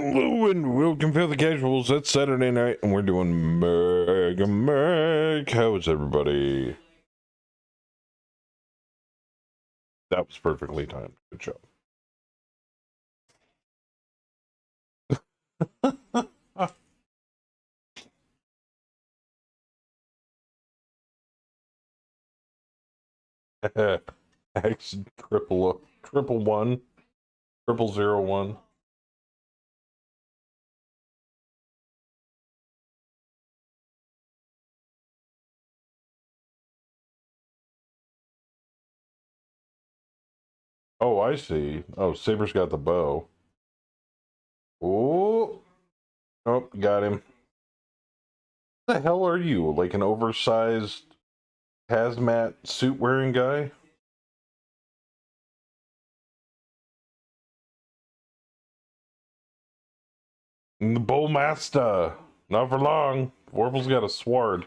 Hello and welcome to the Casuals. It's Saturday night and we're doing Mega Merc. How is everybody? That was perfectly timed. Good job. Action triple 001. Oh, I see. Oh, Saber's got the bow. Oh, got him. What the hell are you? Like an oversized hazmat suit wearing guy? The Bowmaster. Not for long. Warble's got a sword.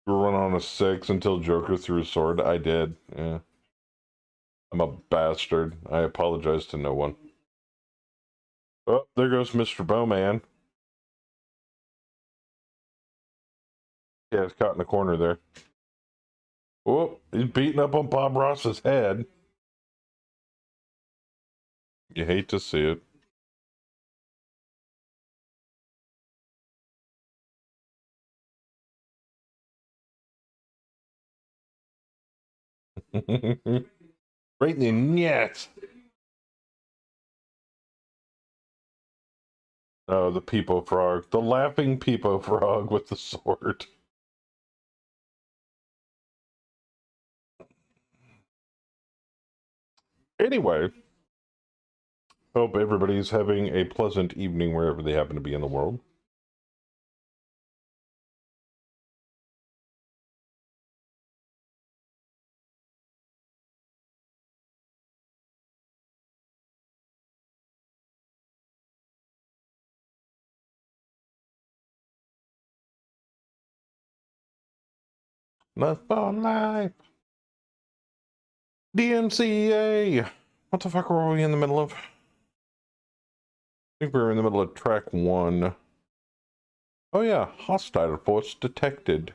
Run on a 6 until Joker threw a sword. I did. Yeah. I'm a bastard. I apologize to no one. Oh, there goes Mr. Bowman. Yeah, he's caught in the corner there. Oh, he's beating up on Bob Ross's head. You hate to see it. Right in the net. Oh, the Peepo Frog. The laughing Peepo Frog with the sword. Anyway, hope everybody's having a pleasant evening wherever they happen to be in the world. Not for life. DMCA. What the fuck were we in the middle of? I think we were in the middle of track 1. Oh yeah, hostile force detected.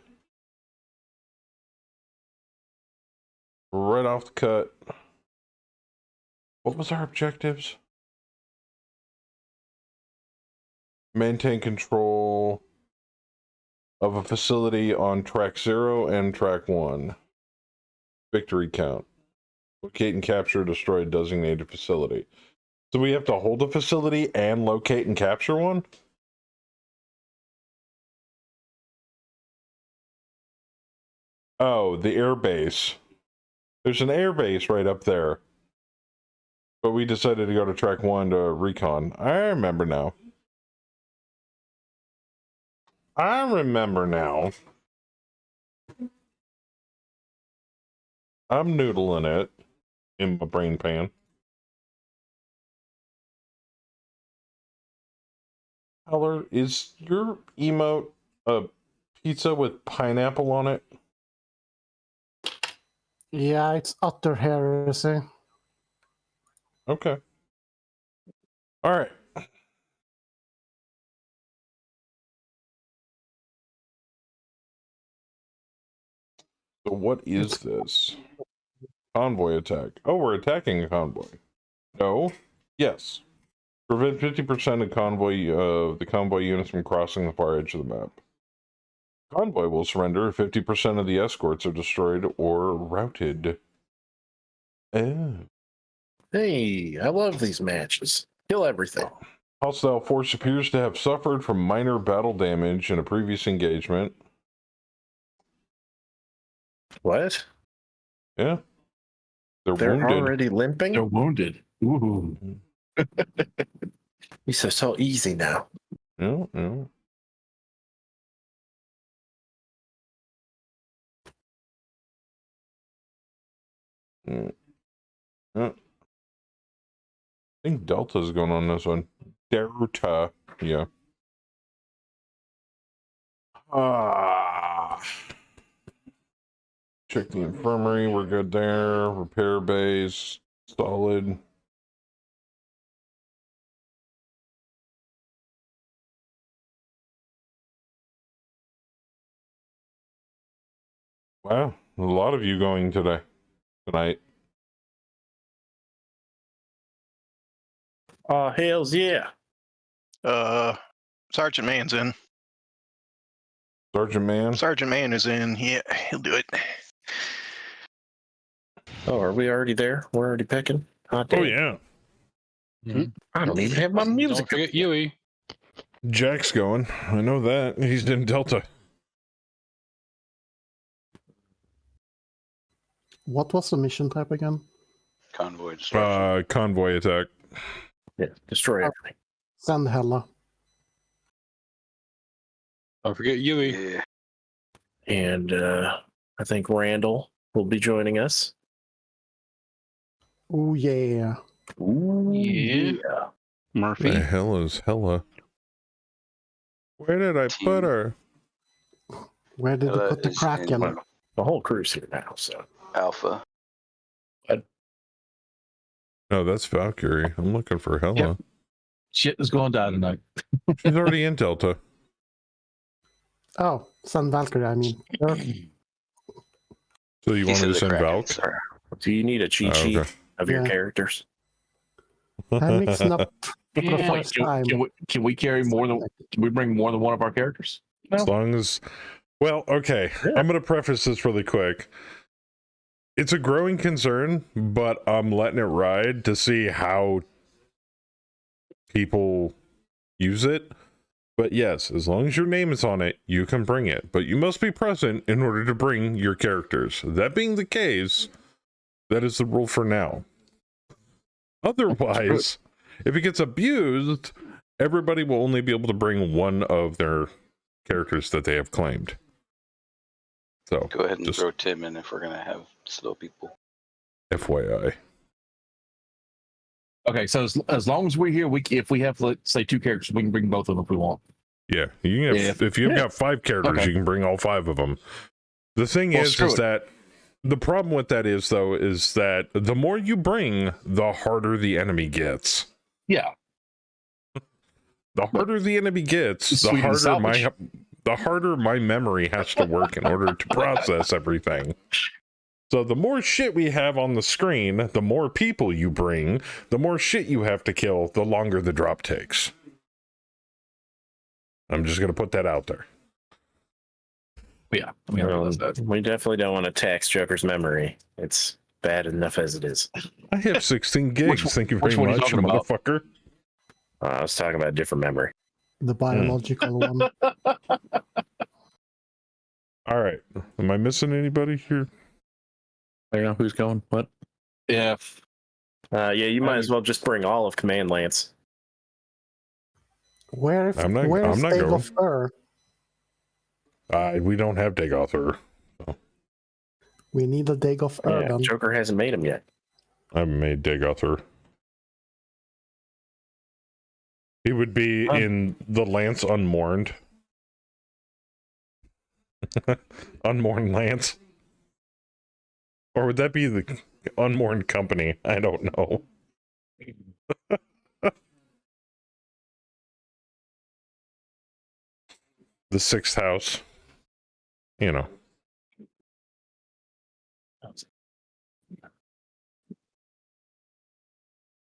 Right off the cut. What was our objectives? Maintain control of a facility on track 0 and track 1. Victory count. Locate and capture, destroy a designated facility. So we have to hold a facility and locate and capture one? Oh, the air base. There's an air base right up there. But we decided to go to track 1 to recon. I remember now. I remember now. I'm noodling it in my brain pan. Heller, is your emote a pizza with pineapple on it? Yeah, it's utter heresy. Okay. All right. So what is this? Convoy attack. Oh, we're attacking a convoy. No. Yes. Prevent 50% of the convoy units from crossing the far edge of the map. Convoy will surrender if 50% of the escorts are destroyed or routed. Oh. Hey, I love these matches. Kill everything. Hostile force appears to have suffered from minor battle damage in a previous engagement. What? Yeah. They're wounded. Already limping? They're wounded. Ooh. These are so easy now. Yeah, yeah. Yeah. I think Delta's going on this one. Delta. Yeah. Check the infirmary. We're good there. Repair base. Solid. Wow. A lot of you going tonight. Oh, hells yeah. Sergeant Mann's in. Sergeant Man. Sergeant Mann is in. Yeah, he'll do it. Oh, are we already there? We're already picking? Oh, damn. Oh, yeah. I don't even have my music. Don't forget Yui. Jack's going. I know that. He's in Delta. What was the mission type again? Convoy destruction. Convoy attack. Yeah, destroy everything. Send Hella. Don't forget Yui. Yeah. And I think Randall will be joining us. Oh yeah. Ooh, Yeah. Murphy. The hell is Hella? Where did I put her? Where did you Hella put the is Kraken? in- The whole crew's here now, so. Alpha. No, that's Valkyrie. I'm looking for Hella. Yep. Shit is going down tonight. She's already in Delta. Oh, send Valkyrie, I mean. Sure. So you want me to send Valk? Sorry. Do you need a cheat Oh, sheet okay. of your Yeah. characters? I'm mixing up for the Yeah, first time. can we carry more than? Can we bring more than one of our characters? As long as, well, okay. Yeah. I'm going to preface this really quick. It's a growing concern, but I'm letting it ride to see how people use it. But yes, as long as your name is on it, you can bring it. But you must be present in order to bring your characters. That being the case, that is the rule for now. Otherwise, if it gets abused, everybody will only be able to bring one of their characters that they have claimed. So, Go ahead and just throw Tim in if we're going to have slow people. FYI. Okay, so as long as we're here, if we have, let's say, 2 characters, we can bring both of them if we want. Yeah, you can have, if you've got 5 characters, Okay. you can bring all 5 of them. The thing Well, is screw it. that the problem with that is, though, is that the more you bring, the harder the enemy gets. Yeah. The harder the enemy gets, It's the sweet and harder my memory has to work in order to process everything. So the more shit we have on the screen, the more people you bring, the more shit you have to kill, the longer the drop takes. I'm just going to put that out there. Yeah. I mean, I realize that. We definitely don't want to tax Joker's memory. It's bad enough as it is. I have 16 gigs. Which- Thank you which very one are you much, talking about? motherfucker. I was talking about a different memory. The biological one. All right. Am I missing anybody here? I don't know who's going. What? Yeah. Yeah, you might as well just bring all of Command Lance. Where I'm not is going. Dagoth Ur? We don't have Dagoth. We need a Dagoth Ur Yeah, then. Joker hasn't made him yet. I haven't made Dagoth. He would be in the Lance Unmourned. Unmourned Lance. Or would that be the Unmourned Company? I don't know. The 6th house. You know.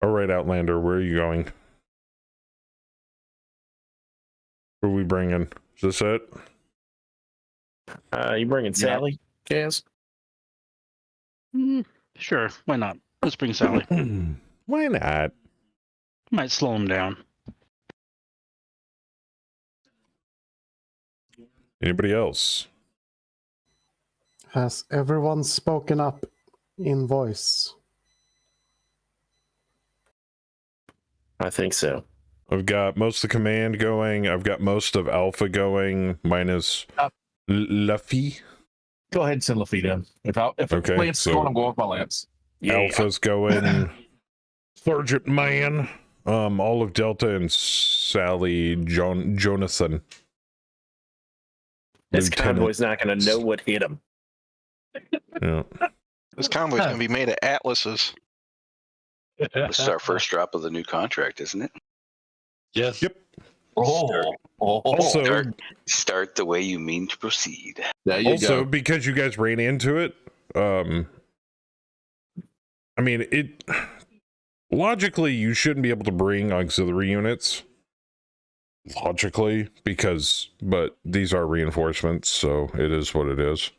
All right, Outlander, where are you going? Who are we bringing? Is this it? You bringing Sally, Jazz? Sure, why not? Let's bring Sally. Why not? Might slow him down. Anybody else? Has everyone spoken up in voice? I think so. I've got most of the command going. I've got most of Alpha going, minus Luffy. Go ahead and send Lafitte in. If Okay, Lance is so- going, I'm going with my Lance. Yeah. Alpha's going. Sergeant Man. All of Delta and Sally Jonathan. This Lieutenant. convoy's not going to know what hit him. Yeah. This convoy's going to be made of atlases. This is our first drop of the new contract, isn't it? Yes. Yep. Oh. Also, Start the way you mean to proceed. there you also go. because you guys ran into it, I mean, it logically you shouldn't be able to bring auxiliary units. Logically, but these are reinforcements, so it is what it is.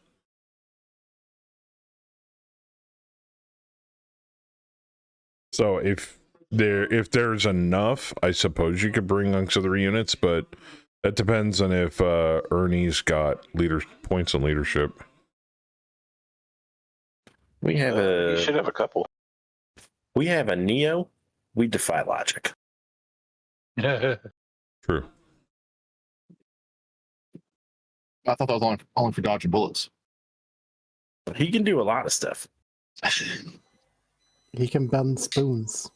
So if there's enough, I suppose you could bring auxiliary units, but that depends on if Ernie's got points in leadership. We have You should have a couple. we have a Neo. We defy logic. True. I thought that was only for dodging bullets. He can do a lot of stuff. He can bend spoons.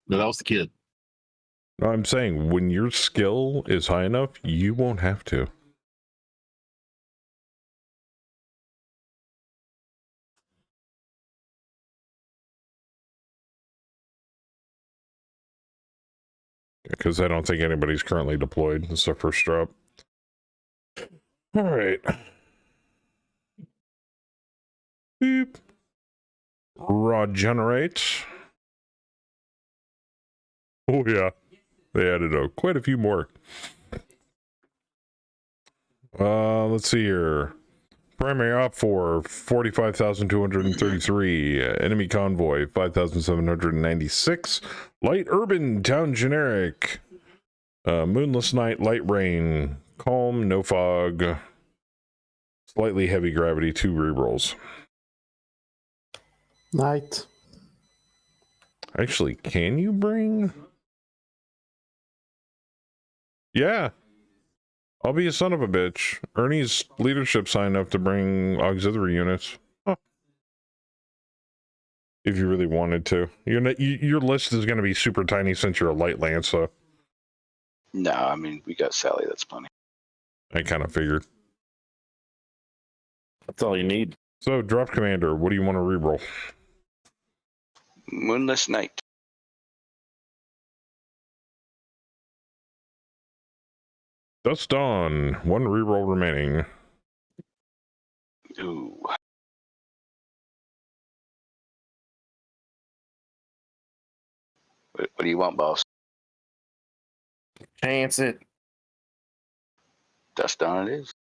No, that was the kid. No, I'm saying when your skill is high enough, you won't have to. Because I don't think anybody's currently deployed. This is our first drop. All right. Beep. Regenerate. Oh, yeah. They added quite a few more. Let's see here. Primary op for 45,233. Enemy convoy 5,796. Light urban town generic. Moonless night, light rain. Calm, no fog. Slightly heavy gravity, 2 rerolls. Night. Actually, can you bring? Yeah. I'll be a son of a bitch. Ernie's leadership signed up to bring auxiliary units. Huh. If you really wanted to. Your list is going to be super tiny since you're a light lance, though. No, I mean, we got Sally. That's plenty. I kind of figured. That's all you need. So, drop commander, what do you want to reroll? Moonless night. Dust Dawn, 1 reroll remaining. Ooh. What do you want, boss? Chance it. Dust on it is.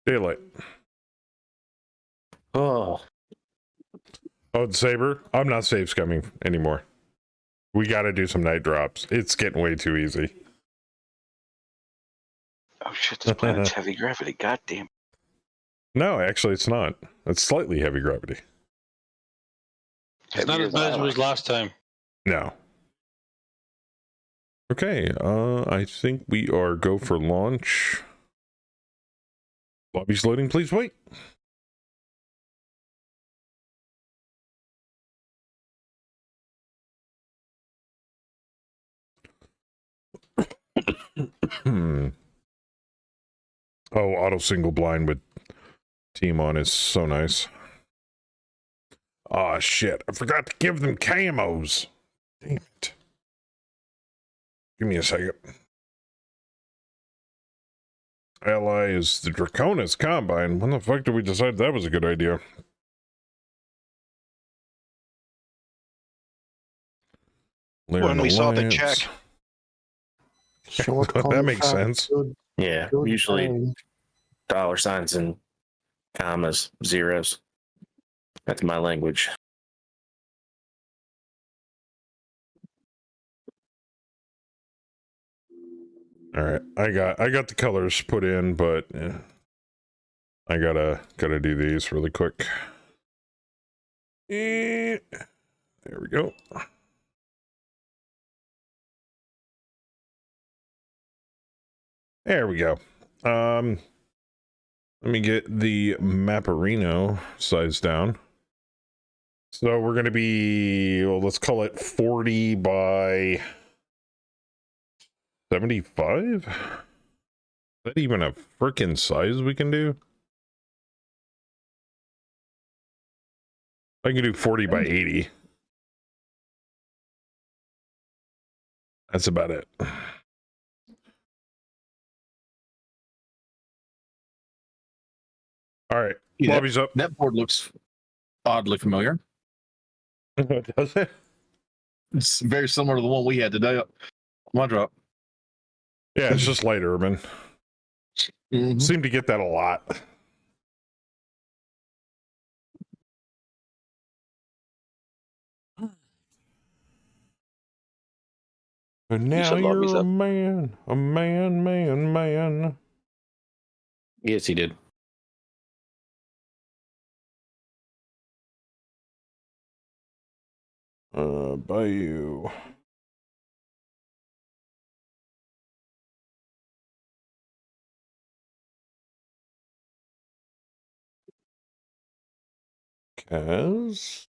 Daylight. Oh, Oh, Saber, I'm not safe scumming anymore. We got to do some night drops. It's getting way too easy. Oh shit, this planet's heavy gravity. God damn. No, actually, it's not. It's slightly heavy gravity. It's not as bad as it was last time. No. Okay, I think we are go for launch. Lobby's loading, please wait. Oh, auto single blind with team on is so nice. Oh shit, I forgot to give them camos. Damn it. Give me a second. Ally is the Draconis Combine. When the fuck did we decide that was a good idea? When we saw the check. Short That makes contract, sense. Good, yeah. good Usually thing. dollar signs and commas, zeros. That's my language. All right, I got the colors put in, but I gotta do these really quick. There we go. There we go. Let me get the Mapparino size down. So we're going to be, well, let's call it 40 by 75? Is that even a freaking size we can do? I can do 40 by 80. That's about it. All right. Yeah, Lobby's up. that board looks oddly familiar. Does it? It's very similar to the one we had today. My drop. Yeah, it's just light urban. Mhm. Seem to get that a lot. But now said lobby's you're a up? man, man. Yes, he did. Bayou. Kaz.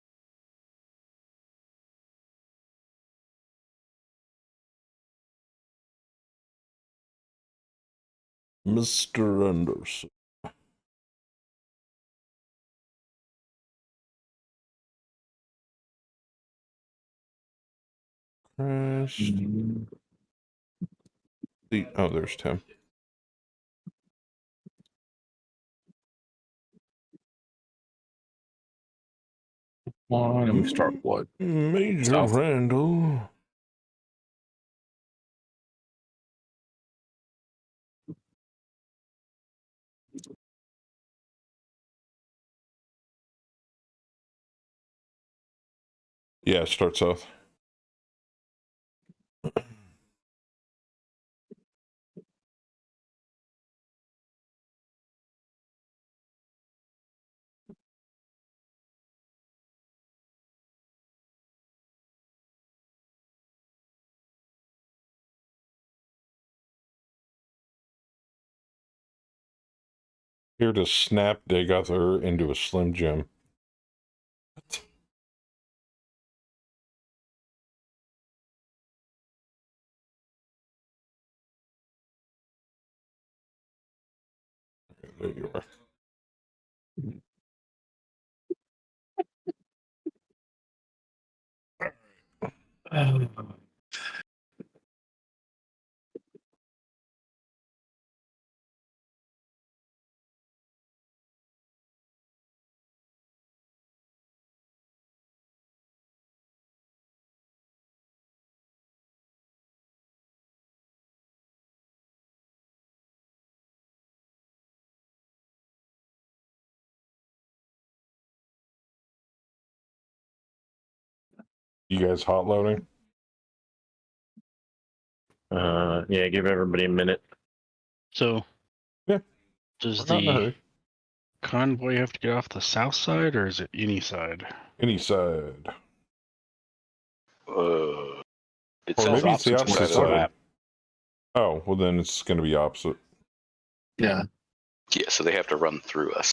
Mr. Anderson. Crashed. Oh, there's Tim. One, and we start what? Major South. Randall. Yeah, start south. Here to snap together into a Slim Jim. What? There you are. You guys hot loading? Yeah, give everybody a minute. So, Yeah, does We're not in a the hurry. convoy have to get off the south side, or is it any side? Any side. It Or says maybe it's the opposite opposite side of the side. map. Oh, well then it's going to be opposite. Yeah. Yeah, so they have to run through us.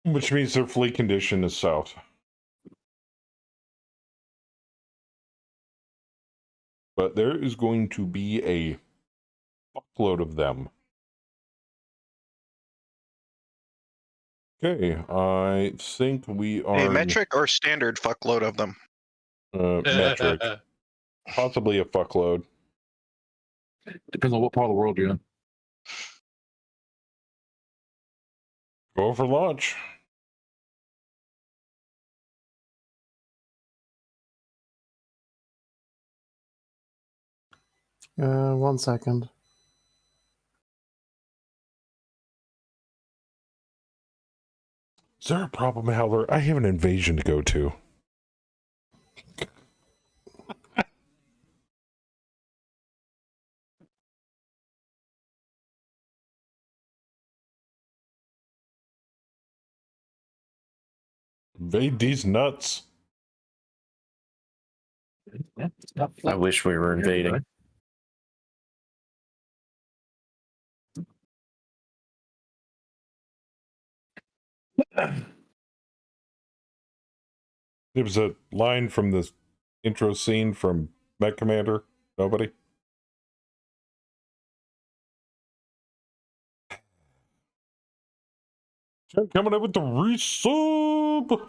Which means their fleet condition is south. But there is going to be a fuckload of them. Okay, I think we are... A metric or standard fuckload of them? metric. Possibly a fuckload. Depends on what part of the world you're in. Go for launch. One second. Is there a problem, Howler? I have an invasion to go to. Invade these nuts. I wish we were invading. It was a line from the intro scene from Mech Commander. Nobody? Coming up with the resub!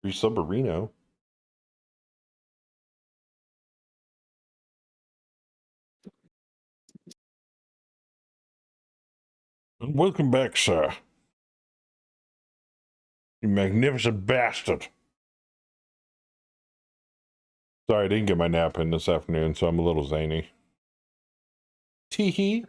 Resubmarino. And welcome back, sir. You magnificent bastard. Sorry, I didn't get my nap in this afternoon, so I'm a little zany. Tee-hee.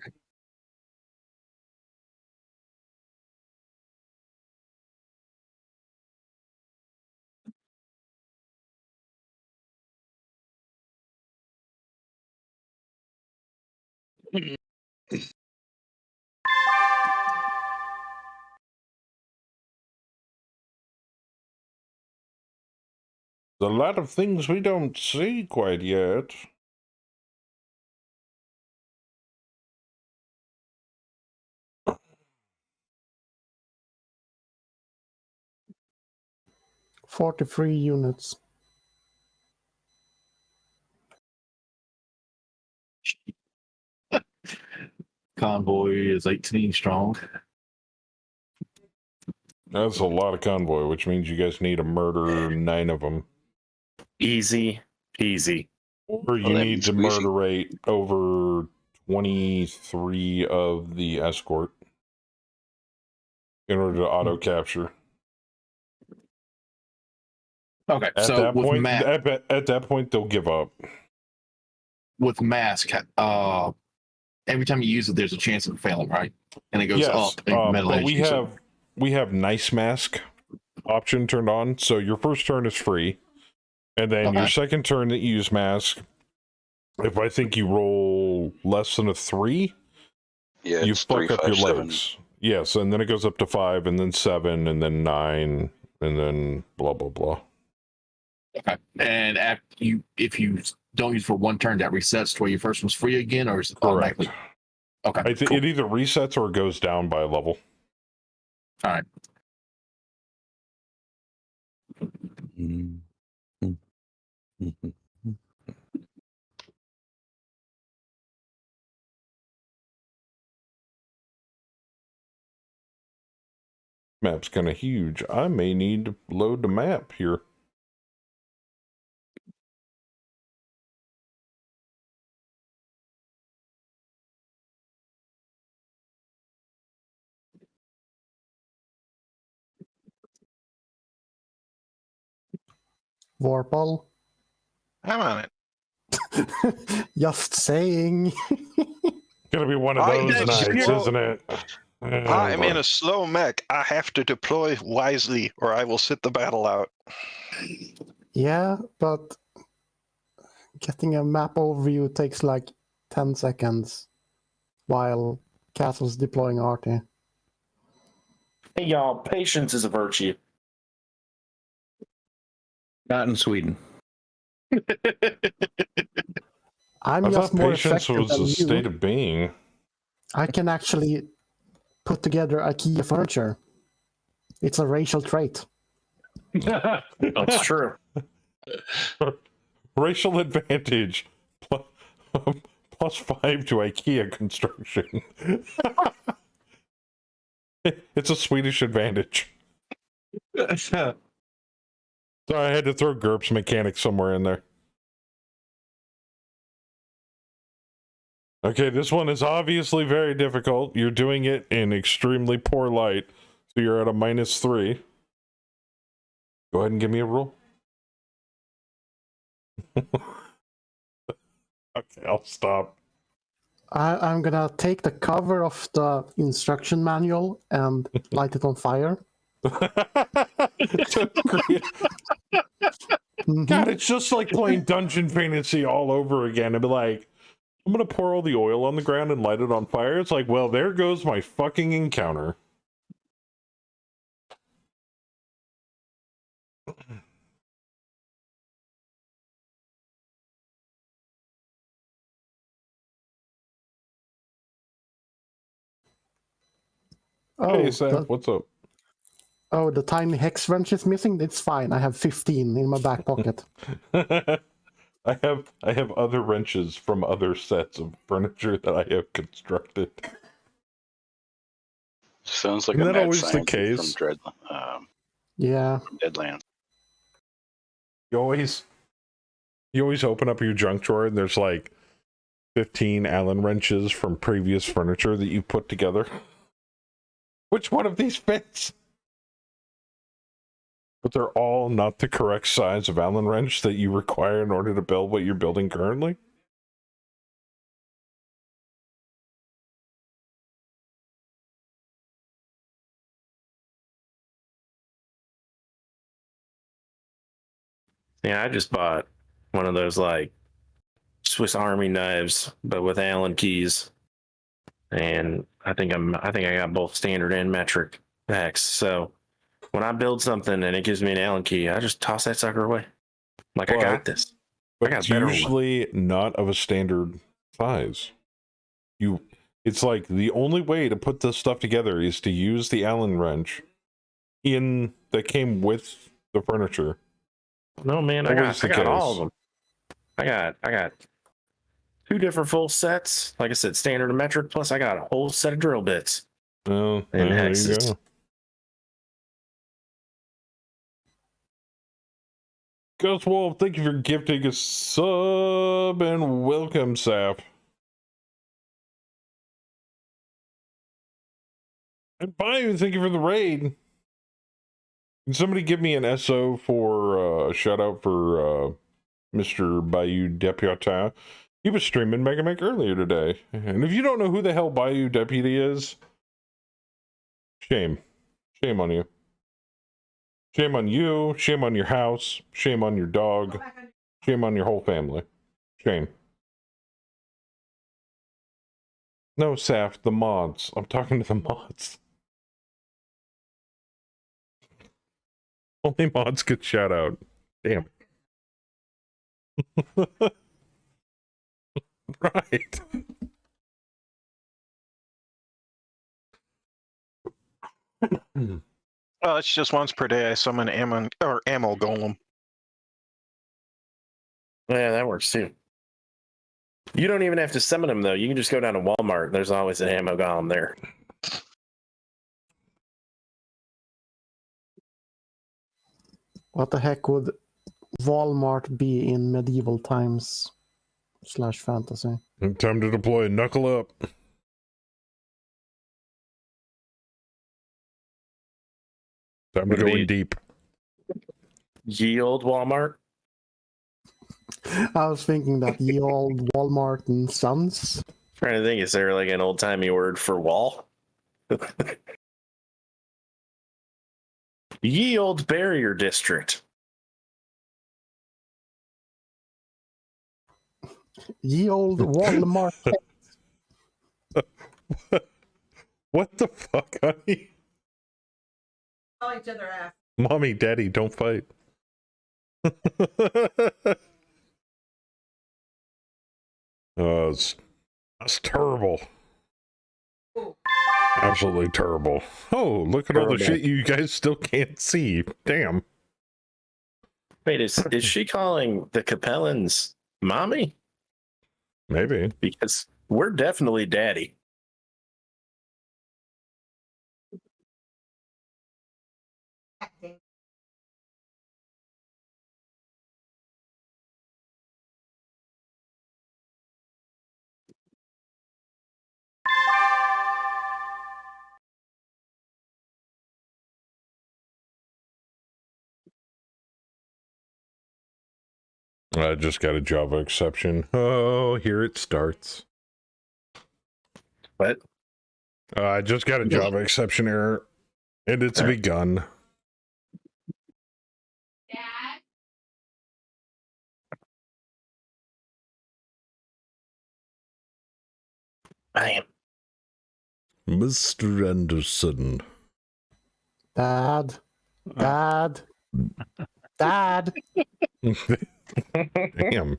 A lot of things we don't see quite yet. "43 units." Convoy is 18 strong. That's a lot of convoy, which means you guys need to murder 9 of them. Easy peasy. Or you Well, that need means to squeezy. murderate over 23 of the escort in order to auto capture. Okay, At so that with point, at that point, they'll give up. with mask, every time you use it, there's a chance of failing, right? And it goes Yes, up incrementally. but as you use it. we have nice mask option turned on, so your first turn is free, and then your Okay. second turn that you use mask, if I think you roll less than a 3, Yeah, you it's fuck 3, up 5, your 7. legs. Yes, and then it goes up to 5, and then 7, and then 9, and then blah blah blah. Okay. And if you don't use for one turn, that resets to where your first one's free again, or is it Correct. automatically? Okay. I think cool. it either resets or it goes down by a level. All right. Map's kind of huge. I may need to load the map here. Vorpal. I'm on it. Just saying. Gonna be one of I those am nights, slow. isn't it? I am in a slow mech. I have to deploy wisely or I will sit the battle out. Yeah, but getting a map overview takes like 10 seconds while Castle's deploying RT. Hey y'all, patience is a virtue. Not in Sweden. I'm I just thought more patience effective was than a you. state of being. I can actually put together IKEA furniture. It's a racial trait. That's true. Racial advantage. Plus 5 to IKEA construction. It's a Swedish advantage. So I had to throw GURPS mechanics somewhere in there. Okay, this one is obviously very difficult. You're doing it in extremely poor light, so you're at a -3. Go ahead and give me a roll. Okay, I'll stop. I'm gonna take the cover of the instruction manual and light it on fire. Mhm. God, it's just like playing Dungeon Fantasy all over again. I'd be like, I'm gonna pour all the oil on the ground and light it on fire. It's like, well, there goes my fucking encounter. Oh, Hey, Sam, that- what's up? Oh, the tiny hex wrench is missing? It's fine. I have 15 in my back pocket. I have other wrenches from other sets of furniture that I have constructed. Sounds like Isn't a that mad always the scientist case? Yeah. from Deadlands. You always open up your junk drawer and there's like 15 Allen wrenches from previous furniture that you put together. Which one of these fits? But they're all not the correct size of Allen wrench that you require in order to build what you're building currently. Yeah, I just bought one of those like Swiss Army knives, but with Allen keys. And I think I got both standard and metric packs. So when I build something and it gives me an Allen key, I just toss that sucker away. Like, I got this. But got a it's better one. usually not of a standard size. It's like the only way to put this stuff together is to use the Allen wrench that came with the furniture. No, man, I Always the got all of case. them. I got 2 different full sets. Like I said, standard and metric. Plus, I got a whole set of drill bits. Oh, And there you hexes. go. Ghost Wolf, thank you for gifting a sub and welcome, Sap. And Bayou, thank you for the raid. Can somebody give me an SO for a shout out for Mr. Bayou Deputy? He was streaming Mega Make earlier today. And if you don't know who the hell Bayou Deputy is, shame. Shame on you. Shame on you. Shame on your house. Shame on your dog. Shame on your whole family. Shame. No, Saf, the mods. I'm talking to the mods. Only mods could shout out. Damn. Right. Oh, it's just once per day I summon ammo golem. Yeah, that works too. You don't even have to summon them though. You can just go down to Walmart. There's always an ammo golem there. What the heck would Walmart be in medieval times / fantasy? Time to deploy. Knuckle up. Time to Would it go be- in deep. Ye old Walmart. I was thinking that ye old Walmart and Sons. Trying to think, is there like an old timey word for wall? Ye old barrier district. Ye old Walmart. What the fuck, honey? Call each other ass. Mommy, daddy, don't fight. That's terrible. Ooh. Absolutely terrible. Oh, look at all the Terrible. shit you guys still can't see. Damn. Wait, is she calling the Capellans mommy? Maybe. Because we're definitely daddy. Acting. I just got a Java exception. Oh, here it starts. What? I just got a Java exception error, and it's begun. Bam. Mr. Anderson. Dad. Dad. Dad. Damn.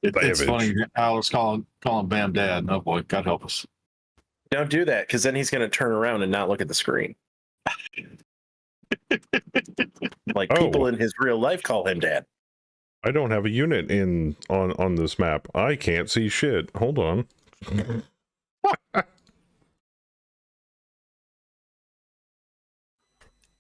It's Savage. funny. Alex calling Bam Dad. Oh boy, God help us. Don't do that, because then he's going to turn around and not look at the screen. Like people in his real life call him dad. I don't have a unit on this map. I can't see shit. Hold on.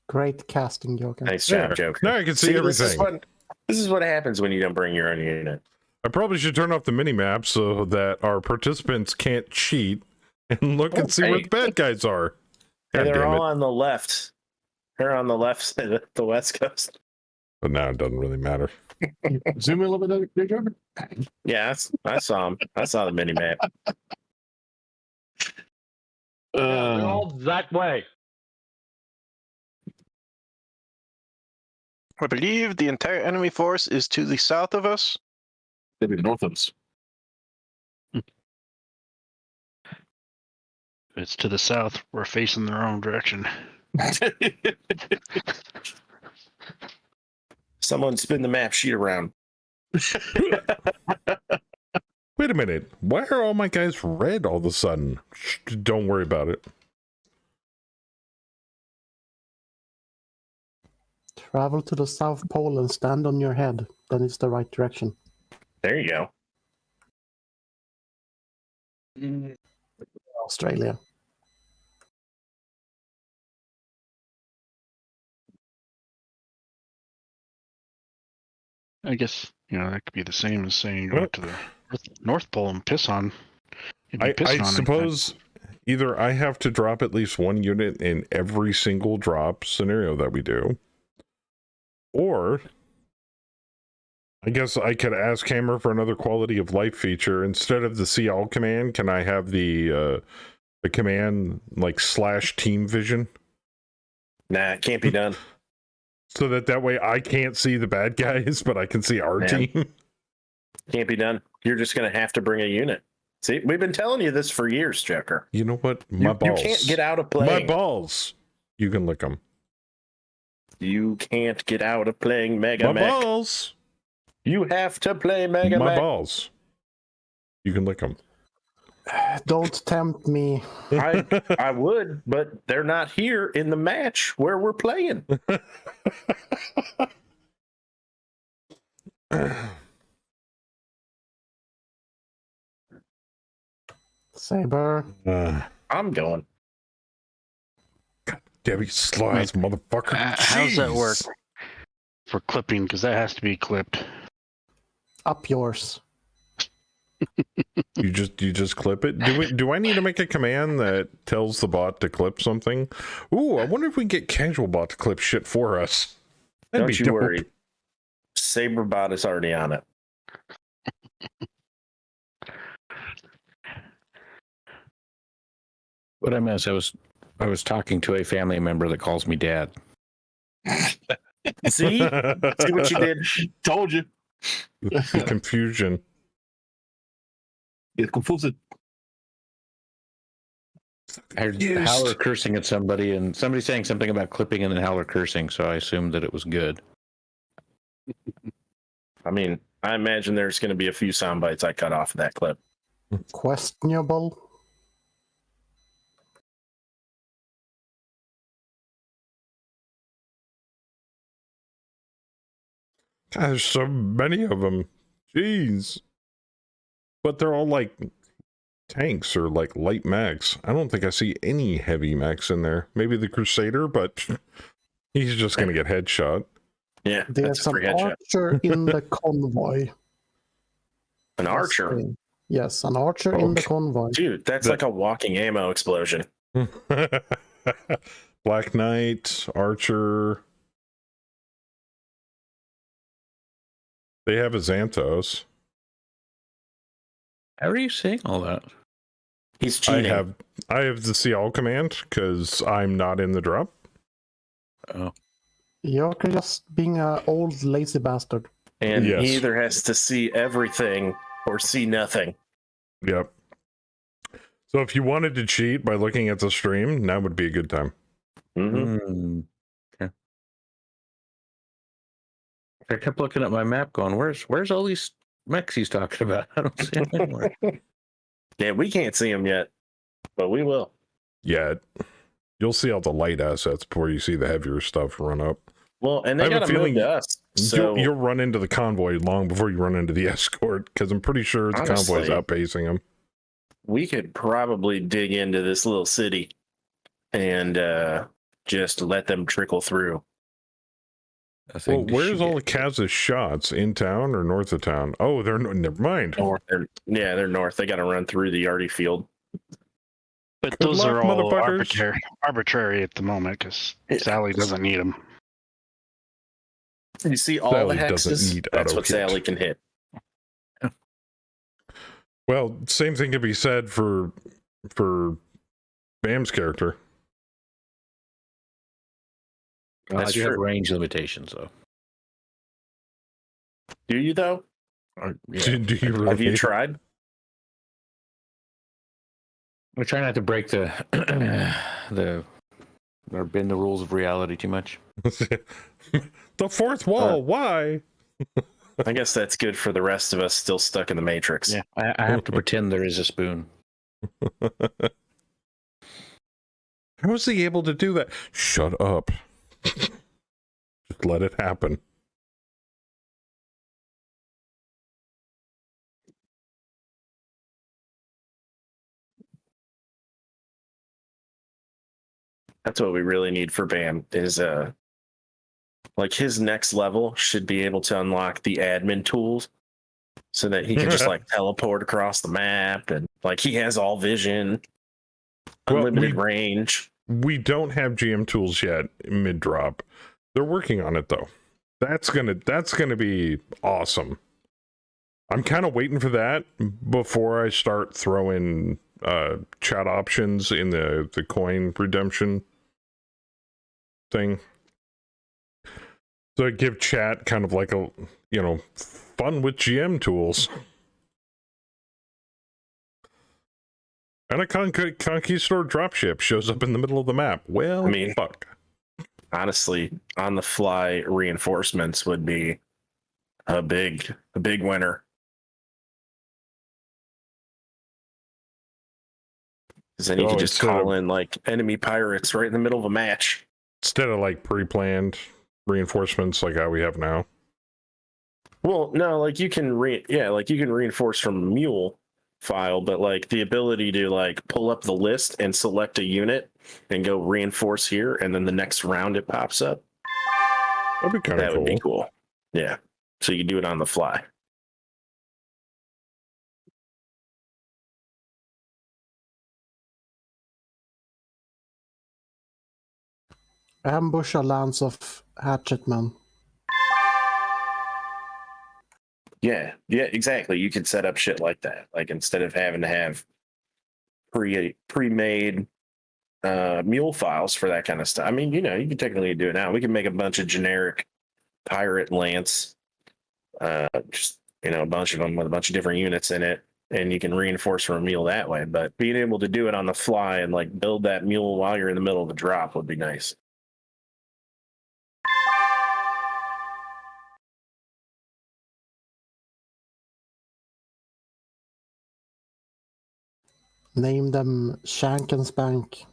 Great casting, Joker. Nice job, Joker. Now I can see everything. This is what happens when you don't bring your own unit. I probably should turn off the mini map so that our participants can't cheat and look and see where the bad guys are. And God they're damn it. all on the left. They're on the left side of the West Coast. But now it doesn't really matter. Zoom in a little bit there, Joker. Yeah, I saw him. I saw the mini map. They're all that way. I believe the entire enemy force is to the south of us. They'd be the north of us. If it's to the south, we're facing the wrong direction. Someone spin the map sheet around. Wait a minute. Why are all my guys red all of a sudden? Shh, don't worry about it. Travel to the South Pole and stand on your head. Then it's the right direction. There you go. Australia. I guess, that could be the same as saying go to the North Pole and piss on. You'd be I pissing on suppose either I have to drop at least one unit in every single drop scenario that we do, or I guess I could ask Hammer for another quality of life feature. Instead of the see all command, can I have the command like / team vision? Nah, it can't be done. So that way I can't see the bad guys, but I can see our team. Can't be done. You're just going to have to bring a unit. See, we've been telling you this for years, Joker. You know what? My You balls. can't get out of playing. My balls. You can lick them. You can't get out of playing Mega My Mech. balls. You have to play Mega My Mech. balls. You can lick them. Don't tempt me. I would, but they're not here in the match where we're playing. Saber. I'm going. Debbie, slow ass motherfucker. how's that work Jeez. for clipping? Because that has to be clipped. Up yours. You just clip it. Do I need to make a command that tells the bot to clip something? Ooh, I wonder if we can get casual bot to clip shit for us. That'd Don't be you dope. worry. Saberbot is already on it. What I meant is I was talking to a family member that calls me dad. See? See what you did? Told you. The confusion. It's confused. I heard Howler cursing at somebody and somebody saying something about clipping and then Howler cursing, so I assumed that it was good. I mean, I imagine there's going to be a few sound bites I cut off of that clip. Questionable. God, there's so many of them. Jeez. But they're all like tanks or like light mechs. I don't think I see any heavy mechs in there. Maybe the Crusader, but he's just going to get headshot. Yeah, There's that's a an free headshot. archer in the convoy. An archer? Yes, an archer in the Okay. convoy. Dude, that's like a walking ammo explosion. Black Knight, Archer. They have a Xanthos. How are you saying all that? He's cheating. I have the see all command because I'm not in the drop. Oh, You're just being an old lazy bastard. And Yes. he either has to see everything or see nothing. Yep. So if you wanted to cheat by looking at the stream, now would be a good time. Mm-hmm. Okay. I kept looking at my map going, where's all these mechs he's talking about? I don't see them anywhere. Yeah, we can't see him yet, but we will. Yeah. You'll see all the light assets before you see the heavier stuff run up. Well, and I they have a got to move feeling to us. So You'll run into the convoy long before you run into the escort, because I'm pretty sure the convoy's Honestly, outpacing them. we could probably dig into this little city and just let them trickle through. Well, where's all the Kaz's shots? In town or north of town? Oh, they're never mind. They're north. They got to run through the Arty field. But Good those luck, are all motherfuckers. arbitrary at the moment because Sally doesn't need them. You see all Sally the doesn't hexes? need That's what auto hit. Sally can hit. Well, same thing can be said for Bam's character. I That's do have true. range limitations, though. Do you though? Do you really? Have you tried? I try not to break the or bend the rules of reality too much. The fourth wall. Why? I guess that's good for the rest of us still stuck in the Matrix. Yeah, I have to pretend there is a spoon. How was he able to do that? Shut up. Just let it happen. That's what we really need for Bam is like his next level should be able to unlock the admin tools so that he can just like teleport across the map and like he has all vision, unlimited range. We don't have GM tools yet mid drop. They're working on it though. That's gonna be awesome. I'm kind of waiting for that before I start throwing chat options in the coin redemption thing. So I give chat kind of like a, fun with GM tools. And a conquistador dropship shows up in the middle of the map. Well, I mean, fuck. Honestly, on the fly reinforcements would be a big winner. Because then you could just call in like enemy pirates right in the middle of a match. Instead of like pre-planned reinforcements like how we have now. Well, no, like you can reinforce from a mule file, but like the ability to like pull up the list and select a unit and go reinforce here, and then the next round it pops up. That'd be kind of cool. Would be cool. Yeah. So you do it on the fly. Ambush a lance of hatchetmen. Yeah, exactly. You could set up shit like that. Like instead of having to have pre-made mule files for that kind of stuff. I mean, you can technically do it now. We can make a bunch of generic pirate lance, just a bunch of them with a bunch of different units in it, and you can reinforce from a mule that way. But being able to do it on the fly and like build that mule while you're in the middle of a drop would be nice. Name them Shank and Spank.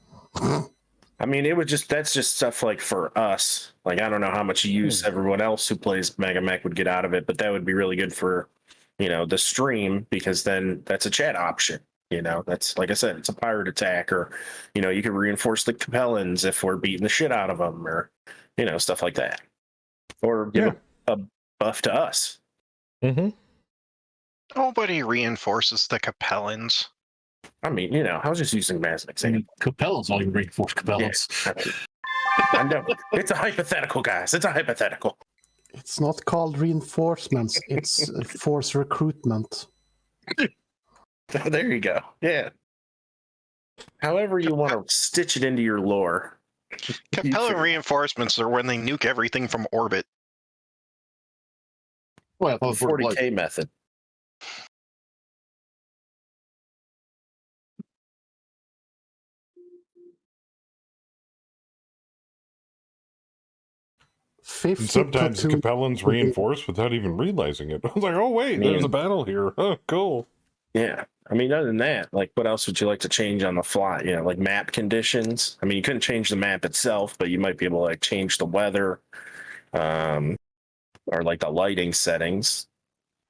I mean, that's just stuff like for us. Like, I don't know how much use everyone else who plays Mega Mech would get out of it, but that would be really good for, the stream, because then that's a chat option. That's, like I said, it's a pirate attack, or, you can reinforce the Capellans if we're beating the shit out of them, or, stuff like that. Or give a buff to us. Mm-hmm. Nobody reinforces the Capellans. I mean, I was just using them as an example. Capellans only reinforce Capellans. Yeah. I know. It's a hypothetical, guys. It's a hypothetical. It's not called reinforcements. It's force recruitment. There you go. Yeah. However you want to stitch it into your lore. Capellan reinforcements are when they nuke everything from orbit. Well, The 40K method. And sometimes the Capellans reinforce without even realizing it. I was like, oh wait, there's a battle here. Oh, cool. Yeah. I mean, other than that, like, what else would you like to change on the fly? You know, like map conditions. I mean, you couldn't change the map itself, but you might be able to like change the weather, or like the lighting settings.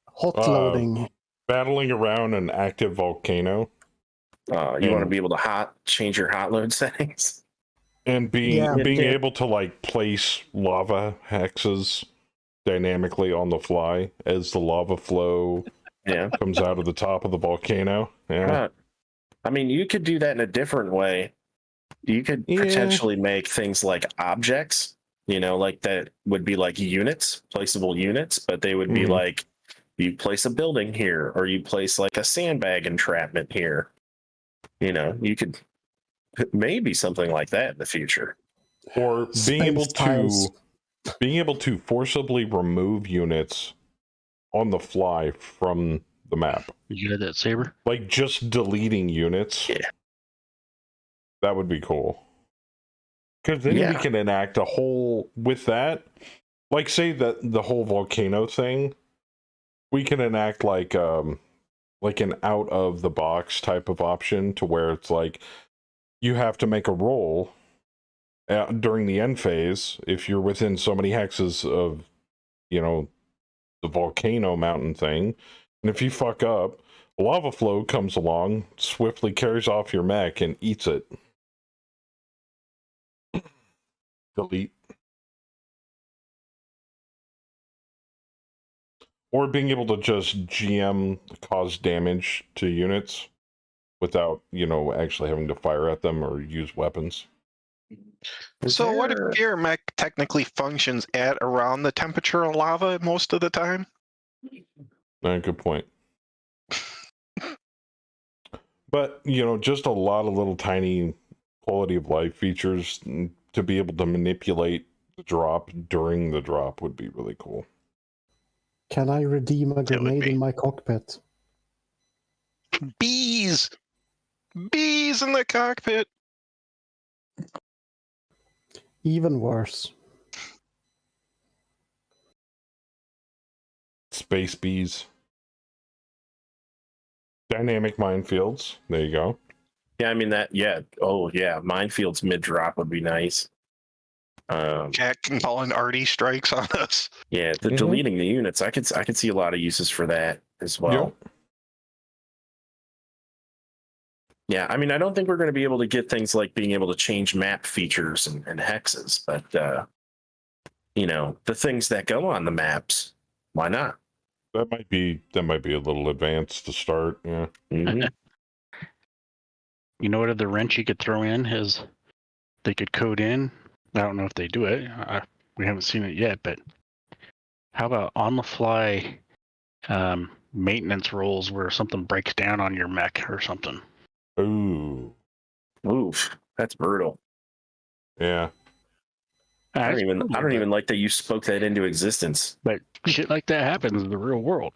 Hot loading. Battling around an active volcano. You want to be able to change your hot load settings. And being Yeah. able to like place lava hexes dynamically on the fly as the lava flow comes out of the top of the volcano. Yeah. I mean, you could do that in a different way. You could potentially make things like objects, you know, like that would be like units, placeable units, but they would be like, you place a building here, or you place like a sandbag entrapment here. You know, you could maybe something like that in the future. Or being able to forcibly remove units on the fly from the map. You got that, Saber? Like just deleting units. Yeah. That would be cool. Because then we can enact a whole, with that, like say that the whole volcano thing, we can enact like an out of the box type of option to where it's like you have to make a roll during the end phase if you're within so many hexes of, you know, the volcano mountain thing. And if you fuck up, lava flow comes along, swiftly carries off your mech and eats it. Delete. Or being able to just GM cause damage to units without, you know, actually having to fire at them or use weapons. So what if your mech technically functions at around the temperature of lava most of the time? Good point. But, you know, just a lot of little tiny quality of life features to be able to manipulate the drop during the drop would be really cool. Can I redeem a grenade in my cockpit? Bees! Bees in the cockpit! Even worse. Space bees. Dynamic minefields. There you go. Yeah, I mean that. Yeah. Oh, yeah. Minefields mid drop would be nice. Jack can call in arty strikes on us. Yeah, deleting the units. I could see a lot of uses for that as well. Yep. Yeah, I mean, I don't think we're going to be able to get things like being able to change map features and hexes, but you know, the things that go on the maps, why not? That might be a little advanced to start. Yeah. Mhm. You know what other wrench you could throw in is they could code in. I don't know if they do it. We haven't seen it yet, but how about on the fly maintenance rolls where something breaks down on your mech or something? Ooh. Oof, that's brutal. Yeah. I don't even like that you spoke that into existence. But shit like that happens in the real world.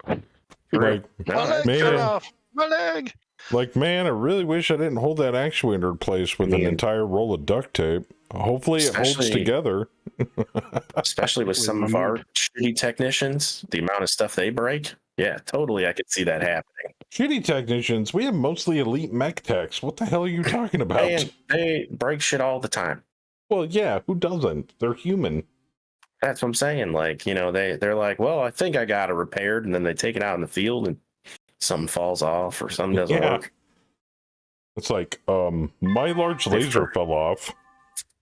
Like, My leg cut off! My leg! Like, man, I really wish I didn't hold that actuator in place with an entire roll of duct tape. Hopefully it holds together. Especially with some of our shitty technicians, the amount of stuff they break. Yeah, totally. I could see that happening. Shitty technicians, we have mostly elite mech techs. What the hell are you talking about? They break shit all the time. Well, yeah, who doesn't? They're human. That's what I'm saying. Like, you know, they're like, well, I think I got it repaired, and then they take it out in the field and something falls off or something doesn't work. It's like, my large laser fell off.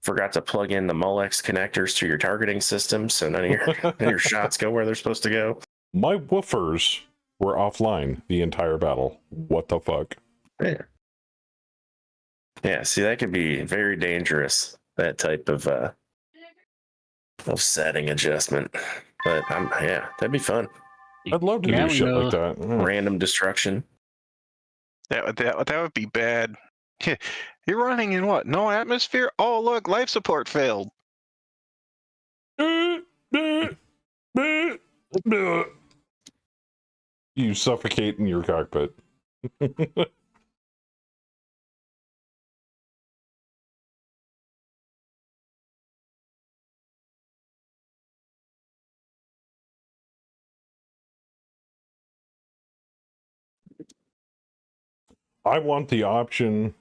Forgot to plug in the Molex connectors to your targeting system, so none of your shots go where they're supposed to go. My woofers were offline the entire battle. What the fuck? Yeah. Yeah, see, that could be very dangerous, that type of setting adjustment. But that'd be fun. I'd love to do shit like that. Random destruction. That would be bad. You're running in what? No atmosphere? Oh, look, life support failed. You suffocate in your cockpit. I want the option.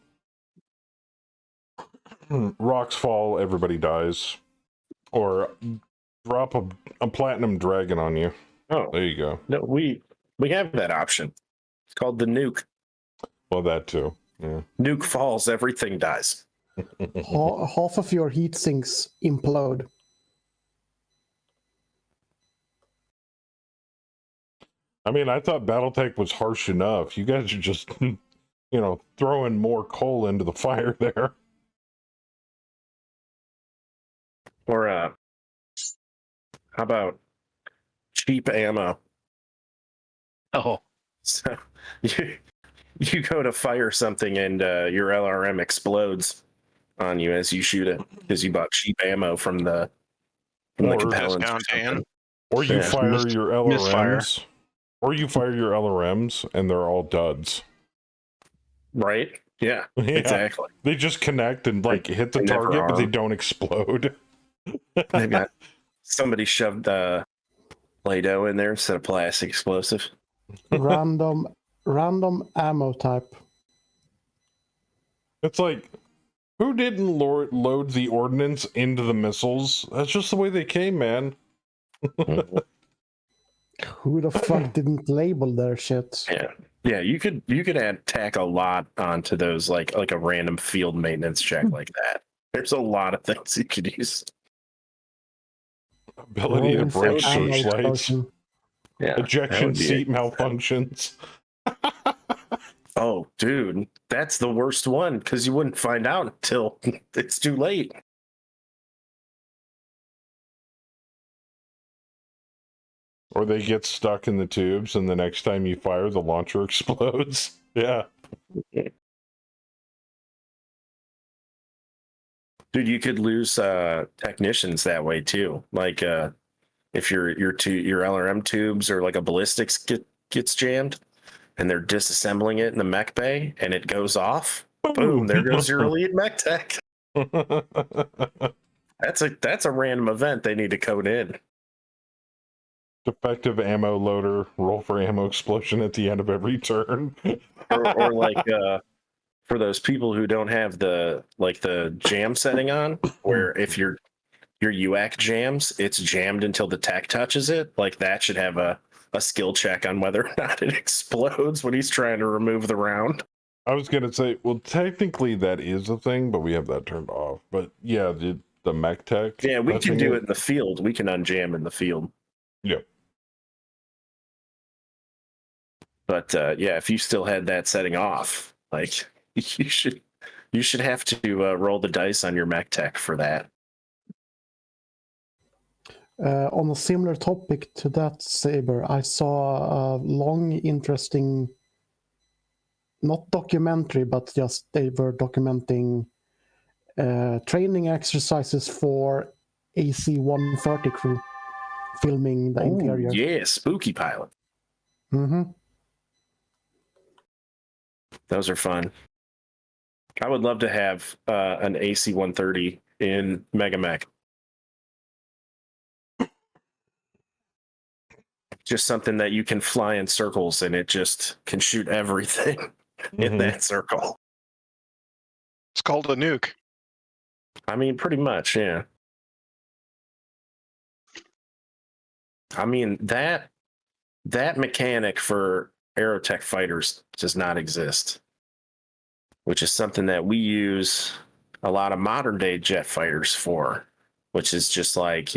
Rocks fall, everybody dies, or drop a platinum dragon on you. Oh, There you go. no, we have that option. It's called the nuke. Well, that too. Yeah. Nuke falls, everything dies. Half of your heat sinks implode. I mean, I thought Battletech was harsh enough. You guys are just, throwing more coal into the fire there. Or how about cheap ammo? Oh, So you go to fire something and your LRM explodes on you as you shoot it because you bought cheap ammo from the Or compellants discount or something. Dan. Or you Yeah, fire your misfire. LRMs. Or you fire your LRMs and they're all duds. Right? Yeah, Yeah. exactly. They just connect and hit the They never target, but they are. don't explode. They've got somebody shoved Play-Doh in there instead of plastic explosive. Random ammo type. It's like, who didn't load the ordnance into the missiles? That's just the way they came, man. Who the fuck didn't label their shit? Yeah, you could add tack a lot onto those like a random field maintenance check like that. There's a lot of things you could use. Ability to Rolling for break ammo searchlights. explosion. Yeah, that Ejection would be seat it. malfunctions. Oh, dude, that's the worst one because you wouldn't find out until it's too late. Or they get stuck in the tubes and the next time you fire, the launcher explodes. Yeah. Dude, you could lose technicians that way too. Like if your LRM tubes or like a ballistics gets jammed and they're disassembling it in the mech bay and it goes off, boom, there goes your elite mech tech. That's a random event they need to code in. Defective ammo loader, roll for ammo explosion at the end of every turn. or like for those people who don't have the jam setting on, where if your UAC jams, it's jammed until the tech touches it. Like that should have a skill check on whether or not it explodes when he's trying to remove the round. I was gonna say, well, technically that is a thing, but we have that turned off. But yeah, the mech tech. Yeah, we can touching do it in the field. We can unjam in the field. Yeah. But yeah, if you still had that setting off, like you should have to roll the dice on your mech tech for that. On a similar topic to that, Saber, I saw a long, interesting, not documentary, but just they were documenting training exercises for AC-130 crew filming the interior. Yeah, spooky pilot. Mm-hmm. Those are fun. I would love to have an AC-130 in Mega Mech. Just something that you can fly in circles and it just can shoot everything in that circle. It's called a nuke. I mean, pretty much, yeah. I mean, that mechanic for Aerotech fighters does not exist, which is something that we use a lot of modern day jet fighters for, which is just like,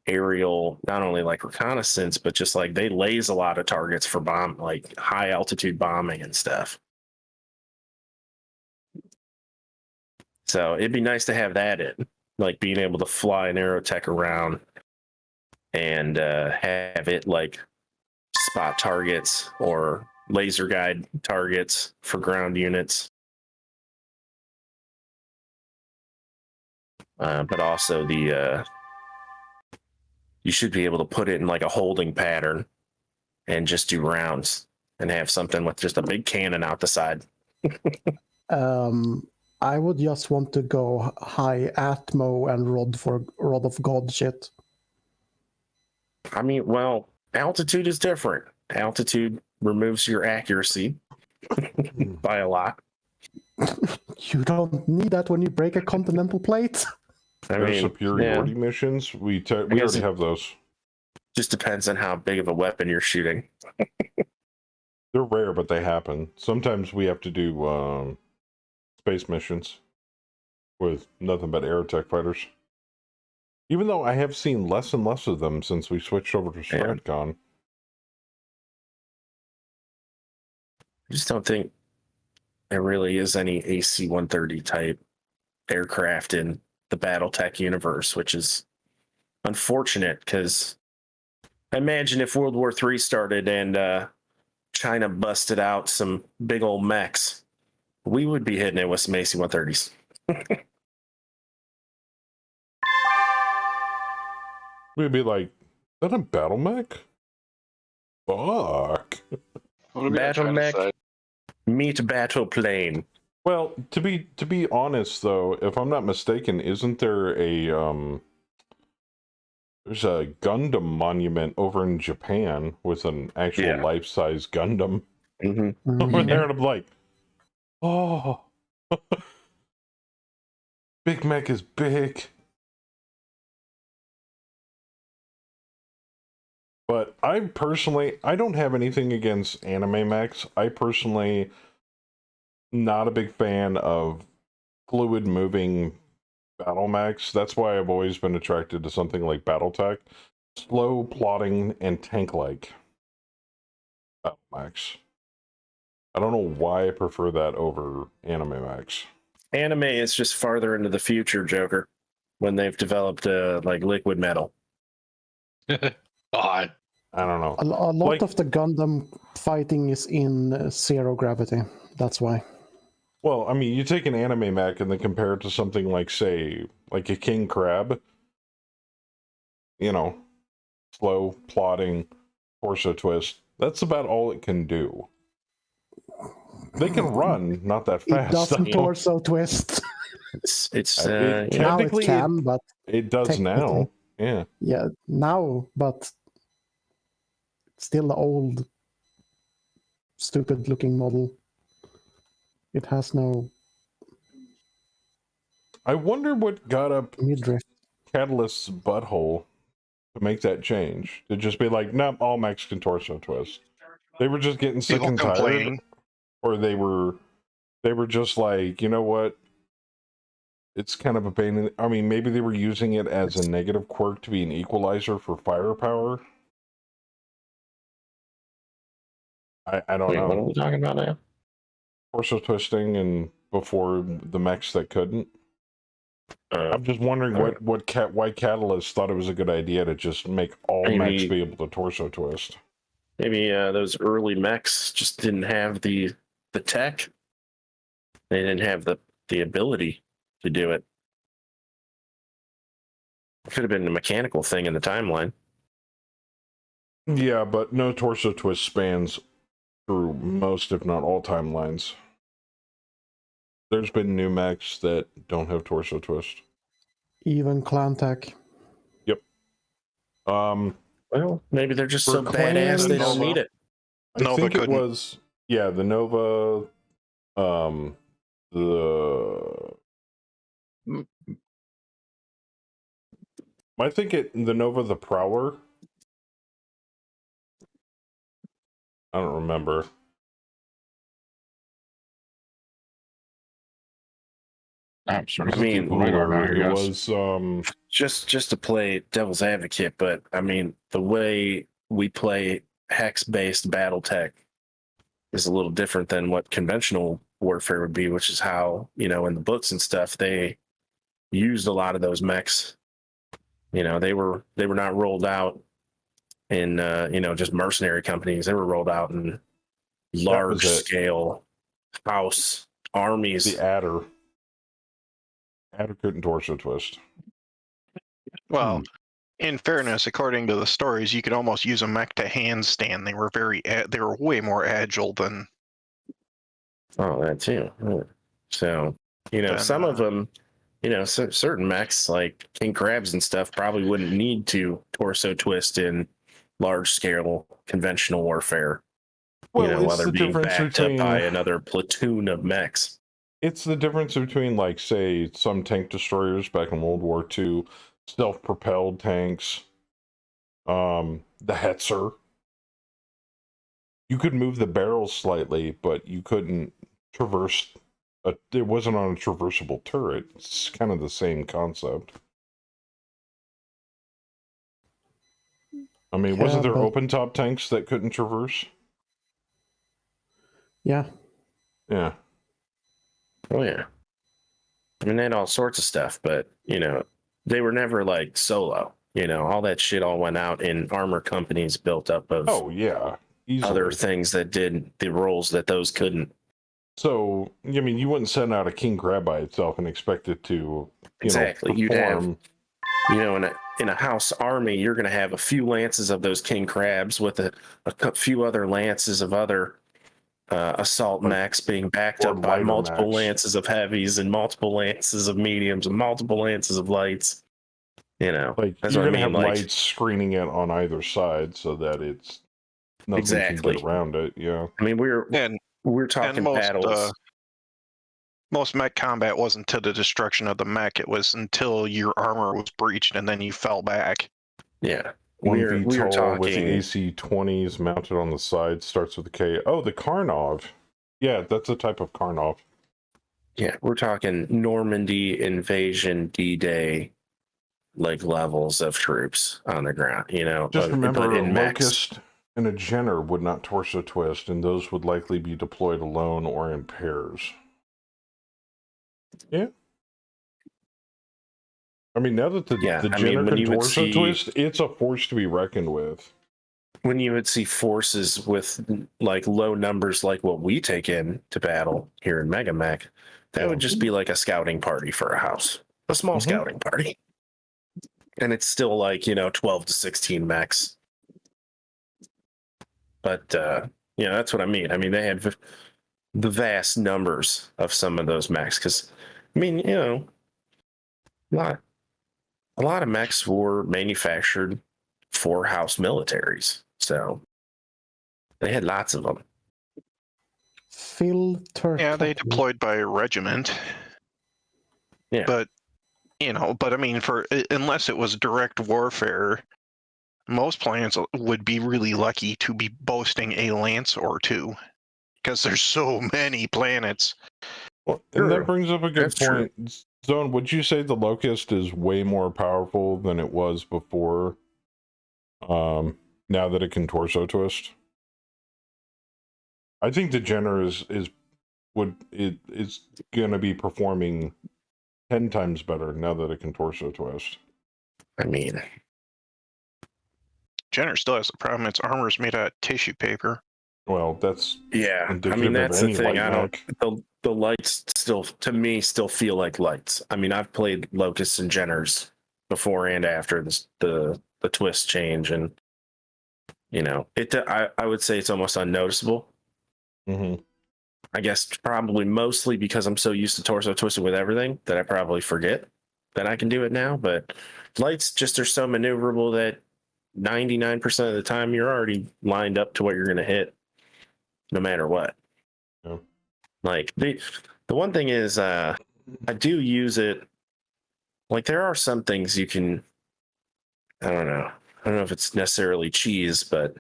aerial, not only like reconnaissance, but just like they laze a lot of targets for like high altitude bombing and stuff. So it'd be nice to have that in, like being able to fly an Aerotech around and have it like spot targets or laser guide targets for ground units. But also you should be able to put it in like a holding pattern and just do rounds and have something with just a big cannon out the side. I would just want to go high Atmo and Rod of God shit. I mean, well, altitude is different. Altitude removes your accuracy. by a lot. You don't need that when you break a continental plate. I Air mean, superiority yeah, missions, we guess already it- have those. just depends on how big of a weapon you're shooting. They're rare, but they happen. Sometimes we have to do space missions with nothing but air attack fighters. Even though I have seen less and less of them since we switched over to Stratcon. I just don't think there really is any AC-130 type aircraft in the Battletech universe, which is unfortunate because I imagine if World War III started and China busted out some big old mechs, we would be hitting it with some AC-130s. We'd be like, is that a battle mech? Fuck. What about Battle China's mech. side? Meet battle plane. Well, to be honest though, if I'm not mistaken, isn't there a there's a Gundam monument over in Japan with an actual life-size Gundam Mm-hmm. over there, and I'm like, oh, Big Mech is big. But I don't have anything against anime mechs. I personally not a big fan of fluid moving battle mechs. That's why I've always been attracted to something like Battletech. Slow, plodding, and tank-like battle mechs. I don't know why I prefer that over anime mechs. Anime is just farther into the future, Joker, when they've developed like liquid metal. God. I don't know. A lot of the Gundam fighting is in zero gravity. That's why. Well, I mean, you take an anime mech and then compare it to something like, say, like a king crab. You know, slow, plodding, torso twist. That's about all it can do. They can run, not that It fast. doesn't though. torso twist. It's It yeah. Now it Technically, can, but It does now. Yeah. yeah, now, but still the old, stupid-looking model. It has no I wonder what got up midriff. Catalyst's butthole to make that change. To just be like, nope, all mechs can torso twist. They were just getting sick People and tired, complaining. or they were just like, you know what? It's kind of a pain. I mean, maybe they were using it as a negative quirk to be an equalizer for firepower. I don't Wait, what are know. we talking about now? Torso twisting and before the mechs that couldn't. I'm just wondering why Catalyst thought it was a good idea to just make all mechs be able to torso twist. Maybe those early mechs just didn't have the tech. They didn't have the ability to do it. Could have been a mechanical thing in the timeline. Yeah, but no torso twist spans through most, if not all, timelines. There's been new mechs that don't have torso twist. Even Clan Tech. Yep. Well, maybe they're just For so badass they don't Nova. need it. I Nova think it couldn't. was, yeah, the Nova, I think the Nova the Prowler. I don't remember. I'm sorry. I mean, It was just to play devil's advocate, but I mean the way we play hex-based BattleTech is a little different than what conventional warfare would be, which is how, in the books and stuff they used a lot of those mechs. They were not rolled out in just mercenary companies. They were rolled out in large scale house armies. the Adder. Adder couldn't torso twist. Well, in fairness, according to the stories, you could almost use a mech to handstand. They were they were way more agile than. Oh, that too. So, some of them, certain mechs like King Crabs and stuff probably wouldn't need to torso twist in large scale conventional warfare. Well, you know, it's while they're the being difference backed up between by another platoon of mechs. it's the difference between, like, say, some tank destroyers back in World War II, self-propelled tanks, the Hetzer. You could move the barrels slightly, but you couldn't traverse. It wasn't on a traversable turret. It's kind of the same concept. I mean, Yeah, wasn't there but- open top tanks that couldn't traverse? Yeah. Yeah. Oh yeah. I mean, they had all sorts of stuff, but you know, they were never like solo. You know, all that shit all went out in armor companies built up of Oh yeah, easily. other things that did the roles that those couldn't. So, I mean, you wouldn't send out a king crab by itself and expect it to, Exactly. You'd perform. have, you know, in a house army, you're going to have a few lances of those king crabs with a few other lances of other assault mechs being backed or up by lighter multiple mechs. lances of heavies and multiple lances of mediums and multiple lances of lights. You know, Like, that's you're what I going to mean. have Like, lights screening it on either side so that it's nothing Exactly. can get around it. Yeah. I mean, we're talking battles. Most mech combat wasn't to the destruction of the mech. It was until your armor was breached and then you fell back. Yeah. One We're VTOL talking with the AC-20s mounted on the side starts with a K. Oh, the Karnov. Yeah, that's a type of Karnov. Yeah, we're talking Normandy invasion D-Day like levels of troops on the ground, you know. Just remember, but a in mechs. Locust and a Jenner would not torso twist, and those would likely be deployed alone or in pairs. Yeah. I mean, now that the Jenner can torso twist, it's a force to be reckoned with. When you would see forces with like low numbers like what we take in to battle here in Mega Mech, that would just be like a scouting party for a house. A small scouting party. And it's still like, you know, 12 to 16 mechs. But, you know, that's what I mean. I mean, they had the vast numbers of some of those mechs. Because, I mean, you know, a lot of mechs were manufactured for house militaries. So they had lots of them. Filter. Yeah, they deployed by regiment. Yeah. But, you know, I mean, unless it was direct warfare, most planets would be really lucky to be boasting a lance or two. Because there's so many planets. Well, and that brings up a good point. True. Zone, would you say the Locust is way more powerful than it was before? Now that it can torso twist, I think the Jenner is gonna be performing 10 times better now that it can torso twist. I mean, Jenner still has a problem. Its armor is made out of tissue paper. Well, that's I mean, that's the thing. I don't. The lights still, to me, still feel like lights. I mean, I've played Locusts and Jenners before and after the twist change, and you know, I would say it's almost unnoticeable. Mm-hmm. I guess probably mostly because I'm so used to torso twisting with everything that I probably forget that I can do it now. But lights just are so maneuverable that 99% of the time you're already lined up to what you're going to hit, no matter what. Yeah. Like the one thing is, I do use it. Like there are some things you can. I don't know if it's necessarily cheese, but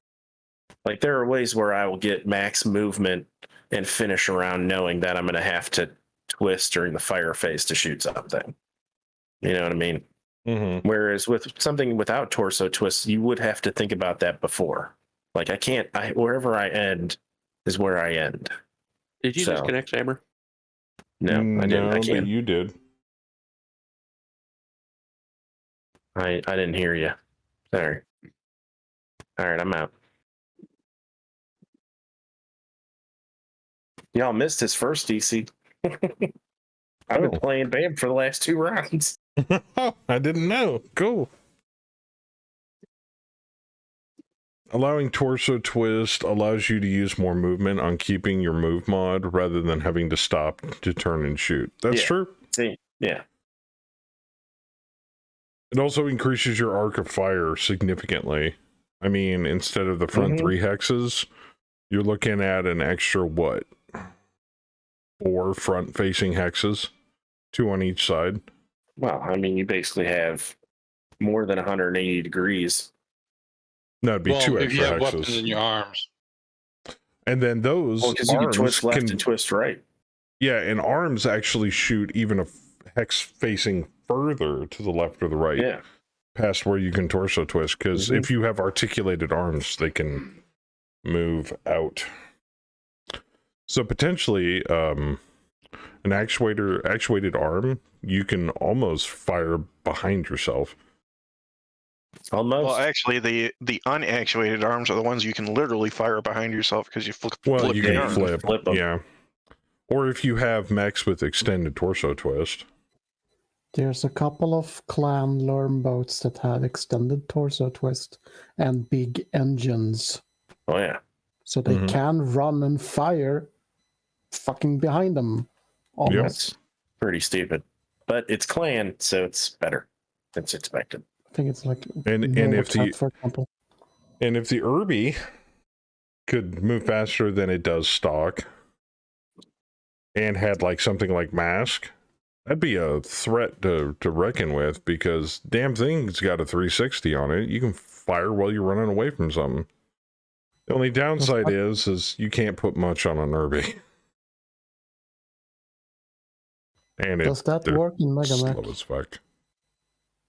like there are ways where I will get max movement and finish around knowing that I'm going to have to twist during the fire phase to shoot something. You know what I mean? Mm-hmm. Whereas with something without torso twists, you would have to think about that before. Like wherever I end is where I end. Did you disconnect, Saber? No, I didn't. I But can't. you did. I didn't hear you. Sorry. All right, I'm out. Y'all missed his first DC. I've been playing BAM for the last 2 rounds. Oh, I didn't know. Cool. Allowing torso twist allows you to use more movement on keeping your move mod rather than having to stop to turn and shoot. That's true. See, yeah. It also increases your arc of fire significantly. I mean, instead of the front 3 hexes, you're looking at an extra, what? 4 front-facing hexes, 2 on each side. Well, I mean, you basically have more than 180 degrees. No, it'd be 2 if you extra have weapons in hexes. your arms. And then those Well, because you can arms twist left and twist right. Yeah, and arms actually shoot even a hex facing further to the left or the right. Yeah. Past where you can torso twist, because if you have articulated arms, they can move out. So potentially, an actuated arm, you can almost fire behind yourself. Almost. Well, actually, the unactuated arms are the ones you can literally fire behind yourself because you flip Well, flip you the can arm. flip 'em. yeah. Or if you have mechs with extended torso twist. There's a couple of clan Lerm boats that have extended torso twist and big engines. Oh, yeah. So they can run and fire fucking behind them. Almost. That's pretty stupid. But it's clan, so it's better. It's expected. I think it's like And Nova if the Cat, for example. And if the Irby could move faster than it does stock and had like something like mask, that'd be a threat to reckon with, because damn thing's got a 360 on it. You can fire while you're running away from something. The only downside is you can't put much on an Irby. And Does that work in Mega slow Mech? as fuck.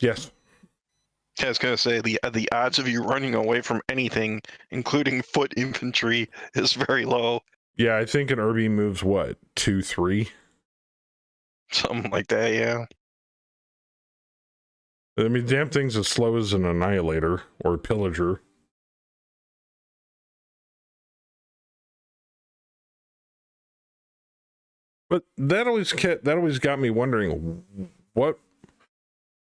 Yes. I was gonna say the odds of you running away from anything, including foot infantry, is very low. Yeah, I think an Irby moves what, 2-3? Something like that, yeah. I mean, damn thing's as slow as an Annihilator or a Pillager. But that always got me wondering what.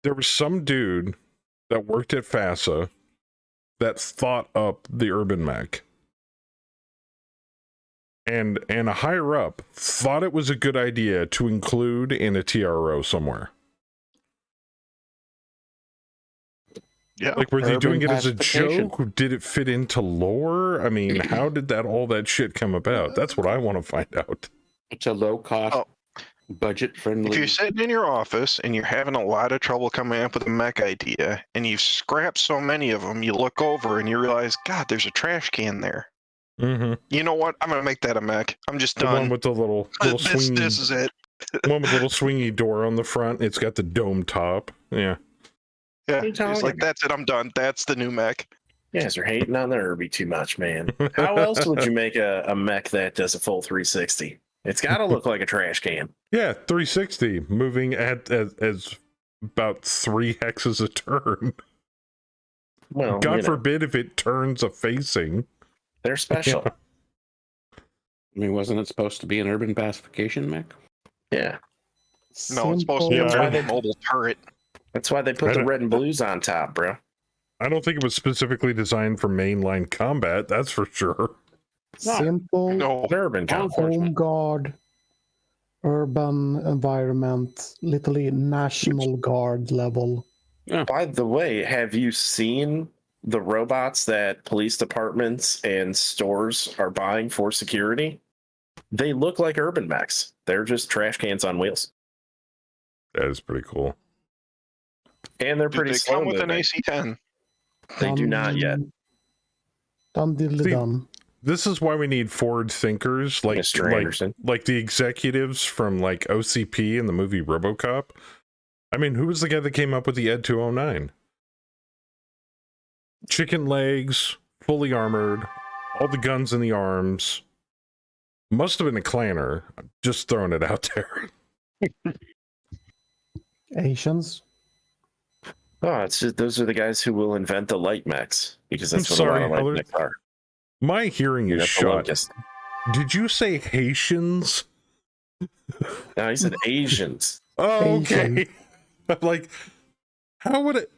There was some dude that worked at FASA that thought up the urban mech, and a higher up thought it was a good idea to include in a TRO somewhere. Yeah. Like, were they Urban doing it as a classification. joke? Did it fit into lore? I mean, how did all that shit come about? That's what I want to find out. It's a low cost, Oh. budget friendly. If you're sitting in your office and you're having a lot of trouble coming up with a mech idea, and you've scrapped so many of them, you look over and you realize, God, there's a trash can there. Mm-hmm. You know what? I'm gonna make that a mech. I'm just The one done. with the little swingy, This is it. one with the little swingy door on the front. It's got the dome top. Yeah. Yeah, you telling it's like me? that's it. I'm done. That's the new mech. You guys are hating on the Irby too much, man. How else would you make a mech that does a full 360? It's got to look like a trash can. Yeah, 360, moving at as about 3 hexes a turn. Well, God you know, forbid if it turns a facing. they're special. I mean, wasn't it supposed to be an urban pacification mech? Yeah. No, it's supposed to be Yeah, a I- giant mobile turret. That's why they put the red and blues on top, bro. I don't think it was specifically designed for mainline combat, that's for sure. Simple No, Urban home enforcement. guard, urban environment, literally national guard level. By the way, have you seen the robots that police departments and stores are buying for security? They look like urban mechs. They're just trash cans on wheels. That is pretty cool. And they're do pretty they slow come with an moving. AC-10? They do not yet. Done diddly See, done. This is why we need forward thinkers like Mr. Anderson. like the executives from like OCP in the movie RoboCop. I mean, who was the guy that came up with the Ed 209? Chicken legs, fully armored, all the guns in the arms. Must have been a clanner. I'm just throwing it out there. Asians. Oh, it's just, those are the guys who will invent the light mechs because that's I'm what sorry, a lot of light Heller. mechs are. My hearing is That's the shot. longest. Did you say Haitians? No, he said Asians. Oh, Asian. okay. I'm like, how would it?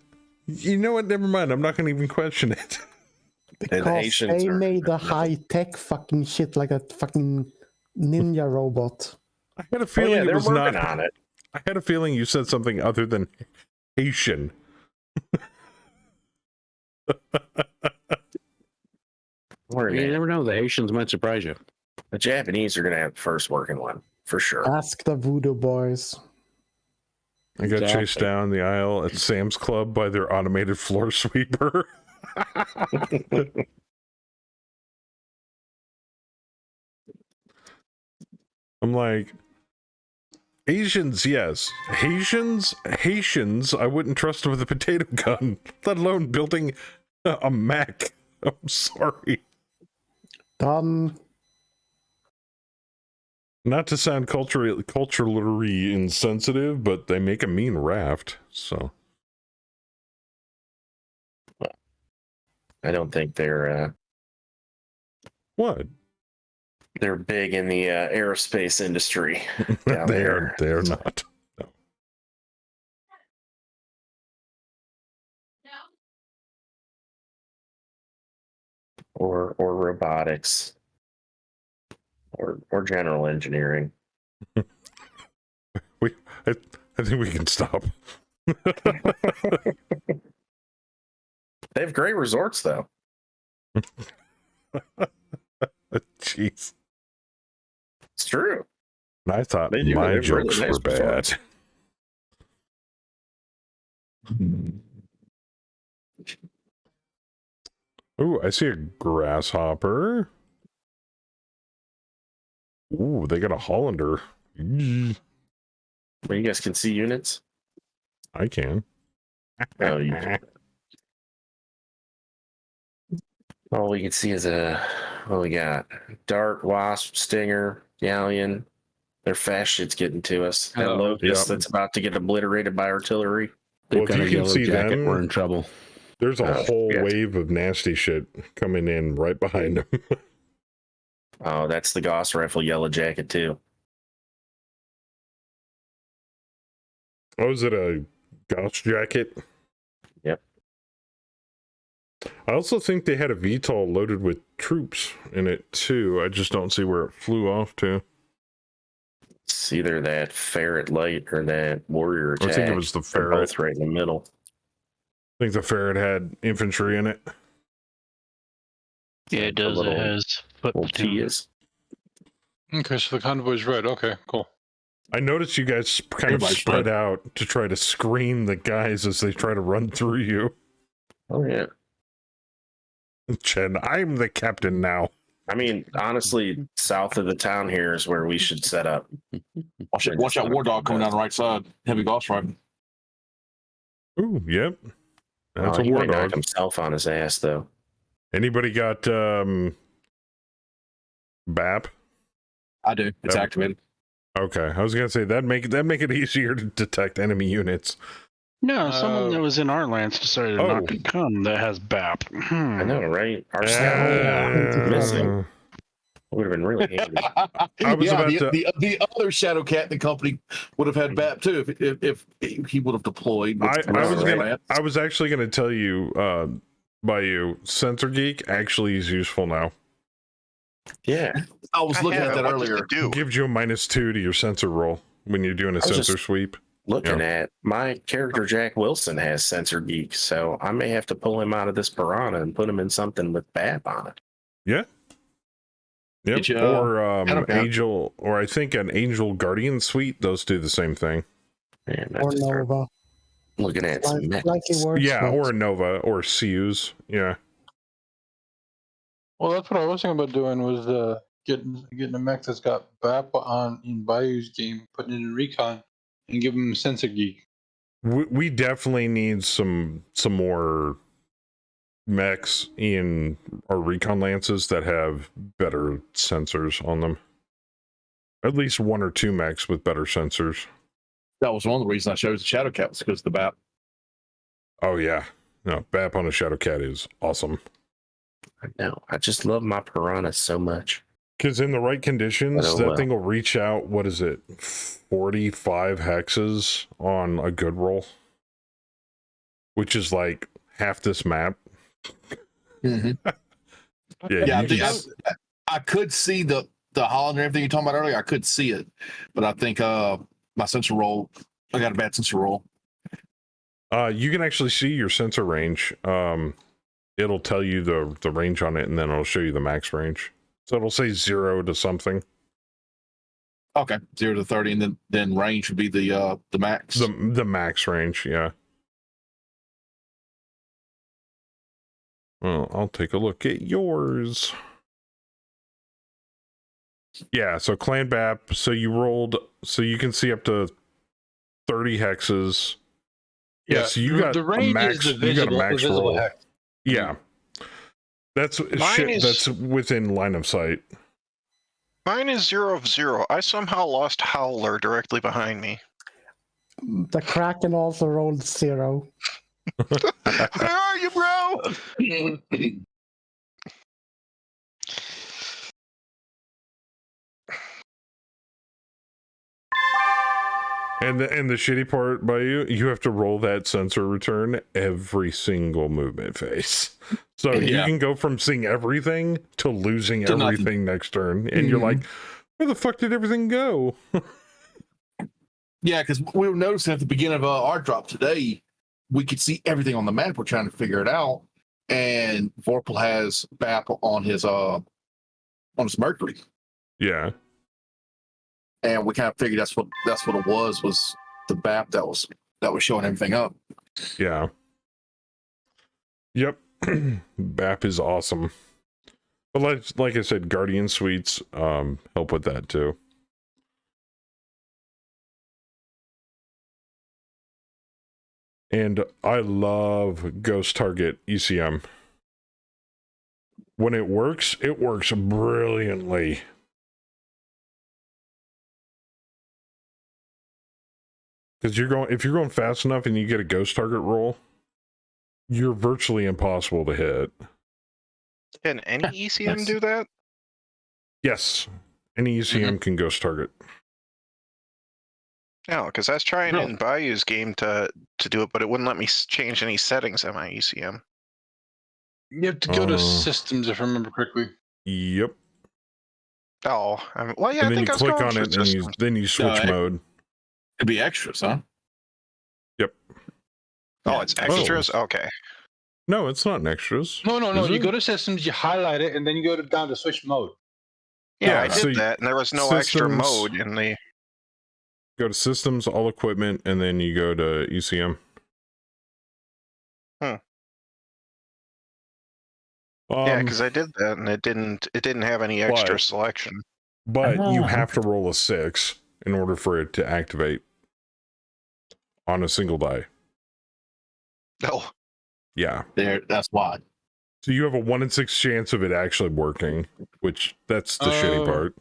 You know what? Never mind. I'm not going to even question it. And Because Asians they are- made a high-tech fucking shit like a fucking ninja robot. I had a Oh, feeling yeah, it they're was working not. on it. I had a feeling you said something other than Haitian. We're You gonna- never know. The Haitians might surprise you. the Japanese are going to have the first working one for sure. Ask the voodoo boys. I got Exactly. chased down the aisle at Sam's Club by their automated floor sweeper. I'm like, Asians, yes. Haitians, I wouldn't trust them with a potato gun, let alone building a mech. I'm sorry. Done. Not to sound culturally insensitive, but they make a mean raft, so. I don't think they're What? they're big in the aerospace industry down there. They're not. No. Or robotics. Or general engineering. I think we can stop. They have great resorts though. Jeez. It's true. I thought They do. They my have really jokes nice were bad. resorts. Ooh, I see a grasshopper. Ooh, they got a Hollander. Eee, Well, you guys can see units. I can. Oh, you all we can see is what we got? Dart, Wasp, Stinger, Galleon. Their fast shit's getting to us. That Oh, Locust yep. that's about to get obliterated by artillery. They've Well, if got you a can yellow see jacket. them- We're in trouble. There's a Oh, whole shit. wave of nasty shit coming in right behind them. Oh, that's the Gauss rifle yellow jacket too. Oh, is it a Gauss jacket? Yep. I also think they had a VTOL loaded with troops in it too. I just don't see where it flew off to. It's either that ferret light or that warrior I attack. think it was the They're ferret. both right in the middle. I think the ferret had infantry in it. Yeah, it The does. little- It has foot Little platoon. Tias. Okay, so the convoy's red. Okay, cool. I noticed you guys kind of Everybody's spread red. out to try to screen the guys as they try to run through you. Oh yeah. Chen, I'm the captain now. I mean, honestly, south of the town here is where we should set up. Watch out, War Dog coming down the right side. Heavy Gauss rifle. Ooh, yep. That's Oh, a he war might knock dog. himself on his ass though. Anybody got BAP? I do. It's That- activated. Okay, I was gonna say that make it easier to detect enemy units. No, someone that was in our lands decided to Oh. knock a gun that has BAP. I know, right? Our Uh, missing would have been really handy. I was about to- the other Shadow Cat in the company would have had BAP too if he would have deployed. with the I was Red gonna. Lance. I was actually gonna tell you, Sensor Geek actually is useful now. Yeah. I was looking at that What does earlier. it do? It gives you a -2 to your sensor roll when you're doing a I was sensor just- sweep. Looking at my character, Jack Wilson has Sensor Geek, so I may have to pull him out of this piranha and put him in something with BAP on it. Yep. Get you, Or Shadow Cat. Angel, or I think an Angel Guardian suite. Those do the same thing. And I Or have to start Nova. looking at some Slightly mechs. worse. Yeah, but or a Nova, or Seus. Yeah. Well, that's what I was thinking about doing was getting a mech that's got BAP on in Bayou's game, putting it in recon, and give him Sensor Geek. We definitely need some more mechs in our recon lances that have better sensors on them. At least 1 or 2 mechs with better sensors. That was one of the reasons I chose the Shadow Cat was because of the BAP. Oh yeah, no, BAP on a Shadow Cat is awesome. I know. I just love my piranha so much. Because in the right conditions, Oh, that well. thing will reach out. What is it? 45 hexes on a good roll, which is like half this map. Mm-hmm. Yeah, Yeah, you can I could see the Holland and everything you're talking about earlier. I could see it, but I think my sensor roll, I got a bad sensor roll. You can actually see your sensor range it'll tell you the range on it, and then it'll show you the max range. So it'll say 0 to something. Okay, 0 to 30, and then range would be the max. The max range, yeah. Well, I'll take a look at yours. Yeah, so Clan BAP, so you rolled, so you can see up to 30 hexes. Yeah, so you got the range a max, is the you got a visible, max the visible roll. hex. Yeah. That's shit that's within line of sight. Mine is 0 of 0. I somehow lost Howler directly behind me. The Kraken also rolled 0. Where are you, bro? And the shitty part by you have to roll that sensor return every single movement phase. So you can go from seeing everything to losing everything next turn. And you're like, where the fuck did everything go? Yeah, because we were noticing at the beginning of our drop today, we could see everything on the map. We're trying to figure it out. And Vorpal has BAP on his Mercury. Yeah. And we kind of figured that's what it was the BAP that was showing everything up. Yeah. Yep. BAP is awesome. But like I said, Guardian Suites help with that too. And I love Ghost Target ECM. When it works brilliantly. Because if you're going fast enough and you get a ghost target roll, you're virtually impossible to hit. Can any ECM do that? Yes. Any ECM can ghost target. No, because I was trying in Bayou's game to do it, but it wouldn't let me change any settings on my ECM. You have to go to systems, if I remember correctly. Yep. Oh, well, yeah, And I then think you I was click going on for it, and systems. you switch mode. It'd be extras, huh? Yep. Oh, it's extras? Okay. No, it's not in extras. No. You go to systems, you highlight it, and then you go down to switch mode. Yeah, I did that, and there was no extra mode in the... Go to systems, all equipment, and then you go to ECM. Yeah, because I did that, and it didn't have any extra selection. But you have to roll a 6 in order for it to activate on a single die. Oh. Yeah. That's why. So you have a 1 in 6 chance of it actually working, which that's the shitty part.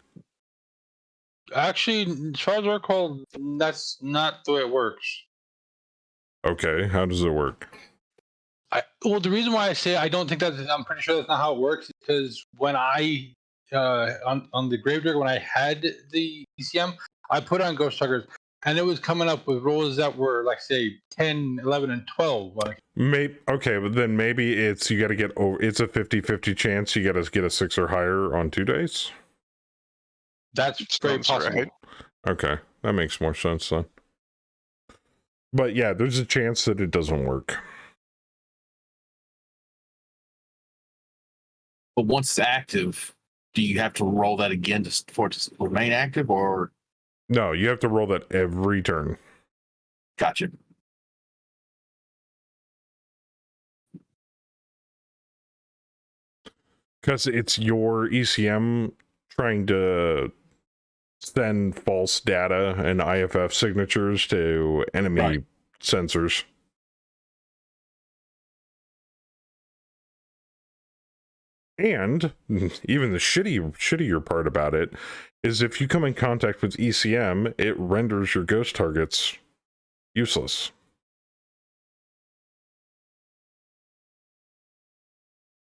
Actually, as far as I recall, that's not the way it works. Okay, how does it work? Well, the reason why I say I don't think I'm pretty sure that's not how it works, because when I on the Gravedigger, when I had the ECM, I put on Ghost Tuggers, and it was coming up with rolls that were like, say, 10, 11, and 12. Like, Okay, but then maybe it's you got to get over. It's a 50-50 chance you got to get a 6 or higher on 2 days. That's very possible. Right. Okay, that makes more sense then. But yeah, there's a chance that it doesn't work. But once it's active, do you have to roll that again for it to remain active, or? No, you have to roll that every turn. Gotcha. Because it's your ECM trying to send false data and IFF signatures to enemy sensors. And even the shittier part about it is if you come in contact with ECM, it renders your ghost targets useless.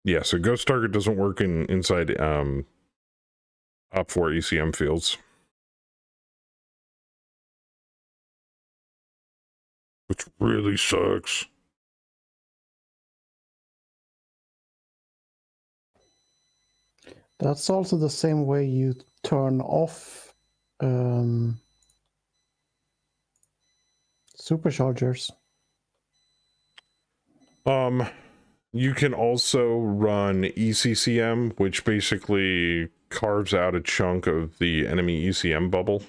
Yeah, so ghost target doesn't work inside up for ECM fields. Which really sucks. That's also the same way you turn off superchargers. You can also run ECCM, which basically carves out a chunk of the enemy ECM bubble.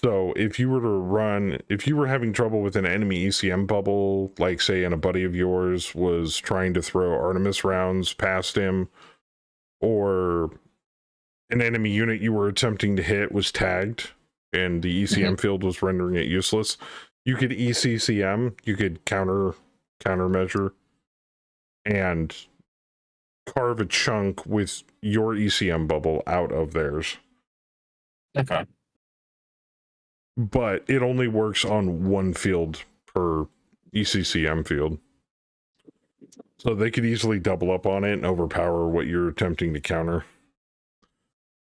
So if you were having trouble with an enemy ECM bubble, like say, and a buddy of yours was trying to throw Artemis rounds past him, or an enemy unit you were attempting to hit was tagged and the ECM field was rendering it useless, you could ECCM, you could countermeasure and carve a chunk with your ECM bubble out of theirs. Okay. But it only works on one field per ECCM field. So they could easily double up on it and overpower what you're attempting to counter.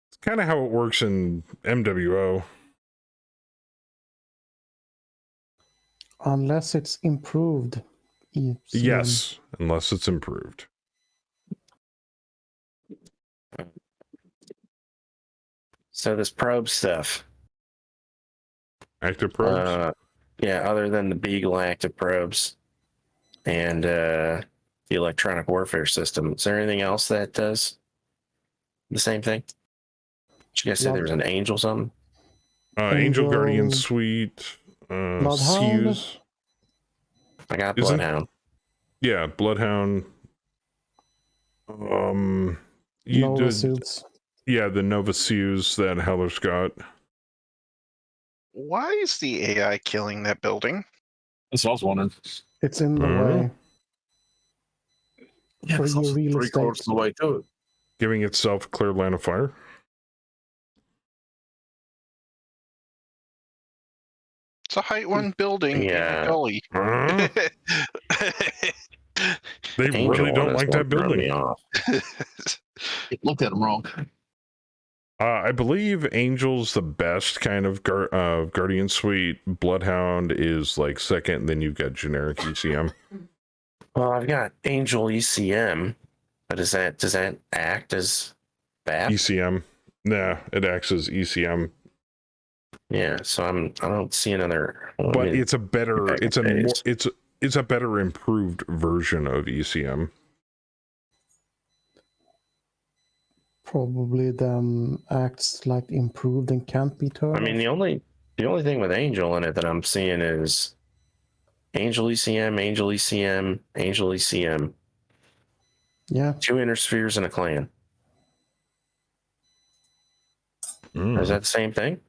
It's kind of how it works in MWO. Unless it's improved. Yes, unless it's improved. So this probe stuff. Active probes? Yeah, other than the Beagle active probes and the electronic warfare system, is there anything else that does the same thing? Did you guys say there was an Angel something? Angel Guardian Suite. Bloodhound? Sews. I got Bloodhound. Yeah, Bloodhound. Nova suits. Yeah, the Nova Sews that Heller's got. Why is the AI killing that building? That's what I was wondering. It's in the way. Yeah, For it's your also real 3/4 estate. of the way to it. Giving itself a clear line of fire. It's a height one building. Yeah. Gully. They Angel really don't one is like what that threw me building. off. Looked at him wrong. I believe Angel's the best kind of Guardian Suite. Bloodhound is like second, and then you've got generic ECM. Well, I've got Angel ECM, but does that act as BAP? ECM. Nah, it acts as ECM. Yeah, so I don't see another. But it's a better, back it's a in more, phase. it's a better improved version of ECM. Probably then acts like improved and can't be turned I mean, the only thing with Angel in it that I'm seeing is Angel ECM, Angel ECM, Angel ECM. Yeah. 2 inner spheres and a clan. Is that the same thing?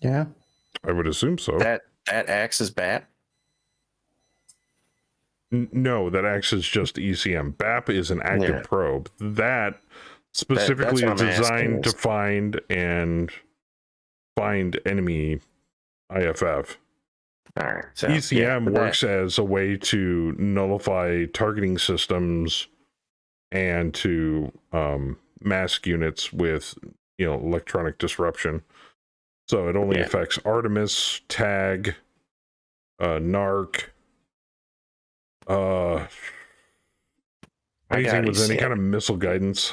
Yeah. I would assume so. That acts as BAP? No, that acts as just ECM. BAP is an active probe. That specifically that's is what I'm asking designed to find enemy IFF. All right. So, ECM works as a way to nullify targeting systems and to mask units with, electronic disruption. So it only affects Artemis, Tag, Narc, anything with any kind of missile guidance.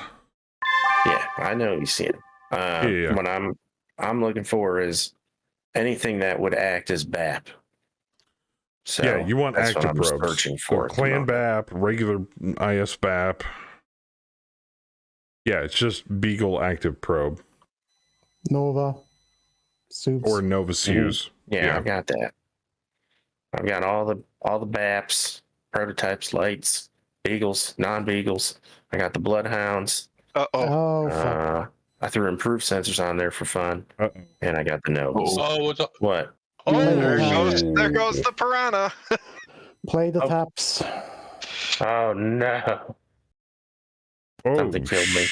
Yeah, I know ECM. What I'm looking for is anything that would act as BAP. So yeah, you want that's active what I'm probes. searching for. Clan BAP, regular IS BAP. Yeah, it's just Beagle active probe. Nova suits. Or Nova Sews. Yeah, I've got that. I've got all the BAPs, prototypes, lights, Beagles, non-Beagles. I got the Bloodhounds. Oh, fuck. I threw improved sensors on there for fun. And I got the Novas. Oh, what's up? What? Oh, there goes the piranha. Play the taps. Oh no. Oh, Something killed me.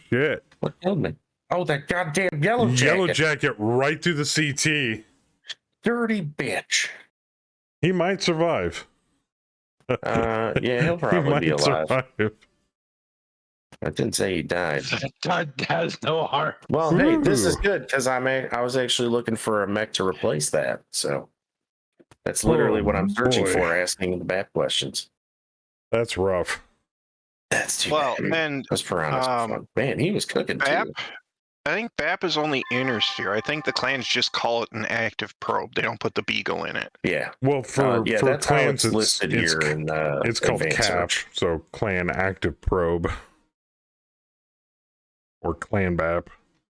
Shit. What killed me? Oh, that goddamn yellow jacket. Yellow jacket right through the CT. Dirty bitch. He might survive. Yeah, he'll probably be alive. Survive. I didn't say he died. That has no heart. Well, hey, this is good because I was actually looking for a mech to replace that. So that's literally what I'm searching for, asking the BAP questions. That's rough. That's too Well, bad. and Those piranhas were fun. Man, he was cooking BAP, too. I think BAP is only inner sphere. I think the clans just call it an active probe. They don't put the beagle in it. Yeah. Well, for That's how clans, it's listed here in it's called advanced CAP, search. so Clan Active Probe or Clan BAP.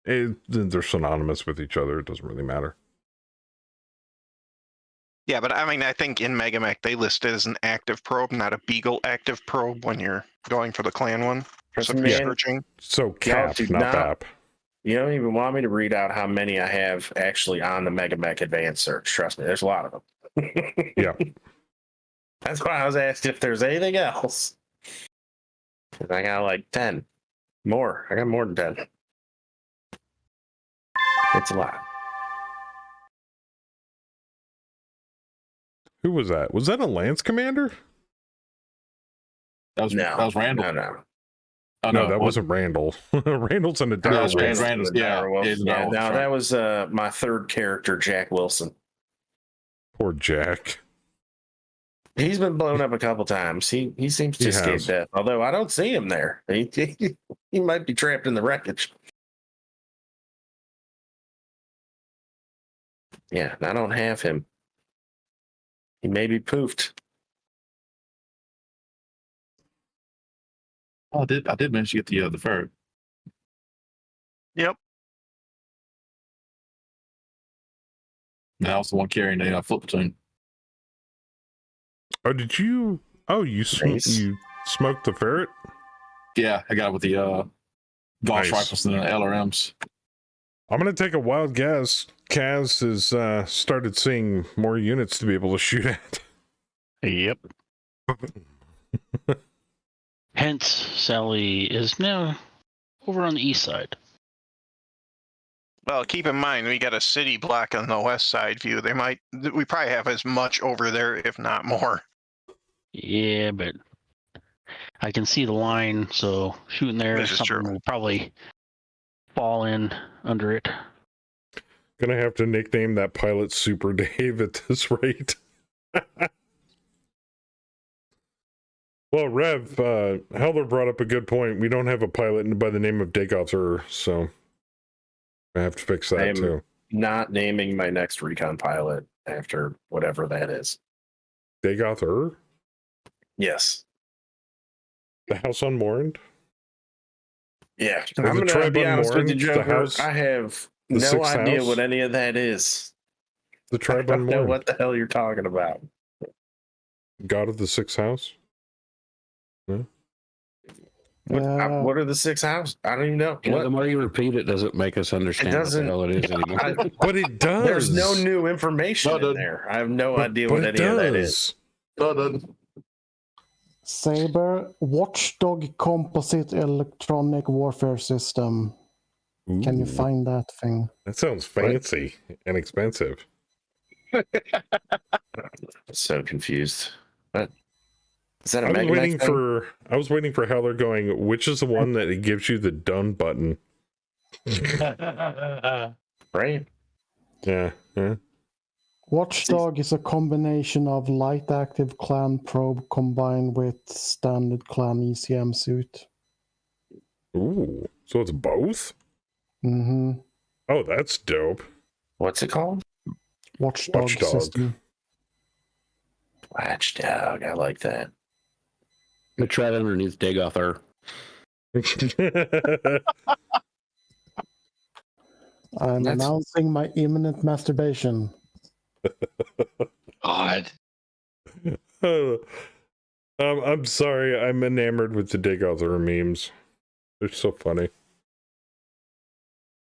They're synonymous with each other. It doesn't really matter. Yeah, but I mean, I think in Megamech they list it as an active probe, not a beagle active probe when you're going for the clan one. So if you're Man, searching. So CAP, do not not- BAP. You don't even want me to read out how many I have actually on the Megamech advanced search. Trust me, there's a lot of them. Yeah. That's why I was asked if there's anything else. 'Cause I got like 10 more. I got more than 10. It's a lot. Who was that? Was that a Lance Commander? That was Randall. No. Oh, No, that wasn't Randall. Randall's in a No, dire it's wolf. Randall's. Yeah, Yeah, no, that was my third character, Jack Wilson. Poor Jack. He's been blown up a couple times. He seems to He escape has. death, although I don't see him there. He might be trapped in the wreckage. Yeah, I don't have him. He may be poofed. Oh, I did manage to get the ferret. Yep. And I was the one carrying the flip platoon. Oh, did you? Oh, you you smoked the ferret? Yeah, I got it with the Gauss Nice. rifles and the LRMs. I'm going to take a wild guess. Kaz has started seeing more units to be able to shoot at. Yep. Hence, Sally is now over on the east side. Well, keep in mind we got a city block on the west side view. We probably have as much over there, if not more. Yeah, but I can see the line, so shooting there, This is something true. will probably fall in under it. Gonna have to nickname that pilot Super Dave at this rate. Well, Rev, Heller brought up a good point. We don't have a pilot by the name of Dagoth, so I have to fix that too. Not naming my next recon pilot after whatever that is. Dagoth? Yes. The House on Morand? Yeah. Or I'm the going to tribe be on honest with you, Morand, the Joker. house- I have the no sixth idea house? what any of that is. The I tribe on don't know Morand. what the hell you're talking about. God of the Sixth House? What are the 6 houses? I don't even know. You know, What? the more you repeat it, doesn't make us understand what the doesn't- hell it is anymore. But it does. There's no new information No, in dude. there. I have no But- idea but what it any of that does. is. Saber Watchdog Composite Electronic Warfare System. Can you Ooh, find that thing? that sounds fancy and expensive. So confused. What? Is that a I was Megamech waiting thing? I was waiting for Heller going, which is the one that it gives you the done button? Right? Yeah. Watchdog is a combination of light active clan probe combined with standard clan ECM suit. Ooh. So it's both? Mm-hmm. Oh, that's dope. What's it called? Watchdog system. Watchdog. I like that. I tried underneath Dagoth. I'm That's- announcing my imminent masturbation. God. I'm sorry. I'm enamored with the Dagoth memes. They're so funny.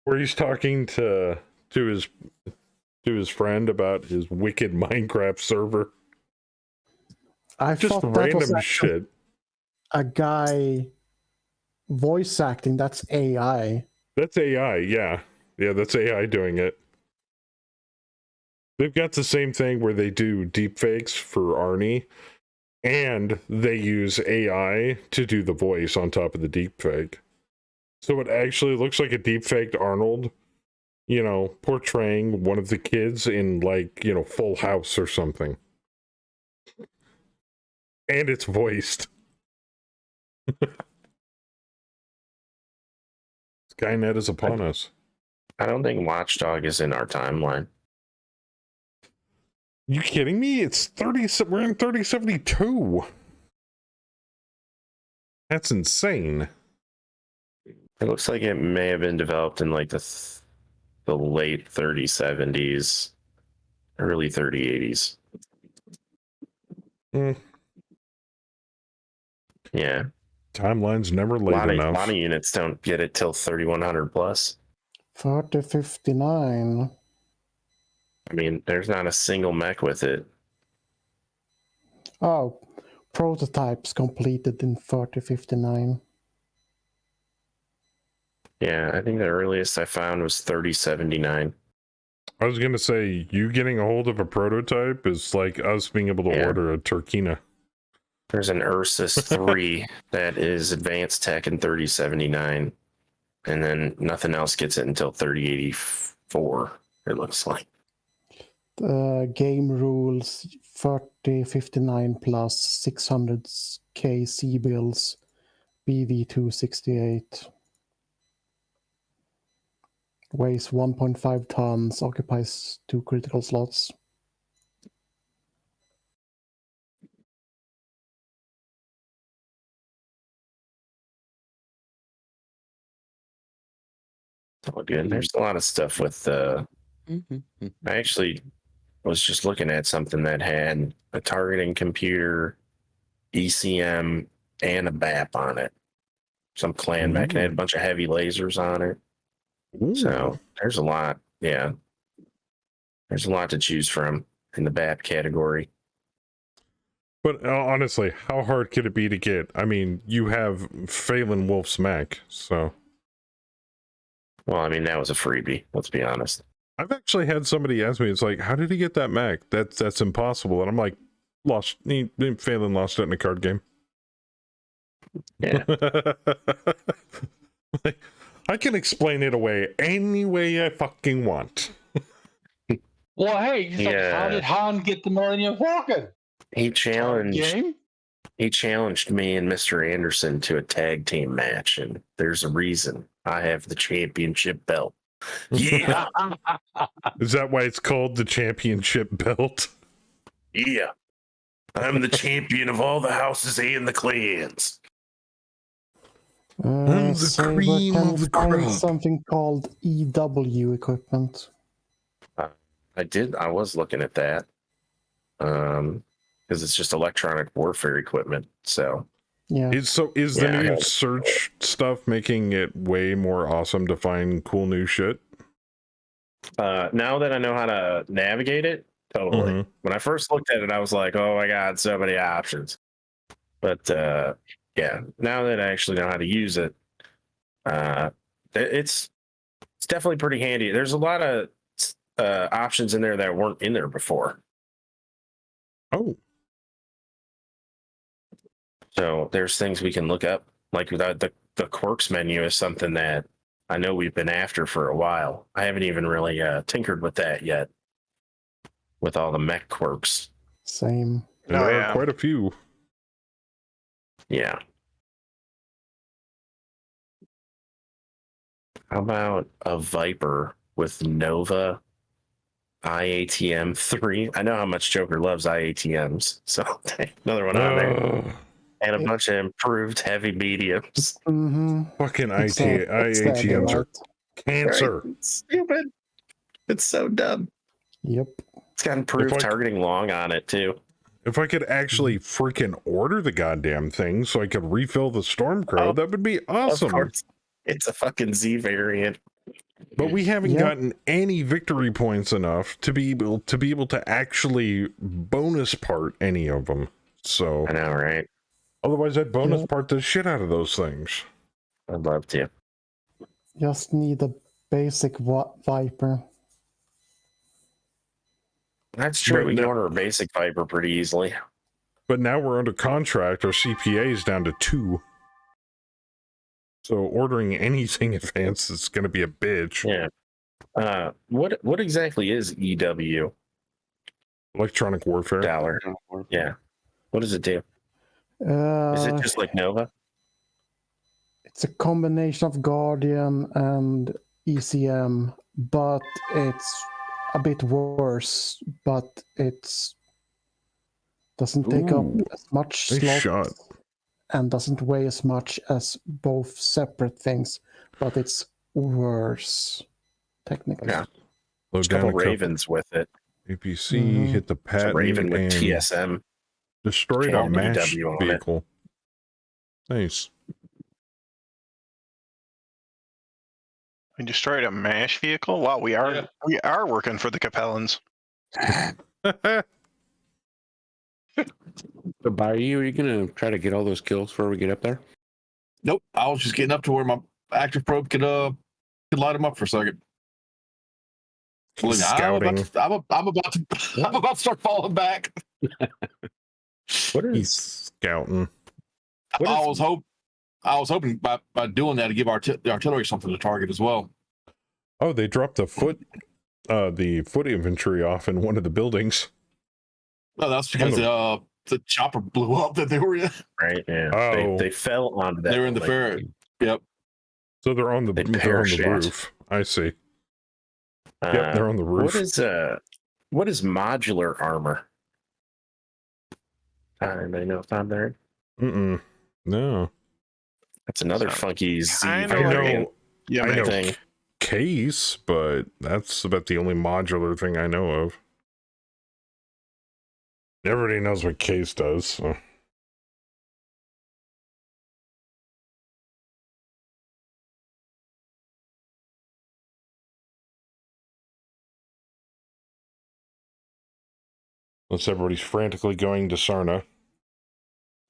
Where he's talking to his friend about his wicked Minecraft server. I Just thought that was random actually shit. a guy voice acting. That's AI. That's AI, yeah. Yeah, that's AI doing it. They've got the same thing where they do deepfakes for Arnie, and they use AI to do the voice on top of the deepfake. So it actually looks like a deepfaked Arnold, portraying one of the kids in, Full House or something. And it's voiced. Skynet is upon us. I don't think Watchdog is in our timeline. You kidding me? It's 30. We're in 3072. That's insane. It looks like it may have been developed in like the late 3070s, early 3080s. Mm. Yeah. Timeline's never late enough. A lot of units don't get it till 3100 plus. 3059. I mean, there's not a single mech with it. Oh, prototypes completed in 3059. Yeah, I think the earliest I found was 3079. I was gonna say, you getting a hold of a prototype is like us being able to order a Turkina. There's an Ursus 3 that is advanced tech in 3079, and then nothing else gets it until 3084, it looks like. Game rules 3059 plus 600k C bills, BV268. Weighs 1.5 tons, occupies 2 critical slots. Oh, good. There's a lot of stuff with I actually was just looking at something that had a targeting computer, ECM, and a BAP on it. Some clan mech, and it had a bunch of heavy lasers on it. Ooh. So there's a lot. Yeah. There's a lot to choose from in the BAP category. But honestly, how hard could it be to get? I mean, you have Phelan Wolf's mech, so. Well, I mean, that was a freebie, let's be honest. I've actually had somebody ask me, it's like, how did he get that mech? That's impossible. And I'm like, Phelan lost it in a card game. Yeah. Like, I can explain it away any way I fucking want. Well, hey, how did Han get the Millennium Falcon? He challenged Game? He challenged me and Mr. Anderson to a tag team match, and there's a reason. I have the championship belt. Yeah. Is that why it's called the championship belt? Yeah. I'm the champion of all the houses and the clans. I'm the Saber cream can of the find crop. something called EW equipment. I was looking at that. Because it's just electronic warfare equipment. So Yeah. Is the new search stuff making it way more awesome to find cool new shit? Now that I know how to navigate it, totally. Mhm. When I first looked at it, I was like, oh my god, so many options. But yeah, now that I actually know how to use it, it's definitely pretty handy. There's a lot of options in there that weren't in there before. Oh. So there's things we can look up, like without the quirks menu is something that I know we've been after for a while. I haven't even really tinkered with that yet, with all the mech quirks. Same. And there are quite a few. Yeah. How about a Viper with Nova IATM 3? I know how much Joker loves IATMs, so another one on there. And a bunch of improved heavy mediums. Mm-hmm. Fucking IATMs are cancer. Right? It's stupid. It's so dumb. Yep. It's got improved targeting long on it, too. If I could actually freaking order the goddamn thing so I could refill the Stormcrow, that would be awesome. Of course. It's a fucking Z variant. But we haven't gotten any victory points enough to be able to actually bonus part any of them. So I know, right? Otherwise, I'd bonus part the shit out of those things. I'd love to. Just need a basic Viper. That's true. But We can order a basic Viper pretty easily. But now we're under contract. Our CPA is down to 2. So ordering anything advanced is going to be a bitch. Yeah. What exactly is EW? Electronic warfare. Dollar. Yeah. What does it do? Is it just like Nova? It's a combination of Guardian and ECM, but it's a bit worse. But it's doesn't take up Ooh, as much nice slot shot. and doesn't weigh as much as both separate things. But it's worse, technically. Yeah. Low There's a down couple a couple. Ravens with it. APC Mhm. hit the It's a patent Raven with and TSM. destroyed a and MASH EW on it. vehicle. Nice. We destroyed a MASH vehicle. Wow, we are working for the Capellans. So, Bayou, are you gonna try to get all those kills before we get up there? Nope. I was just getting up to where my active probe could light them up for a second. Believe me, Scouting. I'm about to start falling back. What He's is? scouting. What I is- was hoping by doing that to give the artillery something to target as well. Oh, they dropped the foot infantry off in one of the buildings. No, that's because the chopper blew up that they were in. Right? Yeah. Oh. They fell onto that. They were in the building. ferret. Yep. So they're on the They roof. parachute. I see. Yep, they're on the roof. What is modular armor? Anybody know if I'm there? No. That's another So, funky Z I know variant Yeah, I man. know thing. case, but that's about the only modular thing I know of. Everybody knows what case does. So. Unless everybody's frantically going to Sarna.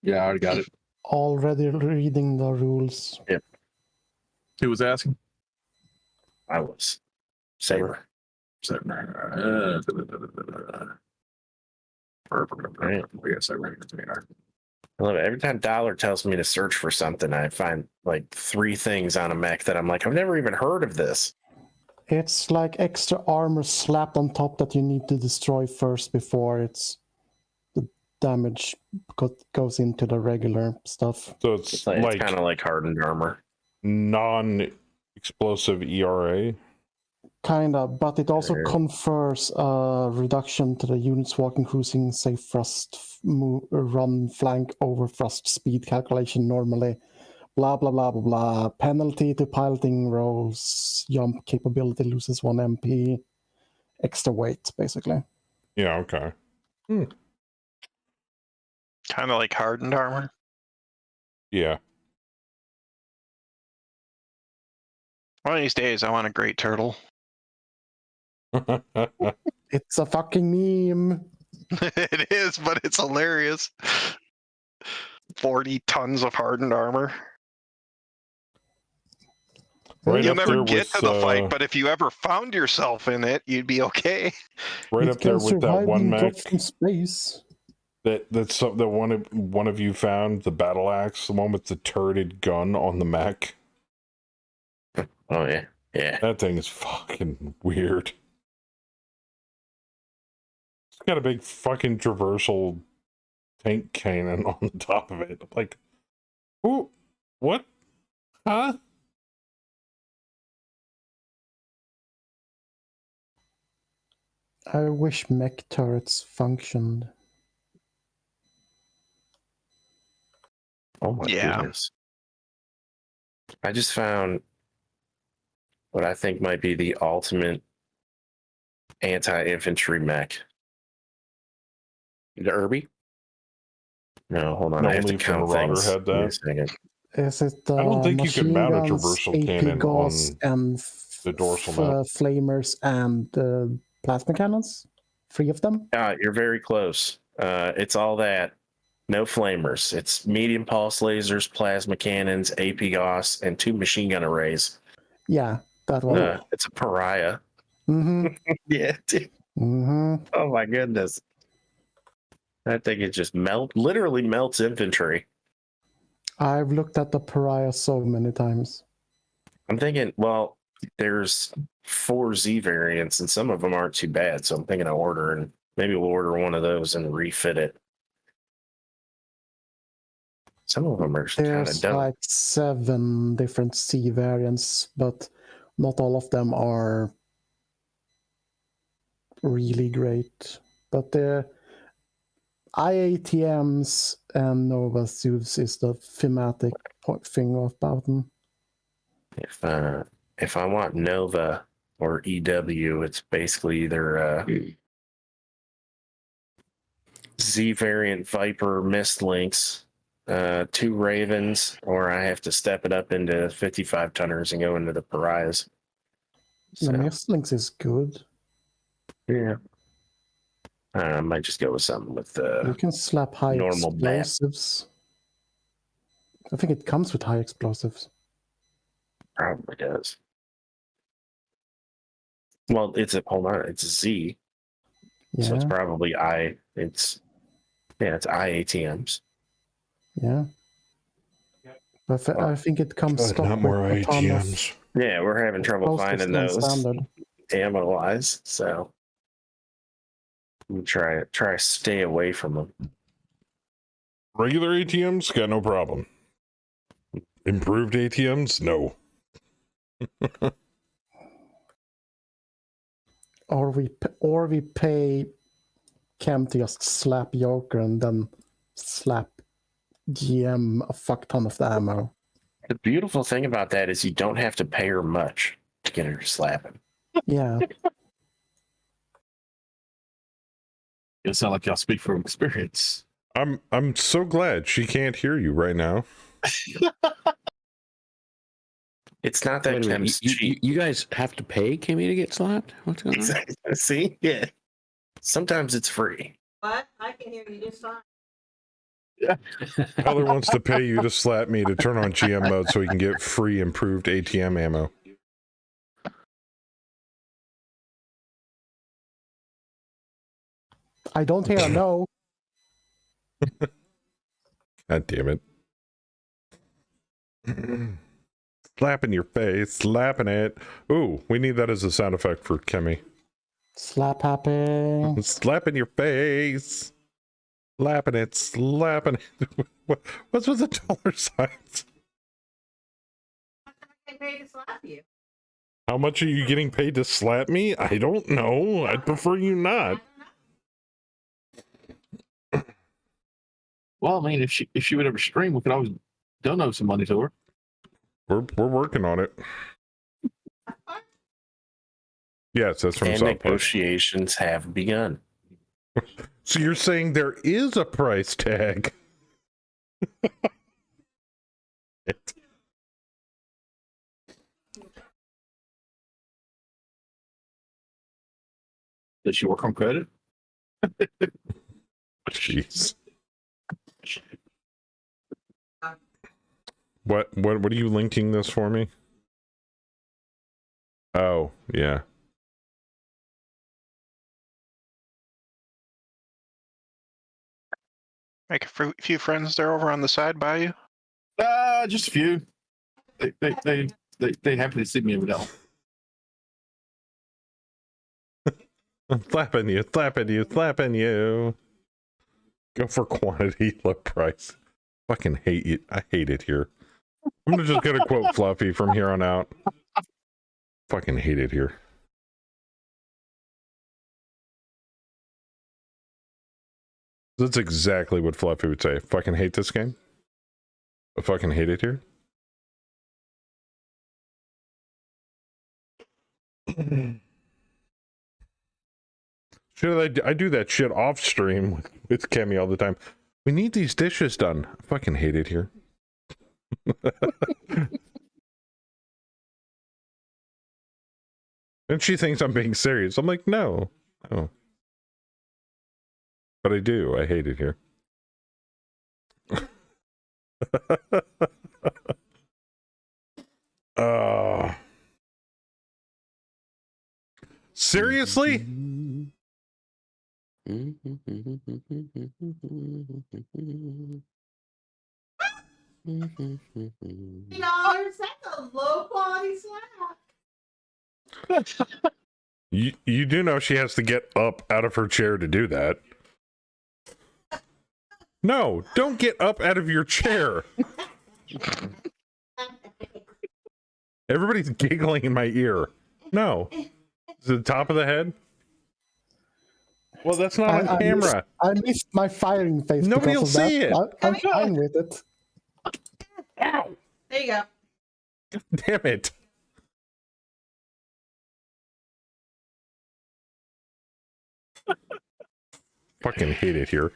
Yeah, I already got it. Already reading the rules. Who was asking? I was. Saber. We got Saber. I love it. Every time Dollar tells me to search for something, I find like 3 things on a mech that I'm like, I've never even heard of this. It's like extra armor slapped on top that you need to destroy first before the damage goes into the regular stuff. So It's it's kind like of like hardened armor. non-explosive ERA. Kinda, but it also Yeah. confers a reduction to the unit's walking, cruising, safe thrust, run, flank, over thrust, speed calculation normally. Blah blah blah blah blah. Penalty to piloting rolls. Jump capability loses 1 MP. Extra weight, basically. Yeah, okay. Kind of like hardened armor. Yeah. One of these days, I want a great turtle. It's a fucking meme. It is, but it's hilarious. 40 tons of hardened armor. Right You'll up never there get with, to the fight, but if you ever found yourself in it, you'd be okay. right It up there can with that survive one being mech dropped from space. that one of you found, the battle axe, the one with the turreted gun on the mech. Oh, yeah. Yeah. That thing is fucking weird. It's got a big fucking traversal tank cannon on the top of it. Like, ooh, what? Huh? I wish mech turrets functioned. Oh, my Yeah. goodness. I just found what I think might be the ultimate anti-infantry mech. The Irby? No, hold on. No, I have to only if the count Marauder things. had Give me a that. second. Is it I don't think you can machine mount a guns, traversal AP cannon gas, on and the dorsal mount. flamers and plasma cannons? 3 of them? You're very close. It's all that. No flamers. It's medium pulse lasers, plasma cannons, AP gas, and 2 machine gun arrays. Yeah, that one. It's a pariah. Mm-hmm. Yeah, dude. Mm-hmm. Oh my goodness. That thing is just literally melts infantry. I've looked at the pariah so many times. I'm thinking, well, there's 4 Z variants, and some of them aren't too bad. So I'm thinking of ordering. Maybe we'll order one of those and refit it. Some of them are kind of There's dumb. like 7 different C variants, but not all of them are really great. But the IATMs and Nova SUVs is the thematic thing about them. If I want Nova or EW, it's basically either Z variant Viper Mist Links, 2 Ravens, or I have to step it up into 55 tonners and go into the Pariahs. The Mistlinks is good. Yeah. I might just go with something with You can slap high normal bat. explosives. I think it comes with high explosives. Probably does. Well, it's a Z, Yeah, so it's probably it's IATMs. yeah. But I think it comes stock Not more with a ton of IATMs. Yeah, we're having trouble explosives finding than those standard. ammo wise, so we'll try stay away from them. Regular ATMs got no problem. Improved ATMs, no. Or we pay Chem to just slap Joker and then slap GM a fuck ton of the ammo. The beautiful thing about that is you don't have to pay her much to get her to slap him. Yeah. It sounds like y'all speak from experience. I'm so glad she can't hear you right now. It's not that Wait a minute, Chem's cheap. you guys have to pay Kimmy to get slapped? What's going on? Exactly. See? Yeah. Sometimes it's free. What? I can hear you just fine. Tyler wants to pay you to slap me to turn on GM mode so he can get free improved ATM ammo. I don't hear a no. God damn it. Slap in your face, slapping it. Ooh, we need that as a sound effect for Kemi. Slap happy. Slap in your face. Slapping it, slapping it. What's with the dollar signs? I can pay to slap you. How much are you getting paid to slap me? I don't know. I'd prefer you not. Well, I mean, if she would ever stream, we could always donate some money to her. We're working on it. Yes, that's from And South Park. negotiations have begun. So you're saying there is a price tag? Does she work on credit? Jeez. What are you linking this for me? Oh, yeah. Make a few friends there over on the side by you. Just a few. They happy to see me every now. I'm slapping you, slapping you, slapping you. Go for quantity, low price. Fucking hate it. I hate it here. I'm just gonna quote Fluffy from here on out. Fucking hate it here. That's exactly what Fluffy would say. Fucking hate this game. I fucking hate it here. Should I do that shit off stream with Kemi all the time? We need these dishes done. I fucking hate it here. And she thinks I'm being serious. I'm like, no. Oh. But I do. I hate it here. Seriously? $50, that's a low quality slap. You do know she has to get up out of her chair to do that. No, don't get up out of your chair. Everybody's giggling in my ear. No. Is it the top of the head? Well, that's not on camera. I missed my firing face. Nobody will because of see that. it. I'm fine with it. There you go. Damn it. Fucking hate it here.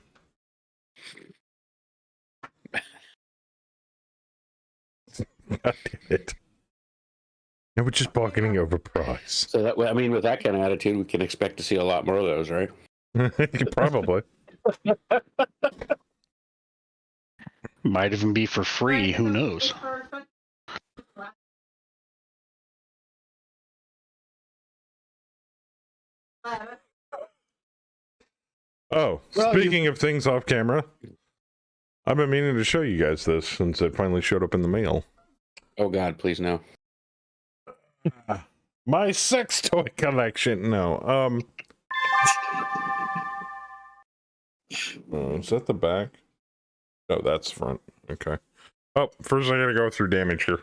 God damn it. No, we're just bargaining over price. So that way, I mean, with that kind of attitude, we can expect to see a lot more of those, right? Probably. Might even be for free. Who knows? Oh, Well, speaking of things off camera, I've been meaning to show you guys this since it finally showed up in the mail. Oh God, please no. My sex toy collection. No. Is that the back? No, that's front. Okay. Oh, first I gotta go through damage here.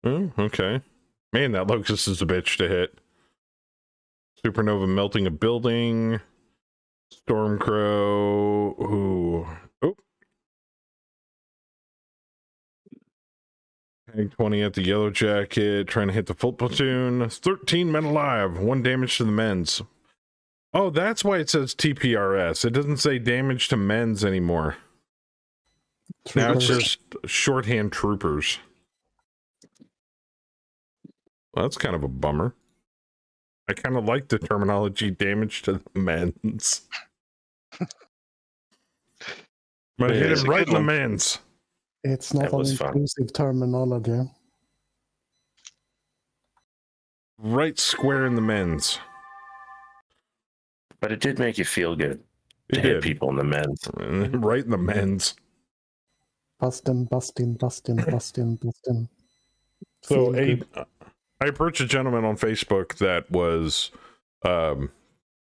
Oh, okay. Man, that locust is a bitch to hit. Supernova melting a building. Stormcrow. Ooh. Oh. Tank 20 at the yellow jacket. Trying to hit the full platoon. 13 men alive. 1 damage to the men's. Oh, that's why it says TPRS. It doesn't say damage to men's anymore. Now it's just shorthand troopers. Well, that's kind of a bummer. I kind of like the terminology damage to the men's. But hit him right in the men's. It's not an inclusive terminology. Right square in the men's. But it did make you feel good to It hit did. people in the men's. Right in the men's. Bustin'. So Feel good. I approached a gentleman on Facebook that was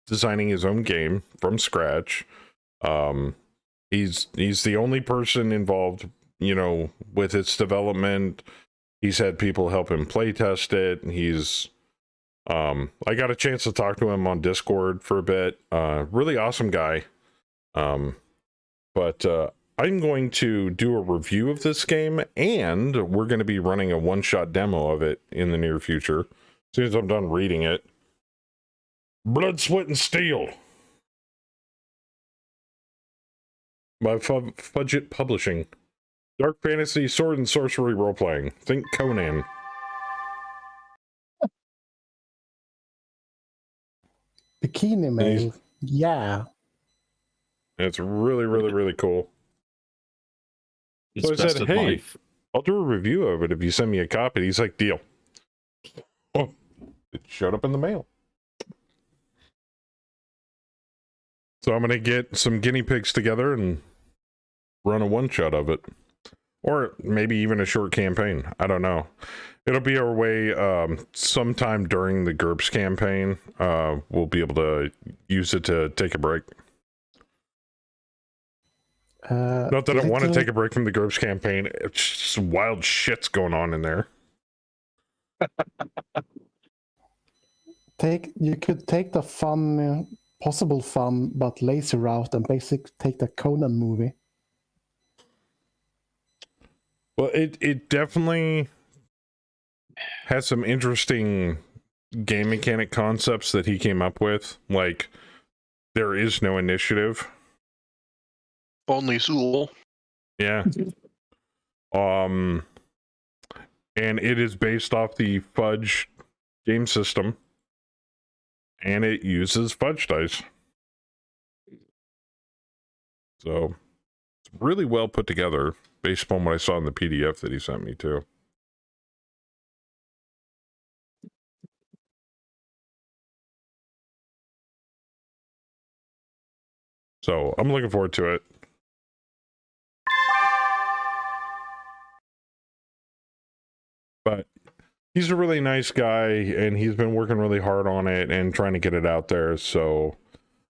designing his own game from scratch. He's the only person involved, you know, with its development. He's had people help him play test it. He's I got a chance to talk to him on Discord for a bit. Really awesome guy. But I'm going to do a review of this game, and we're going to be running a one-shot demo of it in the near future, as soon as I'm done reading it. Blood, Sweat, and Steel by Fudget Publishing. Dark fantasy, sword and sorcery role-playing. Think Conan. Bikini Mail. Yeah. It's really, really, really cool. So I said, hey, I'll do a review of it if you send me a copy. He's like, deal. Oh, it showed up in the mail. So I'm going to get some guinea pigs together and run a one-shot of it. Or maybe even a short campaign. I don't know. It'll be our way sometime during the GURPS campaign. We'll be able to use it to take a break. Not that I want to take a break from the GURPS campaign. It's just wild shit's going on in there. You could take the fun, possible fun, but lazy route and basically take the Conan movie. Well, it definitely has some interesting game mechanic concepts that he came up with. Like, there is no initiative. Only Zool. Yeah. And it is based off the Fudge game system. And it uses Fudge dice. So, it's really well put together, based upon what I saw in the PDF that he sent me, too. So, I'm looking forward to it. But he's a really nice guy, and he's been working really hard on it and trying to get it out there. So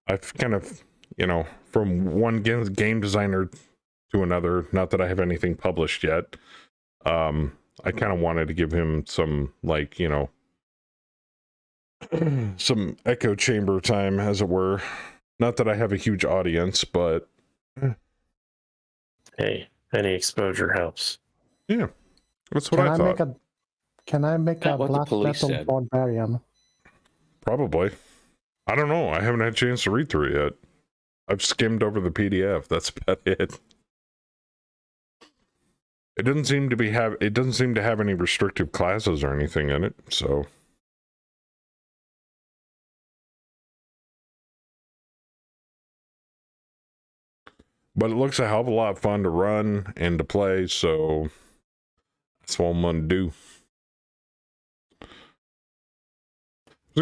I've kind of, you know, from one game designer to another, not that I have anything published yet, I kind of wanted to give him some, like, you know, some echo chamber time, as it were. Not that I have a huge audience, but Hey, any exposure helps. yeah, that's what I thought. Can I make Not a what the Black police Metal said. Barbarian? Probably. I don't know. I haven't had a chance to read through it yet. I've skimmed over the PDF. That's about it. It doesn't seem to have any restrictive classes or anything in it, so. But it looks a hell of a lot of fun to run and to play, so that's what I'm gonna do. I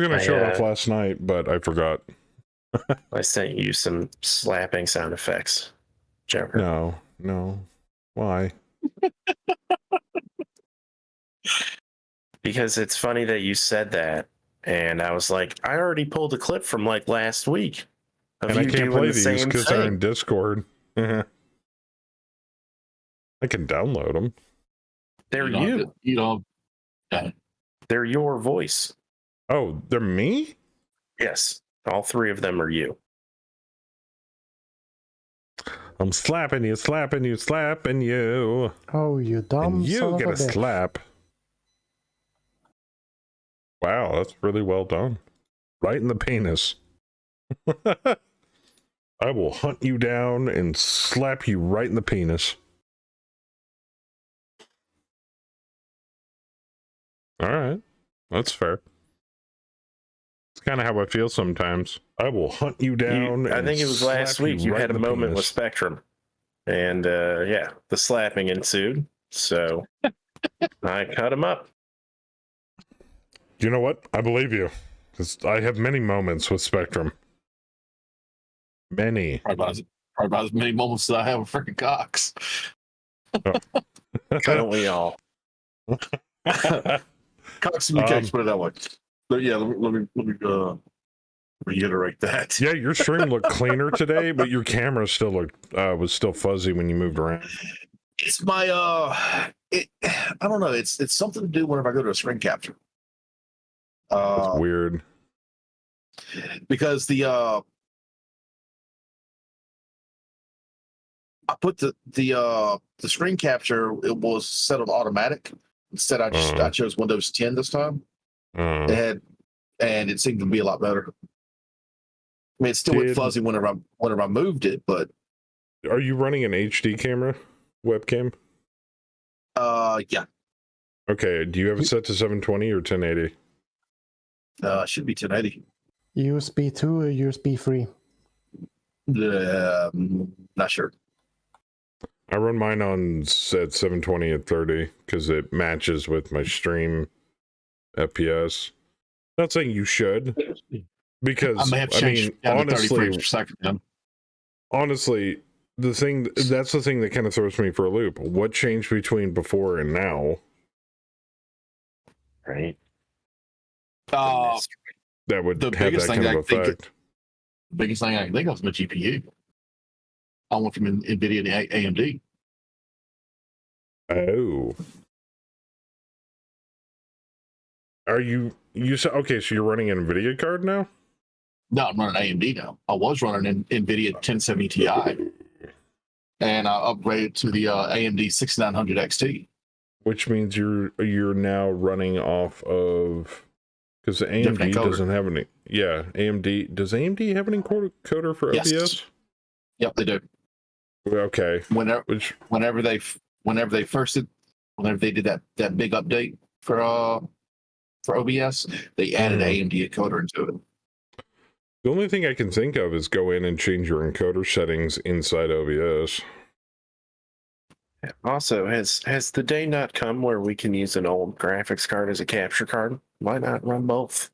was gonna show it off last night, but I forgot. I sent you some slapping sound effects, Joker. No. Why? Because it's funny that you said that, and I was like, I already pulled a clip from like last week of And I you can't doing play the these same because they're in thing. Discord. I can download them. They're you. You know, They're your voice. Oh, they're me? Yes, all three of them are you. I'm slapping you, slapping you, slapping you. Oh, you dumb And you son get of a a bitch. slap. Wow, that's really well done. Right in the penis. I will hunt you down and slap you right in the penis. All right, that's fair. It's kind of how I feel sometimes. I will hunt you down. I think it was last week you had a moment with Spectrum. And yeah, the slapping ensued. So I cut him up. You know what? I believe you. Because I have many moments with Spectrum. Many. probably about as many moments as I have with freaking Cox. Don't we all? Cox communicates, put it that way. But yeah, let me reiterate that. Yeah, your stream looked cleaner today, but your camera still was still fuzzy when you moved around. It's my I don't know. It's something to do whenever I go to a screen capture. That's weird. Because I put the screen capture, it was set on automatic. Instead, I chose Windows 10 this time. And it seemed to be a lot better. I mean, it still went fuzzy whenever I moved it, but are you running an HD camera webcam? Yeah. Okay. Do you have it set to 720 or 1080? Should be 1080. USB 2 or USB 3? Not sure. I run mine on at 720 at 30 because it matches with my stream FPS. Not saying you should, because I may have changed down to 30 frames per second. Honestly, that's the thing that kind of throws me for a loop. What changed between before and now? Right. That would have that kind of effect. The biggest thing I can think of is my GPU. I went from NVIDIA to AMD. Oh. Are you said okay, so you're running an NVIDIA card now? No, I'm running AMD now. I was running an NVIDIA 1070 Ti. And I upgraded to the AMD 6900 XT. Which means you're now running off of, because AMD doesn't have any. Yeah, AMD does AMD have an encoder for OBS? Yep, they do. Okay. Whenever they did that big update for OBS, they added AMD encoder into it. The only thing I can think of is go in and change your encoder settings inside OBS. Also, has the day not come where we can use an old graphics card as a capture card? Why not run both?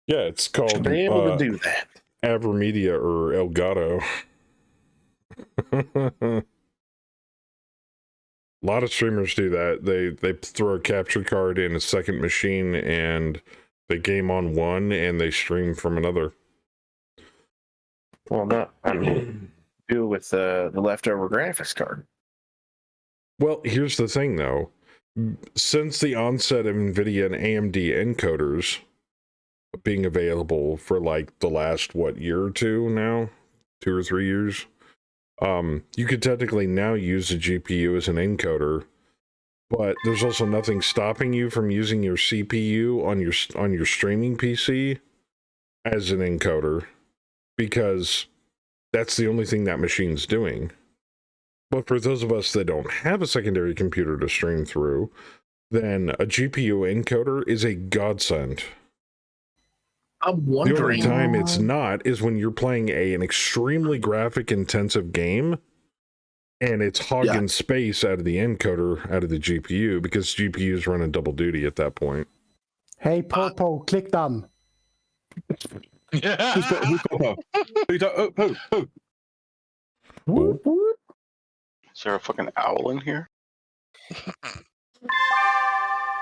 Yeah, it's called Should be able to do that. Avermedia or Elgato. A lot of streamers do that. They throw a capture card in a second machine and they game on one and they stream from another. Well, no, I mean, do with the leftover graphics card. Well, here's the thing though. Since the onset of NVIDIA and AMD encoders being available for like the last, year or two now? 2 or 3 years? You could technically now use a GPU as an encoder, but there's also nothing stopping you from using your CPU on your streaming PC as an encoder, because that's the only thing that machine's doing. But for those of us that don't have a secondary computer to stream through, then a GPU encoder is a godsend. I'm The only wondering. time it's not is when you're playing an extremely graphic intensive game and it's hogging space out of the encoder, out of the GPU, because GPU's running double duty at that point. Hey, Popo, click done. Who's Popo? Who? Is there a fucking owl in here?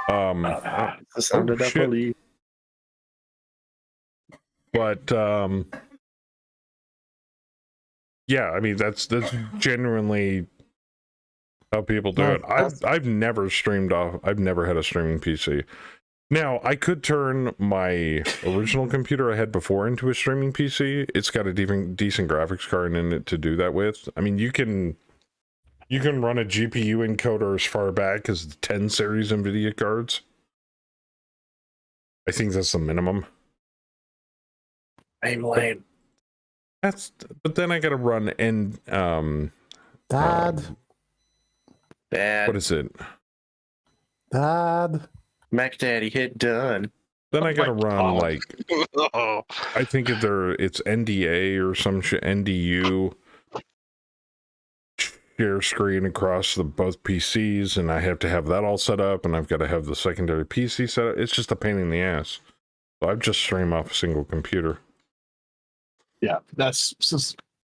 The sound of that shit. police. But yeah, I mean that's genuinely how people do it. I've never streamed off. I've never had a streaming PC. Now I could turn my original computer I had before into a streaming PC. It's got a decent graphics card in it to do that with. I mean, you can run a GPU encoder as far back as the 10 series NVIDIA cards. I think that's the minimum. Lame. But then I gotta run Dad. Dad. what is it? Dad. Mac Daddy hit done. Then I gotta run God. like I think it's NDA or some shit, NDU, share screen across both PCs, and I have to have that all set up, and I've got to have the secondary PC set up. It's just a pain in the ass. So I just stream off a single computer. Yeah, that's since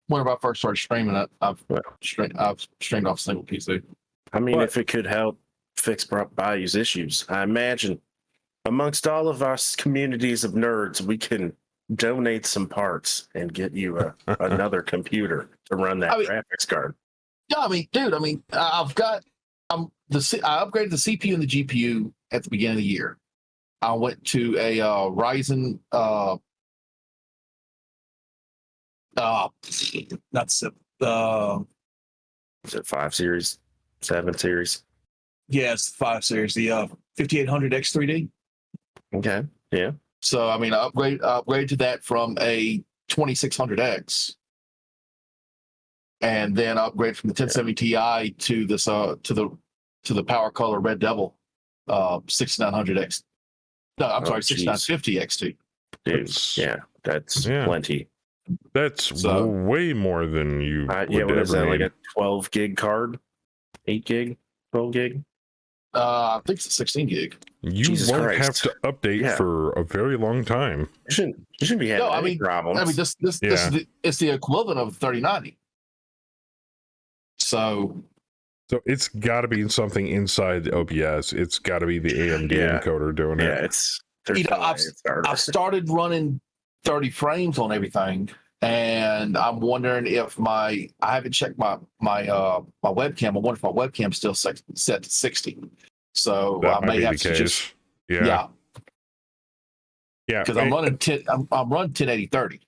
whenever I first started streaming it, I've streamed off a single PC. I mean, if it could help fix Bayou's issues, I imagine amongst all of us communities of nerds, we can donate some parts and get you another computer to run that graphics card. Yeah, I mean, dude, I upgraded the CPU and the GPU at the beginning of the year. I went to a Ryzen that's Is it 5 series, 7 series? yes, 5 series, the 5800 X3D. Okay, yeah. So I mean, I upgraded to that from a 2600X, and then I upgraded from the 1070 Ti to this to the Power Color Red Devil 6900X. No, I'm sorry, 6950 X2. Dude, yeah, that's plenty. That's way more than you would what is ever that, need. like a 12 gig card? 8 gig? 12 gig? I think it's a 16 gig. You Jesus won't Christ. have to update for a very long time. You shouldn't be having any problems. I mean, this it's the equivalent of 3090. So it's got to be something inside the OBS. It's got to be the AMD encoder doing it. Yeah, it's. I've started running 30 frames on everything, and I'm wondering if I haven't checked my webcam. I wonder if my webcam's still set to 60. So That I might may be have the to case. just Yeah. because I'm running 1080/30.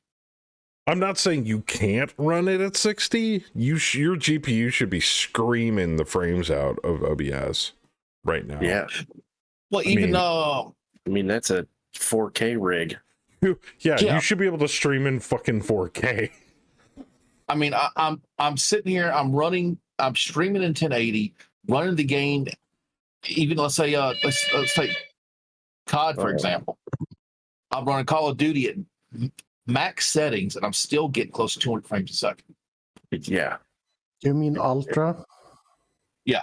I'm not saying you can't run it at 60. Your GPU should be screaming the frames out of OBS right now. Yeah. Well, I mean, that's a 4K rig. Yeah, you should be able to stream in fucking 4K. I mean, I'm sitting here, I'm streaming in 1080, running the game. Even let's say let's take COD for example. I'm running Call of Duty at max settings, and I'm still getting close to 200 frames a second. Yeah. You mean Ultra? Yeah.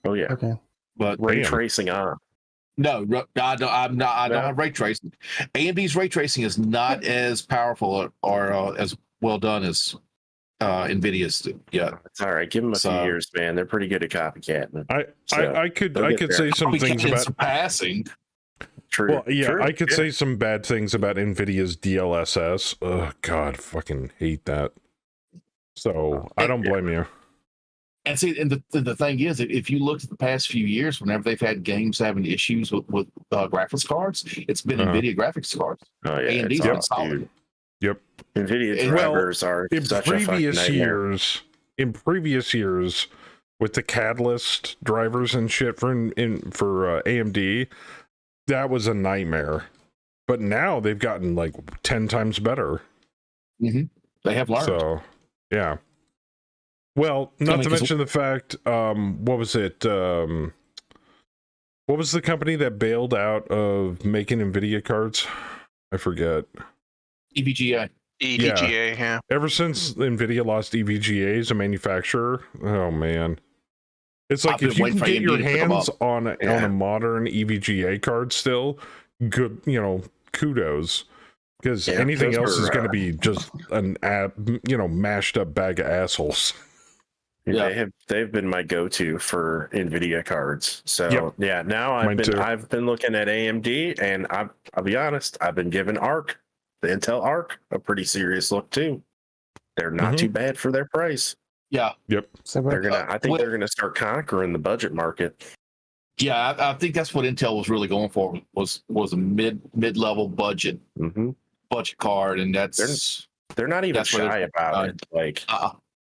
Oh yeah. Okay. But ray tracing on. No, I don't have ray tracing. AMD's ray tracing is not as powerful or as well done as Nvidia's. Yeah, It's all right. Give them a few years, man. They're pretty good at copycatting. I could say some things about surpassing. True. Well, yeah, True. I could say some bad things about Nvidia's DLSS. Oh God, fucking hate that. So I don't blame you. And see, and the thing is, if you look at the past few years, whenever they've had games having issues with graphics cards, it's been Nvidia graphics cards. Oh yeah, AMD's been solid. Yep. Nvidia drivers are in such a fucking nightmare. In previous years, with the Catalyst drivers and shit for AMD, that was a nightmare. But now they've gotten like 10 times better. Mm-hmm. They have learned. So, yeah. Well, not to mention the fact, what was it? What was the company that bailed out of making NVIDIA cards? I forget. EVGA. EVGA, yeah. Ever since NVIDIA lost EVGA as a manufacturer, oh man. It's like if you can get your hands on a modern EVGA card still, good, kudos. Because anything else is going to be just an mashed up bag of assholes. Yeah, they've been my go-to for NVIDIA cards. So now I've been looking at AMD, and I'll be honest, I've been giving the Intel Arc, a pretty serious look too. They're not too bad for their price. Yeah. Yep. I think they're gonna start conquering the budget market. Yeah, I think that's what Intel was really going for, was a mid-level budget card, and they're not even shy about it. Like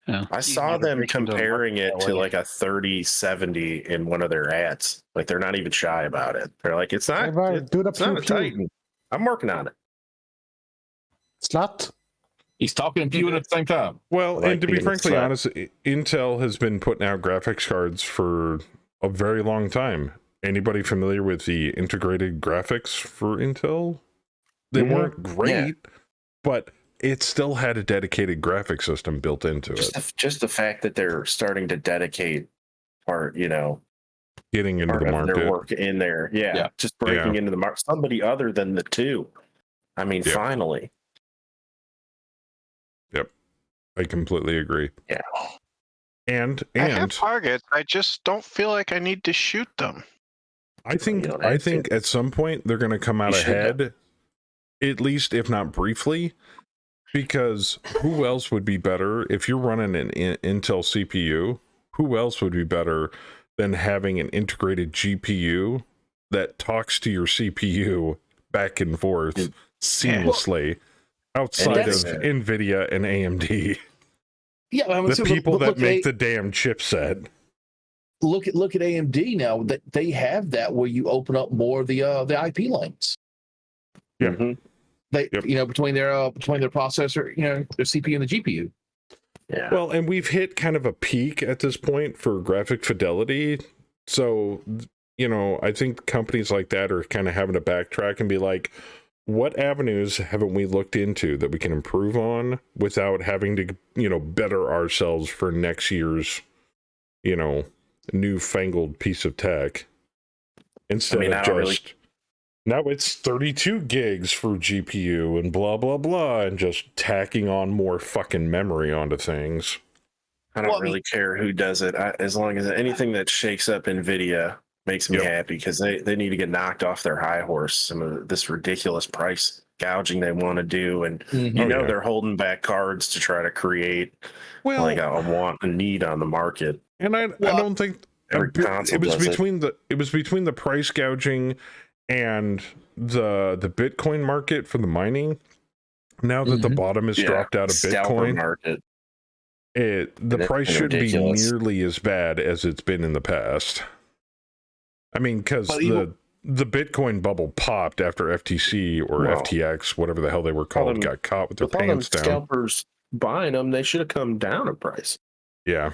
I saw them comparing it to like a 3070 in one of their ads. Like they're not even shy about it. They're like, it's not a Titan. I'm working on it. Slut. He's talking to you at the same time. Well, and to be frankly honest, Intel has been putting out graphics cards for a very long time. Anybody familiar with the integrated graphics for Intel? They weren't great, but it still had a dedicated graphic system built into it. Just the fact that they're starting to dedicate getting into the market, their work in there. Yeah. Just breaking into the market. Somebody other than the two. I mean, finally. Yep. I completely agree. Yeah. And I have targets. I just don't feel like I need to shoot them. I think at some point they're going to come out ahead, at least if not briefly, because who else would be better if you're running an Intel CPU? Who else would be better than having an integrated GPU that talks to your CPU back and forth seamlessly outside of NVIDIA and AMD? Yeah, the people that make the damn chipset. Look at AMD now. That they have that where you open up more of the IP lanes. Yeah, they between their processor, their CPU and the GPU. Yeah. Well, and we've hit kind of a peak at this point for graphic fidelity. So, I think companies like that are kind of having to backtrack and be like, what avenues haven't we looked into that we can improve on without having to, better ourselves for next year's, newfangled piece of tech? Instead of now it's 32 gigs for GPU and blah, blah, blah, and just tacking on more fucking memory onto things. I don't really care who does it. As long as anything that shakes up NVIDIA makes me happy, because they need to get knocked off their high horse. Some of this ridiculous price gouging they want to do. And they're holding back cards to try to create a need on the market. And I don't think it was between the price gouging and the Bitcoin market for the mining. Now that the bottom has dropped out of Bitcoin market, the price shouldn't be nearly as bad as it's been in the past. I mean, because the Bitcoin bubble popped after FTC or FTX, whatever the hell they were called, got caught with their pants down. Scalpers buying them, they should have come down in price. Yeah.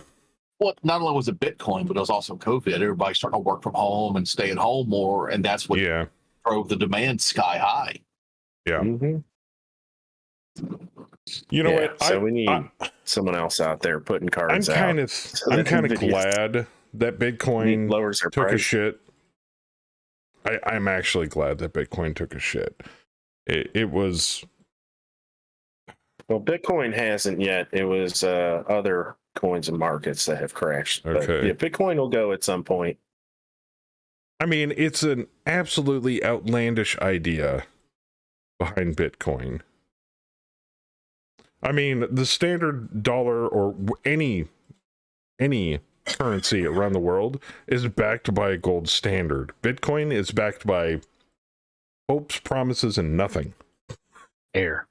Well, not only was it Bitcoin, but it was also COVID. Everybody's starting to work from home and stay at home more, and that's what drove the demand sky high. Yeah. You know what? So we need someone else out there putting cards out. I'm kind of glad that Bitcoin took a shit. I'm actually glad that Bitcoin took a shit. It was Well, Bitcoin hasn't yet. It was other coins and markets that have crashed. But, Okay. yeah, Bitcoin will go at some point. I mean, it's an absolutely outlandish idea behind Bitcoin. I mean, the standard dollar or any currency around the world is backed by a gold standard. Bitcoin is backed by hopes, promises, and nothing. Air.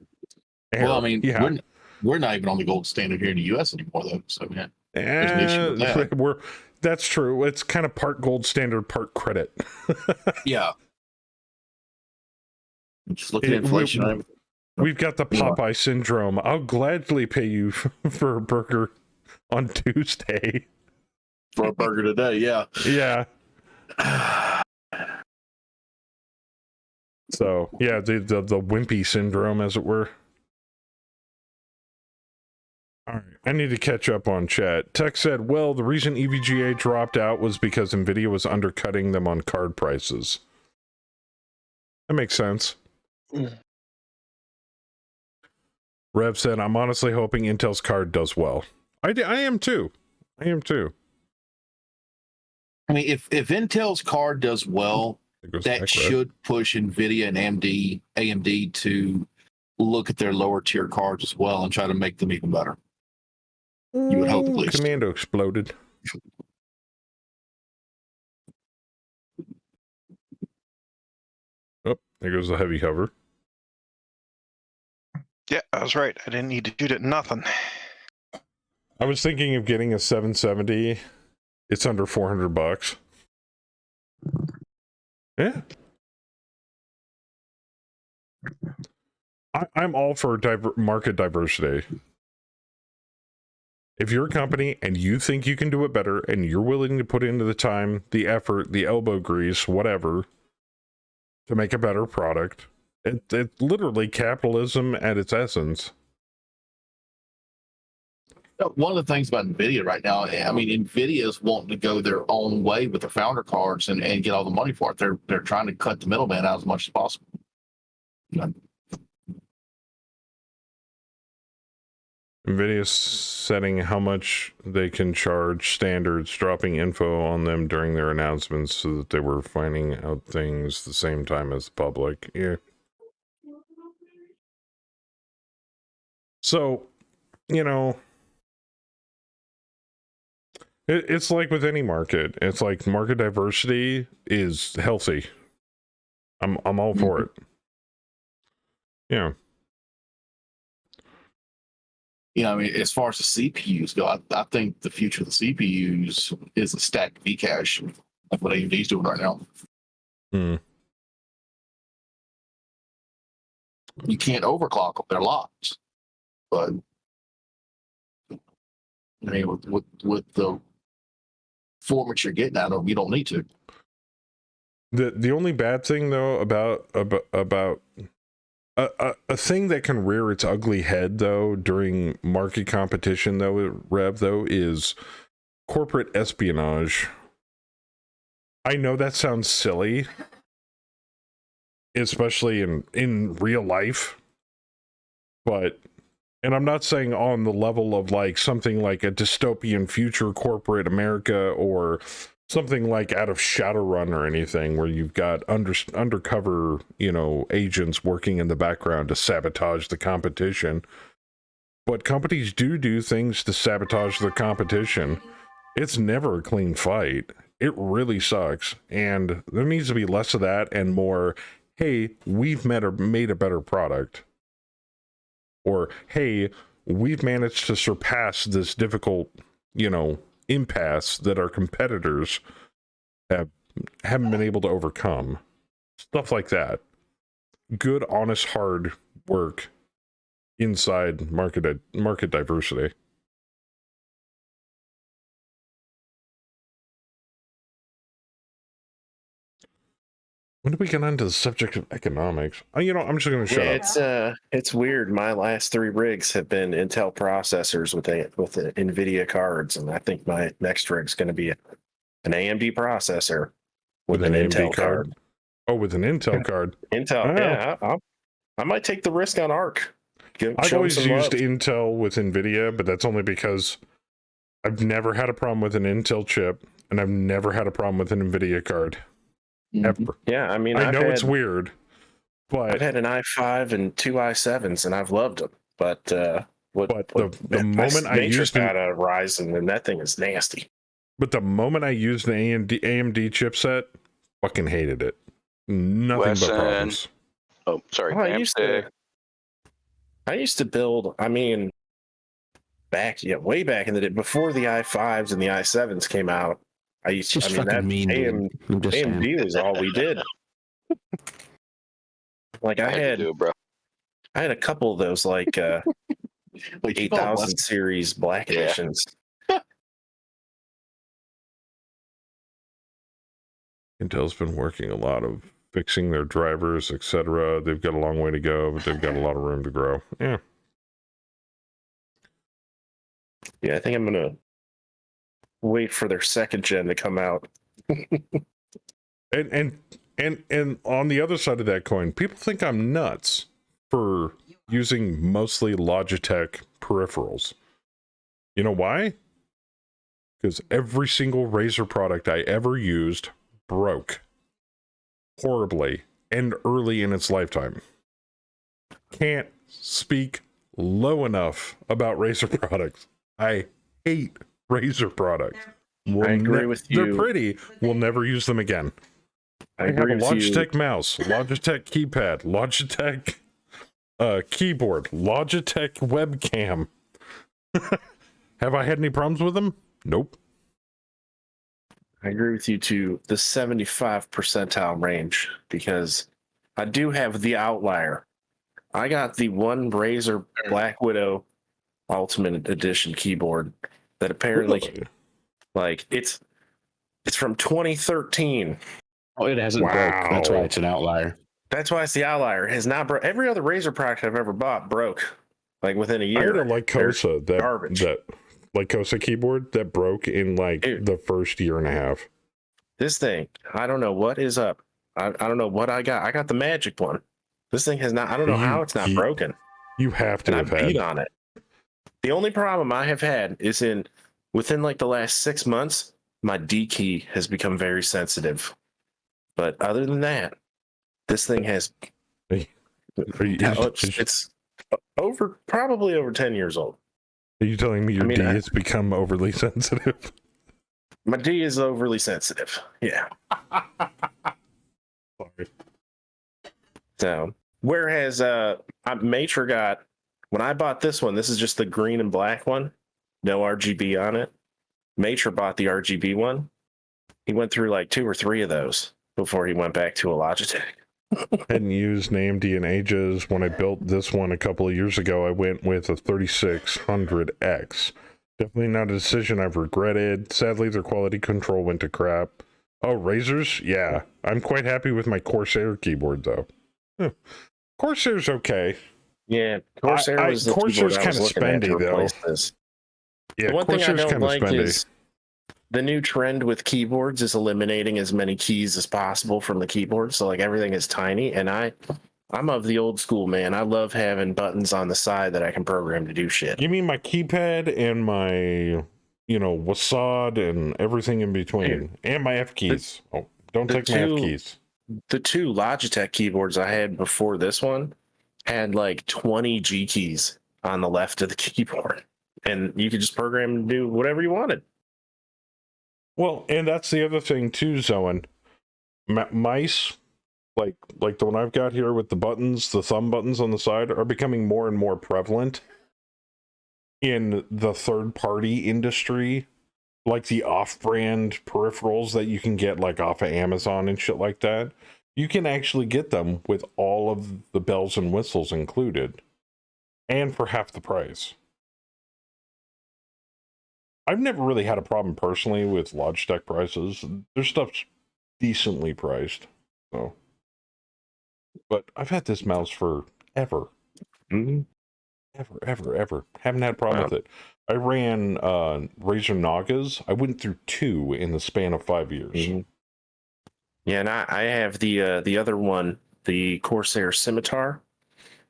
Well, I mean, yeah. we're not even on the gold standard here in the U.S. anymore, though. So, yeah, there's an issue with that. That's true. It's kind of part gold standard, part credit. Yeah. Just look at inflation. We've got the Popeye syndrome. I'll gladly pay you for a burger on Tuesday. For a burger today, yeah. Yeah. So, yeah, the wimpy syndrome, as it were. All right, I need to catch up on chat. Tech said, well, the reason EVGA dropped out was because NVIDIA was undercutting them on card prices. That makes sense. Rev said, I'm honestly hoping Intel's card does well. I am too. I am too. I mean, if Intel's card does well, that should push NVIDIA and AMD to look at their lower tier cards as well and try to make them even better. You would hope, at least. Commando exploded. Oh, there goes the heavy hover. Yeah, I was right. I didn't need to shoot at nothing. I was thinking of getting a 770. It's under $400. Yeah. I'm all for market diversity. If you're a company and you think you can do it better and you're willing to put into the time, the effort, the elbow grease, whatever, to make a better product, it's literally capitalism at its essence. One of the things about NVIDIA right now, I mean, NVIDIA is wanting to go their own way with the founder cards and get all the money for it. They're trying to cut the middleman out as much as possible. NVIDIA setting how much they can charge standards, dropping info on them during their announcements so that they were finding out things the same time as the public. Yeah. So, you know, it's like with any market. It's like market diversity is healthy. I'm all for it. Yeah. I mean, as far as the CPUs go, I think the future of the CPUs is a stacked Vcache, like what AMD's doing right now. You can't overclock them; they're locked. But I mean, with the formats you're getting out of them, you don't need to. The only bad thing though about a thing that can rear its ugly head though during market competition though, Rev, though, is corporate espionage. I know that sounds silly, especially in real life, but, and I'm not saying on the level of like something like a dystopian future corporate America or something like out of Shadowrun or anything where you've got undercover, you know, agents working in the background to sabotage the competition. But companies do things to sabotage the competition. It's never a clean fight. It really sucks. And there needs to be less of that and more, hey, we've made a better product. Or, hey, we've managed to surpass this difficult, you know, impasse that our competitors haven't been able to overcome. Stuff like that. Good, honest, hard work inside market diversity. When did we get onto the subject of economics? You know, I'm just going to shut up. It's weird. My last 3 rigs have been Intel processors with the NVIDIA cards, and I think my next rig's going to be an AMD processor with an Intel card. Oh, with an Intel card. Intel, yeah. I might take the risk on ARC. I've always used Intel with NVIDIA, but that's only because I've never had a problem with an Intel chip, and I've never had a problem with an NVIDIA card. Ever. Yeah, I mean, I know it's weird, but I've had an i5 and 2 i7s, and I've loved them. But the moment I used out a Ryzen, and that thing is nasty. But the moment I used the AMD chipset, fucking hated it. Nothing but problems. Oh, sorry. Well, I used to build. I mean, way back in the day, before the i5s and the i7s came out. I used to. Just I mean, fucking mean. AMD was all we did. Like I had a couple of those like 8000 series black editions. Intel's been working a lot of fixing their drivers, etc. They've got a long way to go, but they've got a lot of room to grow. Yeah. Yeah, I think I'm gonna wait for their second gen to come out. And on the other side of that coin, people think I'm nuts for using mostly Logitech peripherals. You know why? Because every single Razer product I ever used broke horribly and early in its lifetime. Can't speak low enough about Razer products. I hate Razer products. I agree with you. They're pretty. We'll never use them again. I have agree a with Logitech you. mouse, Logitech keypad, Logitech keyboard, Logitech webcam. Have I had any problems with them? Nope. I agree with you to the 75 percentile range because I do have the outlier. I got the one Razer Black Widow Ultimate Edition keyboard that apparently, like, it's from 2013. Oh, it hasn't broke. That's why it's an outlier. That's why it's the outlier. It has not broke. Every other Razer product I've ever bought broke, like within a I year. had a Lycosa, that Lycosa keyboard that broke in like the first year and a half. This thing, I don't know what is up. I don't know what I got. I got the magic one. This thing has not. I don't know how it's not broken. You have to have I beat on it. The only problem I have had is within like the last 6 months, my D key has become very sensitive. But other than that, this thing has. It's probably over 10 years old. Are you telling me your D has become overly sensitive? My D is overly sensitive. Yeah. Sorry. So, whereas Matra got, when I bought this one, this is just the green and black one, no RGB on it. Matra bought the RGB one. He went through like 2 or 3 of those before he went back to a Logitech. Hadn't used an AMD in ages. When I built this one a couple of years ago, I went with a 3600X. Definitely not a decision I've regretted. Sadly, their quality control went to crap. Oh, Razers? Yeah. I'm quite happy with my Corsair keyboard, though. Corsair's okay. Yeah, Corsair's kind of spendy, though. Yeah, the one Corsair's thing I don't kind of like spendy. is the new trend with keyboards is eliminating as many keys as possible from the keyboard. So like everything is tiny, and I'm of the old school, man. I love having buttons on the side that I can program to do shit. You mean my keypad and my, WASD and everything in between, and my F keys. Don't take my F keys. The 2 Logitech keyboards I had before this one had like 20 G keys on the left of the keyboard, and you could just program and do whatever you wanted. Well, and that's the other thing too, Zoen. Mice, like the one I've got here with the buttons, the thumb buttons on the side, are becoming more and more prevalent in the third-party industry, like the off-brand peripherals that you can get like off of Amazon and shit like that. You can actually get them with all of the bells and whistles included, and for half the price. I've never really had a problem personally with Logitech prices. Their stuff's decently priced, so. But I've had this mouse for ever. Mm-hmm. Ever. Haven't had a problem with it. I ran Razer Nagas. I went through 2 in the span of 5 years. Mm-hmm. Yeah, and I have the other one, the Corsair Scimitar,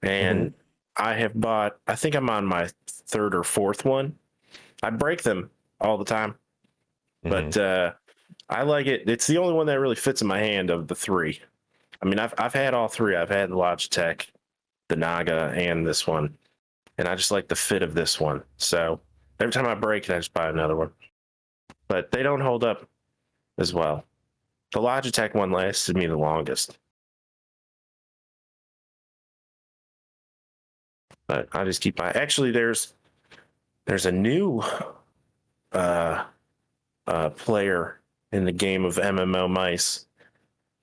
and I have bought, I think I'm on my third or fourth one. I break them all the time, but I like it. It's the only one that really fits in my hand of the three. I mean, I've had all three. I've had the Logitech, the Naga, and this one, and I just like the fit of this one. So every time I break it, I just buy another one. But they don't hold up as well. The Logitech one lasted me the longest. But I just keep buying. Actually, there's a new player in the game of MMO mice,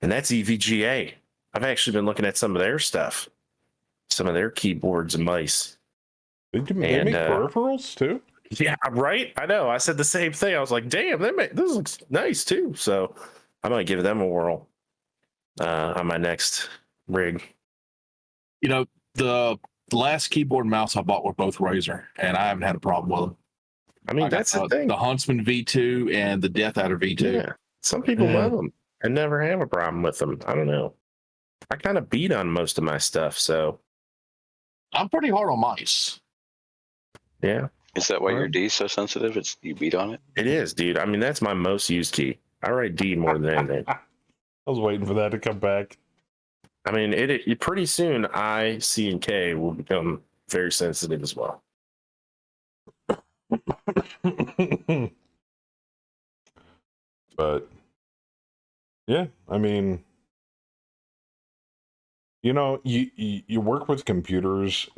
and that's EVGA. I've actually been looking at some of their stuff, some of their keyboards and mice. They make peripherals too? Yeah, right. I know. I said the same thing. I was like, "Damn, this looks nice too." So I might give them a whirl on my next rig. You know, the last keyboard and mouse I bought were both Razer, and I haven't had a problem with them. I mean, that's the thing. The Huntsman V2 and the Death Adder V2. Yeah, some people love them and never have a problem with them. I don't know. I kind of beat on most of my stuff, so I'm pretty hard on mice. Yeah. Is that why your D is so sensitive? You beat on it? It is, dude. I mean, that's my most used key. I write D more than anything. I was waiting for that to come back. I mean, it pretty soon I, C, and K will become very sensitive as well. But yeah, I mean, you know, you work with computers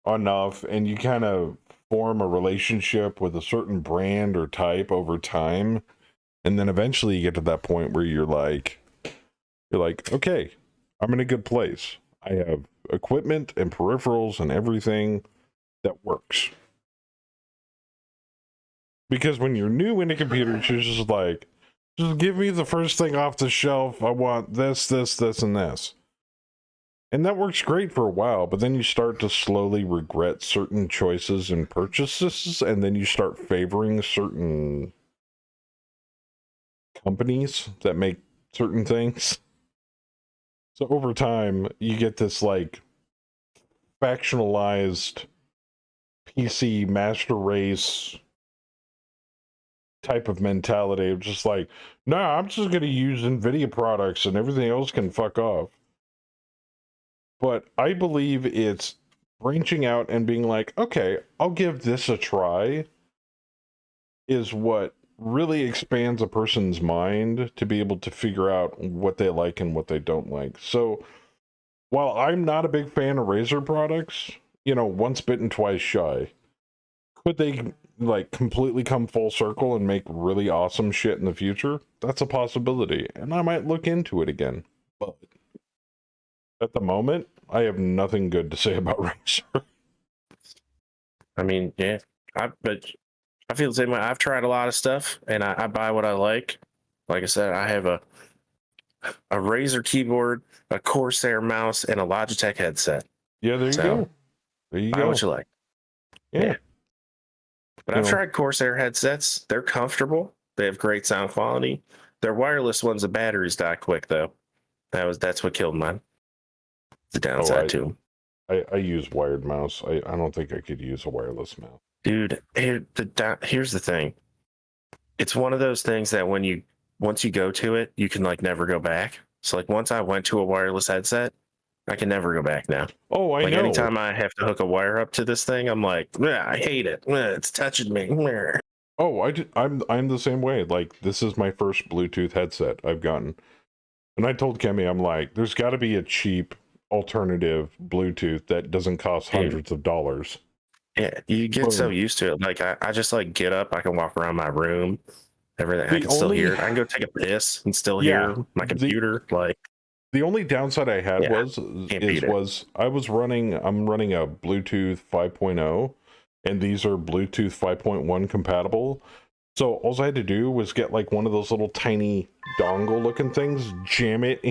enough and you kind of form a relationship with a certain brand or type over time, and then eventually you get to that point where you're like, okay, I'm in a good place. I have equipment and peripherals and everything that works. Because when you're new into computers, you're just like, just give me the first thing off the shelf. I want this, this, this, and this. And that works great for a while, but then you start to slowly regret certain choices and purchases, and then you start favoring certain companies that make certain things. So over time, you get this like factionalized PC master race type of mentality of just like, nah, I'm just going to use NVIDIA products and everything else can fuck off. But I believe it's branching out and being like, okay, I'll give this a try, is what really expands a person's mind to be able to figure out what they like and what they don't like. So while I'm not a big fan of Razer products, you know, once bitten, twice shy, could they like completely come full circle and make really awesome shit in the future? That's a possibility, and I might look into it again. But at the moment, I have nothing good to say about Razer. I mean, yeah, but I feel the same way. I've tried a lot of stuff, and I buy what I like. Like I said, I have a Razer keyboard, a Corsair mouse, and a Logitech headset. Yeah, there you go. There you buy go. what you like. Yeah. But I've tried Corsair headsets. They're comfortable. They have great sound quality. Their wireless ones, the batteries die quick, though. That's what killed mine. The downside to them. I use wired mouse. I don't think I could use a wireless mouse. Dude, here's the thing. It's one of those things that once you go to it, you can like never go back. So like once I went to a wireless headset, I can never go back now. Oh, I know. Anytime I have to hook a wire up to this thing, I'm like, I hate it. It's touching me. Oh, I'm the same way. Like, this is my first Bluetooth headset I've gotten. And I told Kemi, I'm like, there's got to be a cheap alternative Bluetooth that doesn't cost hundreds of dollars. Yeah, you get so used to it. Like, I just like get up, I can walk around my room, everything. I can still hear it. I can go take a piss and still hear my computer. The only downside I had I'm running a Bluetooth 5.0, and these are Bluetooth 5.1 compatible. So all I had to do was get like one of those little tiny dongle looking things, jam it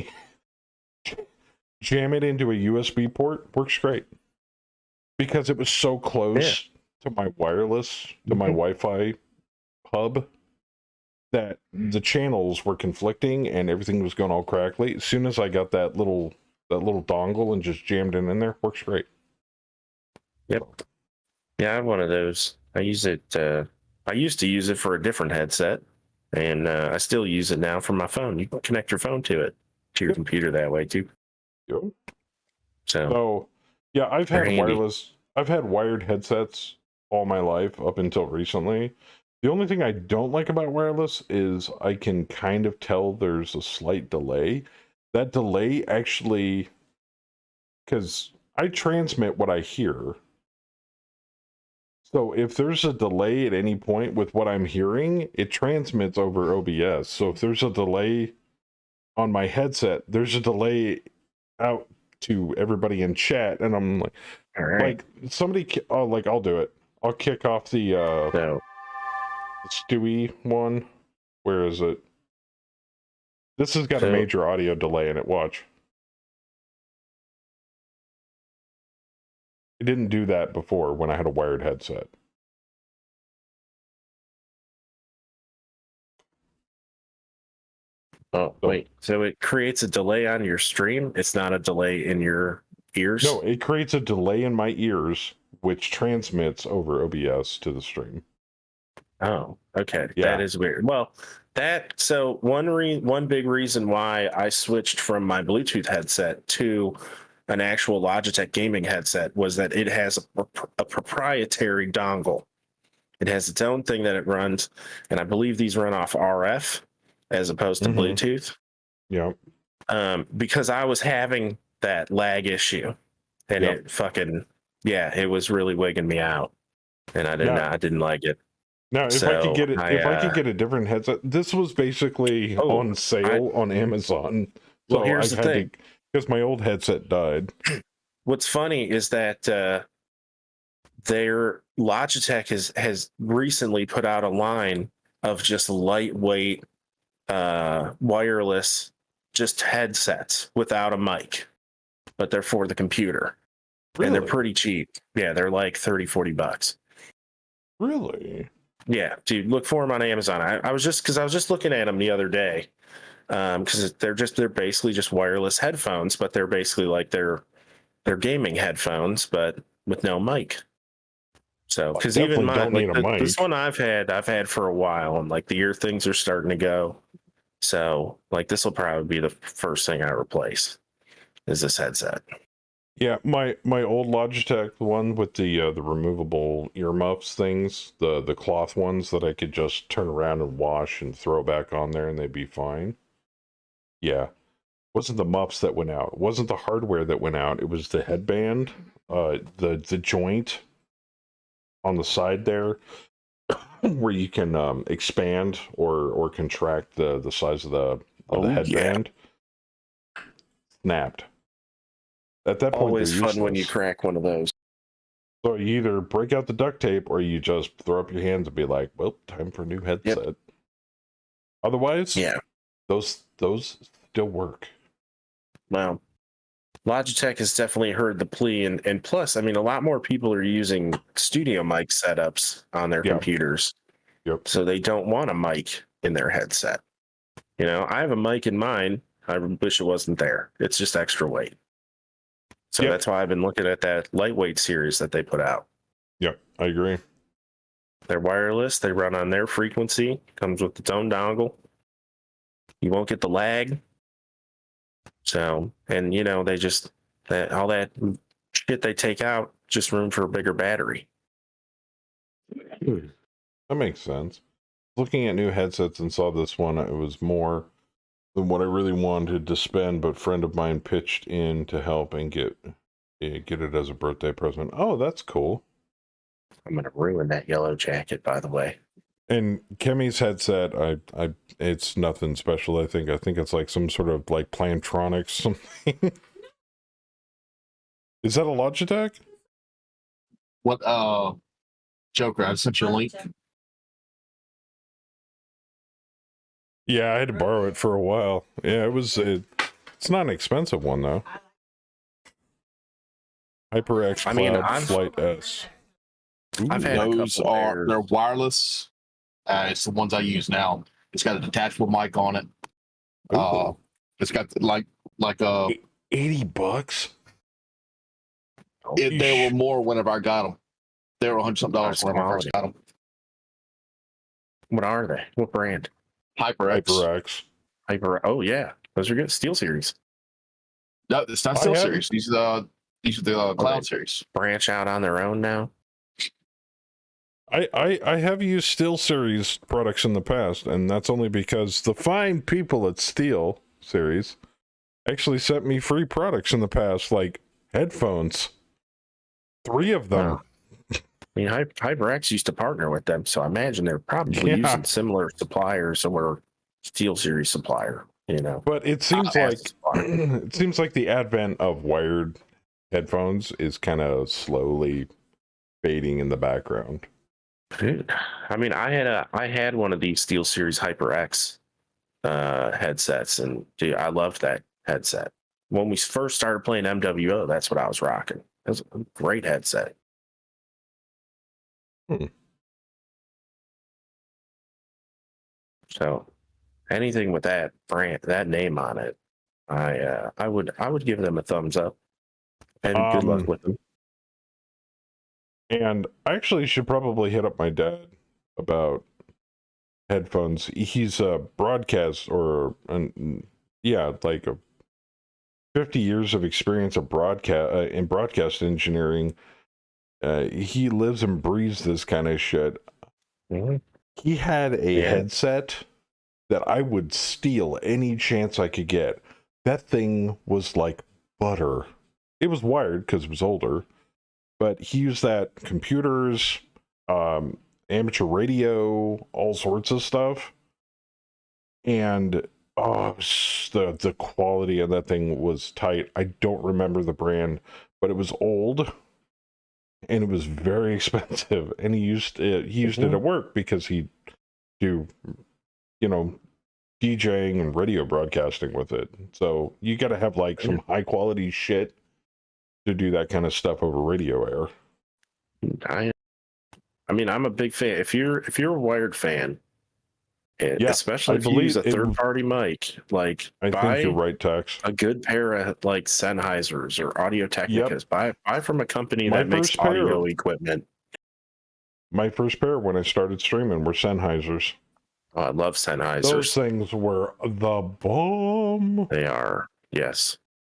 into a USB port. Works great. Because it was so close to my wireless, to my Wi-Fi hub, that the channels were conflicting and everything was going all crackly. As soon as I got that little little dongle and just jammed it in there. Works great. Yep. Yeah, I have one of those. I use it. I used to use it for a different headset, and I still use it now for my phone. You can connect your phone to it, to your computer that way too. Yep. So yeah, I've had handy. wireless. I've had wired headsets all my life up until recently. The only thing I don't like about wireless is I can kind of tell there's a slight delay. That delay actually, because I transmit what I hear. So if there's a delay at any point with what I'm hearing, it transmits over OBS. So if there's a delay on my headset, there's a delay out to everybody in chat, and I'm like, all right. like somebody, like I'll do it. I'll kick off the So Stewie one. Where is it? This has got a major audio delay in it. Watch. It didn't do that before when I had a wired headset. Oh, wait. So it creates a delay on your stream? It's not a delay in your ears? No, it creates a delay in my ears, which transmits over OBS to the stream. Oh, okay. Yeah. That is weird. Well, so one big reason why I switched from my Bluetooth headset to an actual Logitech gaming headset was that it has a proprietary dongle. It has its own thing that it runs, and I believe these run off RF as opposed to Bluetooth. Yeah. Because I was having that lag issue, and it fucking, it was really wigging me out, and I didn't like it. Now, if I could get it, if I could get a different headset, this was basically on sale on Amazon. Well, So here's the thing. Because my old headset died. What's funny is that their Logitech has recently put out a line of just lightweight wireless just headsets without a mic, but they're for the computer. Really? And they're pretty cheap. Yeah, they're like $30-$40. Really? Yeah, dude, look for them on Amazon. I was just looking at them the other day, because they're basically just wireless headphones, but they're basically like they're gaming headphones, but with no mic. So, because even mine, like this one I've had for a while, and like the ear things are starting to go. So, like this will probably be the first thing I replace is this headset. Yeah, my old Logitech, the one with the removable earmuffs things, the cloth ones that I could just turn around and wash and throw back on there and they'd be fine. Yeah. It wasn't the muffs that went out. It wasn't the hardware that went out. It was the headband, the joint on the side there where you can expand or contract the size of the headband. Yeah. Snapped. At that point, always fun when you crack one of those. So you either break out the duct tape or you just throw up your hands and be like, well, time for a new headset. Yep. Otherwise, those still work. Wow. Logitech has definitely heard the plea, and plus, I mean, a lot more people are using studio mic setups on their computers. Yep. So they don't want a mic in their headset. You know, I have a mic in mine. I wish it wasn't there. It's just extra weight. So that's why I've been looking at that lightweight series that they put out. Yep, I agree. They're wireless. They run on their frequency. Comes with its own dongle. You won't get the lag. So, and you know, they just all that shit they take out, just room for a bigger battery. That makes sense. Looking at new headsets and saw this one, it was more than what I really wanted to spend, but a friend of mine pitched in to help and get it as a birthday present. Oh, that's cool. I'm gonna ruin that yellow jacket, by the way. And Kemi's headset, it's nothing special. I think it's like some sort of like Plantronics something. Is that a Logitech? What Joker, I sent you a link. Yeah, I had to borrow it for a while. Yeah, it's not an expensive one though. HyperX Cloud Flight S. I've had those they're wireless. It's the ones I use now. It's got a detachable mic on it. It's got like $80? They were more whenever I got them. They were $100 Nice whenever I first got them. What are they? What brand? HyperX. HyperX. Oh yeah, those are good. Steel Series. No, it's not Steel Series. These are the Cloud Series. Branch out on their own now. I have used Steel Series products in the past, and that's only because the fine people at Steel Series actually sent me free products in the past, like headphones. 3 of them. Wow. I mean, HyperX used to partner with them, so I imagine they're probably using similar suppliers or Steel Series supplier. You know, but it seems like it seems like the advent of wired headphones is kind of slowly fading in the background. Dude, I mean, I had one of these Steel Series HyperX headsets, and dude, I loved that headset. When we first started playing MWO, that's what I was rocking. It was a great headset. So anything with that brand, that name on it, I would give them a thumbs up, and good luck with them. And I actually should probably hit up my dad about headphones. He's a broadcast like a 50 years of experience of in broadcast engineering. He lives and breathes this kind of shit. Mm-hmm. He had a headset that I would steal any chance I could get. That thing was like butter. It was wired because it was older, but he used that computers, amateur radio, all sorts of stuff. And the quality of that thing was tight. I don't remember the brand, but it was old and it was very expensive. And he used it at work because he do, DJing and radio broadcasting with it. So you got to have like some high quality shit to do that kind of stuff over radio air. I mean, I'm a big fan. If you're a wired fan, especially if you use a third party mic, like I think you're right, Tex. A good pair of like Sennheisers or Audio Technicas. Buy from a company that makes audio equipment. My first pair when I started streaming were Sennheisers. Oh, I love Sennheisers. Those things were the bomb. They are, yes.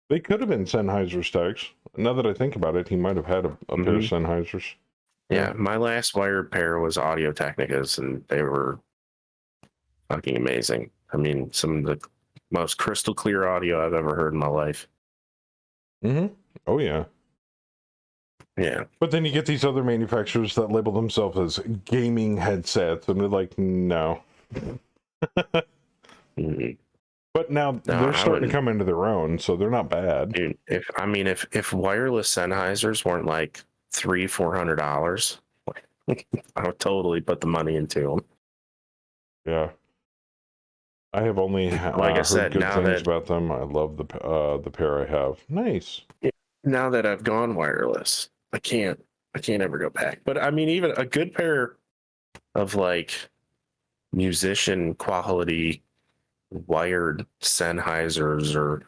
They could have been Sennheisers, Tex. Now that I think about it, he might have had a pair of Sennheisers. Yeah, my last wired pair was Audio Technicas, and they were fucking amazing. I mean, some of the most crystal clear audio I've ever heard in my life. Oh, yeah. Yeah. But then you get these other manufacturers that label themselves as gaming headsets, and they're like, no. But now they're starting to come into their own, so they're not bad. Dude, if wireless Sennheisers weren't like $300-$400, I would totally put the money into them. Yeah, I have only like I said, heard good things about them. I love the pair I have. Nice. Now that I've gone wireless, I can't ever go back. But I mean, even a good pair of like musician quality wired Sennheisers or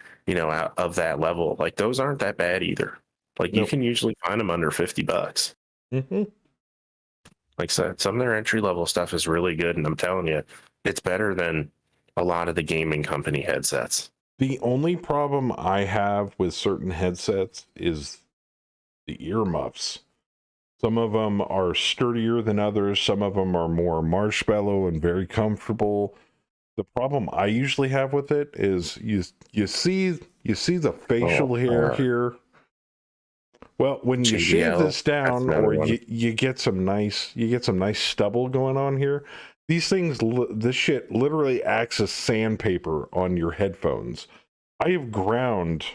of that level, like those aren't that bad either. Like you can usually find them under $50. Like I said, some of their entry level stuff is really good, and I'm telling you, it's better than a lot of the gaming company headsets. The only problem I have with certain headsets is the earmuffs. Some of them are sturdier than others. Some of them are more marshmallow and very comfortable. The problem I usually have with it is you see the facial hair here. Well, when you shave this down, or you get some nice stubble going on here, these things, this shit literally acts as sandpaper on your headphones. I have ground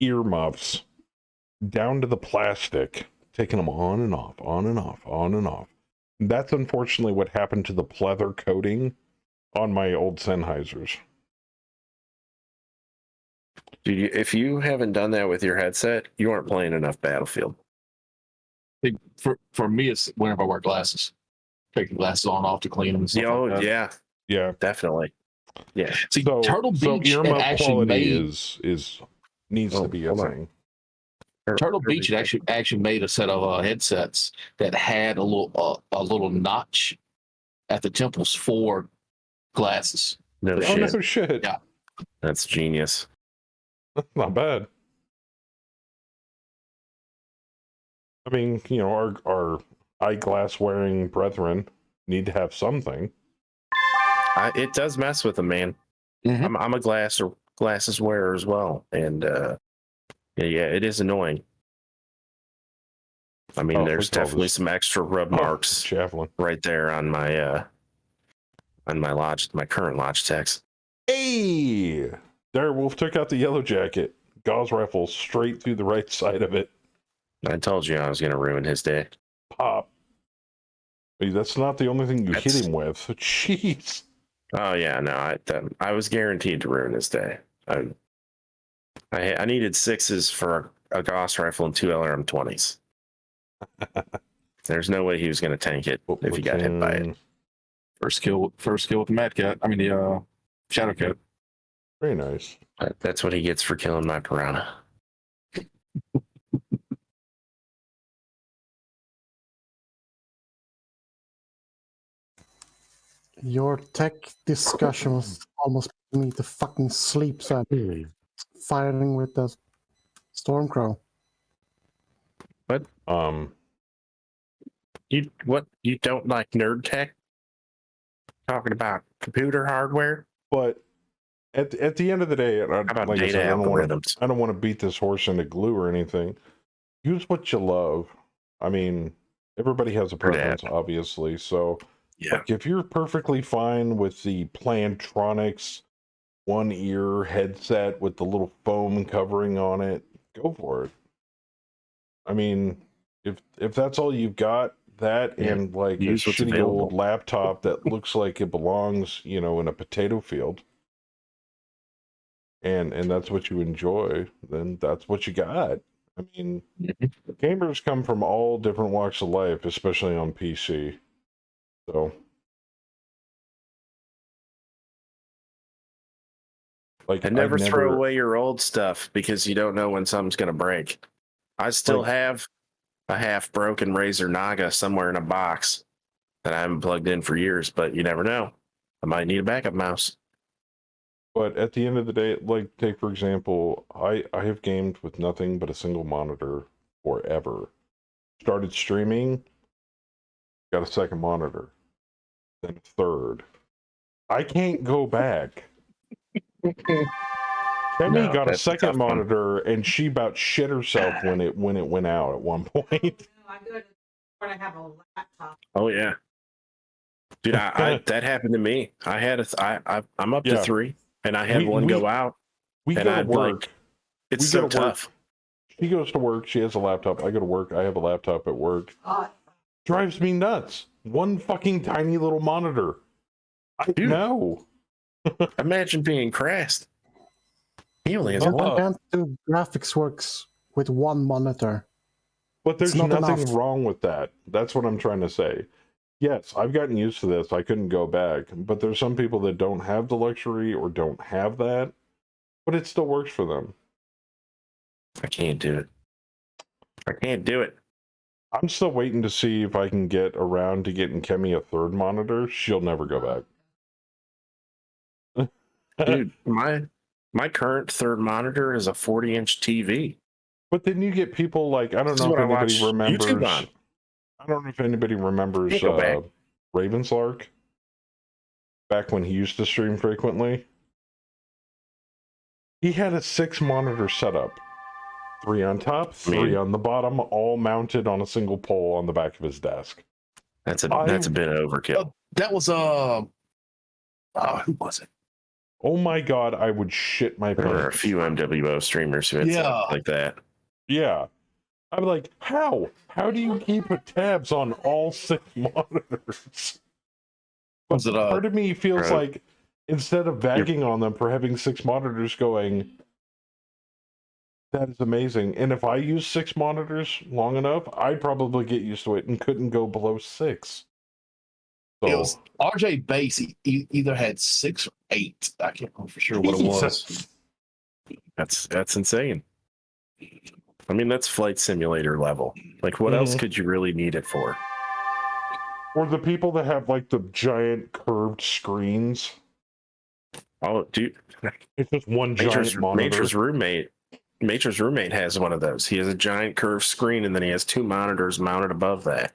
earmuffs down to the plastic, taking them on and off, on and off, on and off. That's unfortunately what happened to the pleather coating on my old Sennheisers. Dude, if you haven't done that with your headset, you aren't playing enough Battlefield. For me, it's whenever I wear glasses. Take the glasses on off to clean them. And stuff yeah, definitely. Yeah. See, So Turtle so Beach had earmuff actually quality made is needs to be a hold on. thing. Turtle Beach had actually made a set of headsets that had a little notch at the temples for glasses. No Oh shit. no shit. Yeah. That's genius. Not bad. I mean, our eyeglass wearing brethren need to have something. It does mess with them, man. Mhm. I'm a glasses wearer as well, and yeah, it is annoying. I mean, Oh, there's look at all definitely this- some extra rub Oh, marks javelin. right there on my current Logitechs. Hey, Direwolf took out the yellow jacket. Gauze rifle straight through the right side of it. I told you I was going to ruin his day. Pop. Hey, that's not the only thing you hit That's- him with. Jeez. Oh yeah, no, I was guaranteed to ruin his day. I needed 6s for a Gauss rifle and 2 LRM-20s. There's no way he was going to tank it if he got hit by it. First kill with the Mad Cat. I mean the Shadow Cat. Very nice. That's what he gets for killing my piranha. Your tech discussion was almost making me to fucking sleep, so I'm firing with the Stormcrow. You don't like nerd tech? Talking about computer hardware? But at the end of the day, How about like I data said, algorithms? I don't want to beat this horse into glue or anything. Use what you love. I mean, everybody has a True that. preference, obviously. So, Yeah. like, if you're perfectly fine with the Plantronics one ear headset with the little foam covering on it, go for it. I mean, if that's all you've got, that Yeah. and like a Use what's shitty available. old laptop that looks like it belongs, in a potato field, and that's what you enjoy, then that's what you got. I mean, gamers come from all different walks of life, especially on PC. So, like, And never throw away your old stuff because you don't know when something's going to break. I still have a half broken Razer Naga somewhere in a box that I haven't plugged in for years, but you never know. I might need a backup mouse. But at the end of the day, like, take for example, I have gamed with nothing but a single monitor forever. Started streaming, got a second monitor, then a third. I can't go back. Kemi got a that's a second tough one. monitor, and she about shit herself when it went out at one point. I do it when I have a laptop. Oh yeah, dude, I that happened to me. I had I'm up to 3, and I had one go out. We and go to I'd work. It's We so go to work. tough. She goes to work. She has a laptop. I go to work. I have a laptop at work. Drives me nuts. One fucking tiny little monitor. Dude. No. Imagine being crashed. He only has You one. can't do graphics works with one monitor. But there's It's not nothing enough. wrong with that. That's what I'm trying to say. Yes, I've gotten used to this. I couldn't go back. But there's some people that don't have the luxury or don't have that. But it still works for them. I can't do it. I can't do it. I'm still waiting to see if I can get around to getting Kemi a third monitor. She'll never go back. Dude, my current third monitor is a 40-inch TV. But then you get people like, I don't This is know if what I anybody watch remembers. YouTube on. I don't know if anybody remembers Go back. Ravenslark back when he used to stream frequently. He had a 6 monitor setup. 3 on top, 3 on the bottom, all mounted on a single pole on the back of his desk. That's a bit of overkill. That was who was it? Oh my god, I would shit my There pants. are a few MWO streamers who had stuff like that. Yeah. I'm like, how? How do you keep tabs on all 6 monitors? Was it Part of me feels Right. like instead of bagging on them for having 6 monitors going, that is amazing. And if I use 6 monitors long enough, I'd probably get used to it and couldn't go below 6. It was RJ Base. He either had 6 or 8. I can't remember for sure what it was. That's insane. I mean, that's flight simulator level. Like, what else could you really need it for? Or the people that have like the giant curved screens. Oh, dude, it's just one giant monitor. Major's roommate has one of those. He has a giant curved screen, and then he has 2 monitors mounted above that.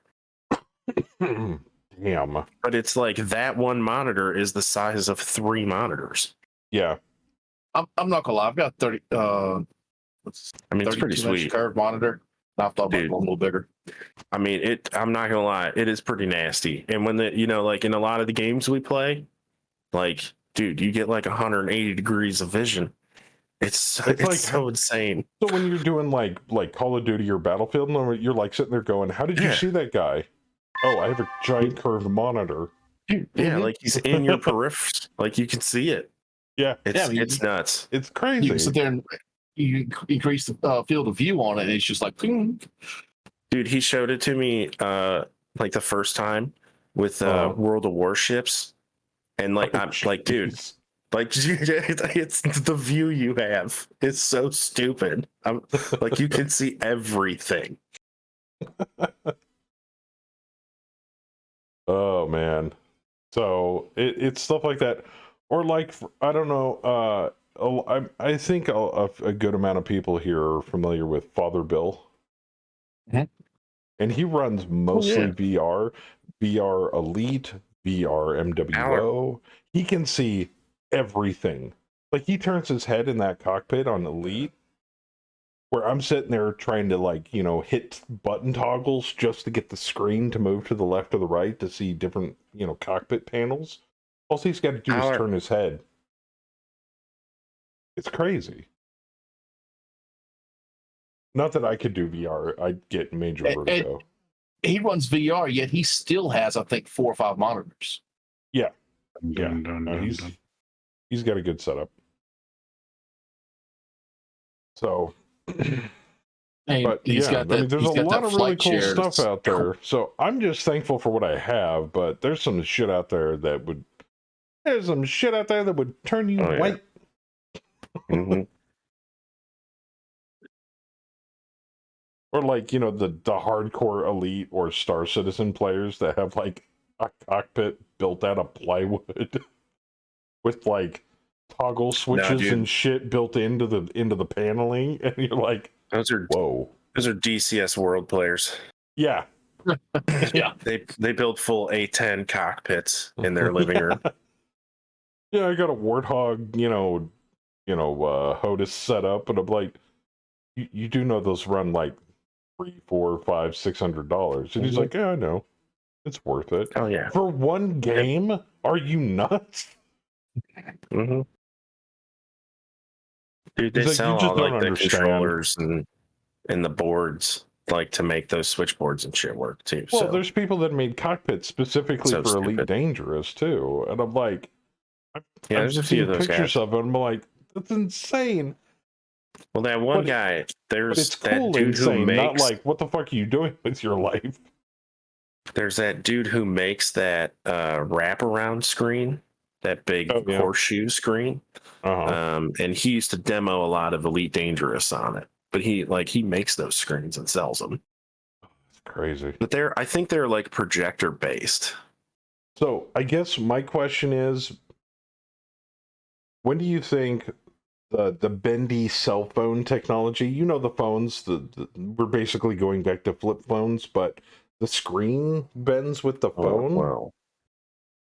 Damn. But it's like that one monitor is the size of 3 monitors. Yeah. I'm not gonna lie. I've got 30. I mean, it's pretty sweet. Curved monitor. I thought about going a little bigger. I mean, I'm not gonna lie, it is pretty nasty. And when like in a lot of the games we play, like, dude, you get like 180 degrees of vision. It's like so insane. So when you're doing like Call of Duty or Battlefield, you're like sitting there going, "How did you see that guy?" Oh, I have a giant curved monitor. Yeah, like he's in your peripherals. Like you can see it. Yeah, it's nuts. It's crazy. You can sit there and you increase the field of view on it, and it's just like, ping. Dude, he showed it to me like the first time with World of Warships, and like I'm like, dude, like it's the view you have. It's so stupid. I'm like, you can see everything. Oh man, so it's stuff like that, or like I don't know. I think a good amount of people here are familiar with Father Bill, and he runs mostly VR Elite, VR MWO. He can see everything. Like he turns his head in that cockpit on Elite, where I'm sitting there trying to like, hit button toggles just to get the screen to move to the left or the right to see different, cockpit panels. All he's got to do is turn his head. It's crazy. Not that I could do VR. I'd get major vertigo. He runs VR, yet he still has, I think, 4 or 5 monitors. Yeah. He's got a good setup. So... But yeah, there's a lot of really cool stuff out there. So I'm just thankful for what I have, but there's some shit out there that would turn you white. Or like, the hardcore Elite or Star Citizen players that have like a cockpit built out of plywood with like toggle switches and shit built into the paneling, and you're like, those are DCS World players. Yeah. Yeah. They build full A10 cockpits in their living room. Yeah, I got a Warthog, HOTAS set up, and I'm like, you do know those run like $300, $400, $500, $600. And he's like, yeah, I know. It's worth it. Oh yeah. For one game? Are you nuts? Dude, they sell all like the controllers and the boards like to make those switchboards and shit work too. Well, there's people that made cockpits specifically for Elite Dangerous too, and I'm like, there's a few of those pictures guys. of it. I'm like, that's insane. Well, that one guy, there's cool, that dude insane, who makes. Not like, what the fuck are you doing with your life? There's that dude who makes that wraparound screen, that big horseshoe screen. And he used to demo a lot of Elite Dangerous on it. But he makes those screens and sells them. That's crazy. But I think they're like projector based. So I guess my question is, when do you think the bendy cell phone technology, the phones, we're basically going back to flip phones, but the screen bends with the phone? Wow.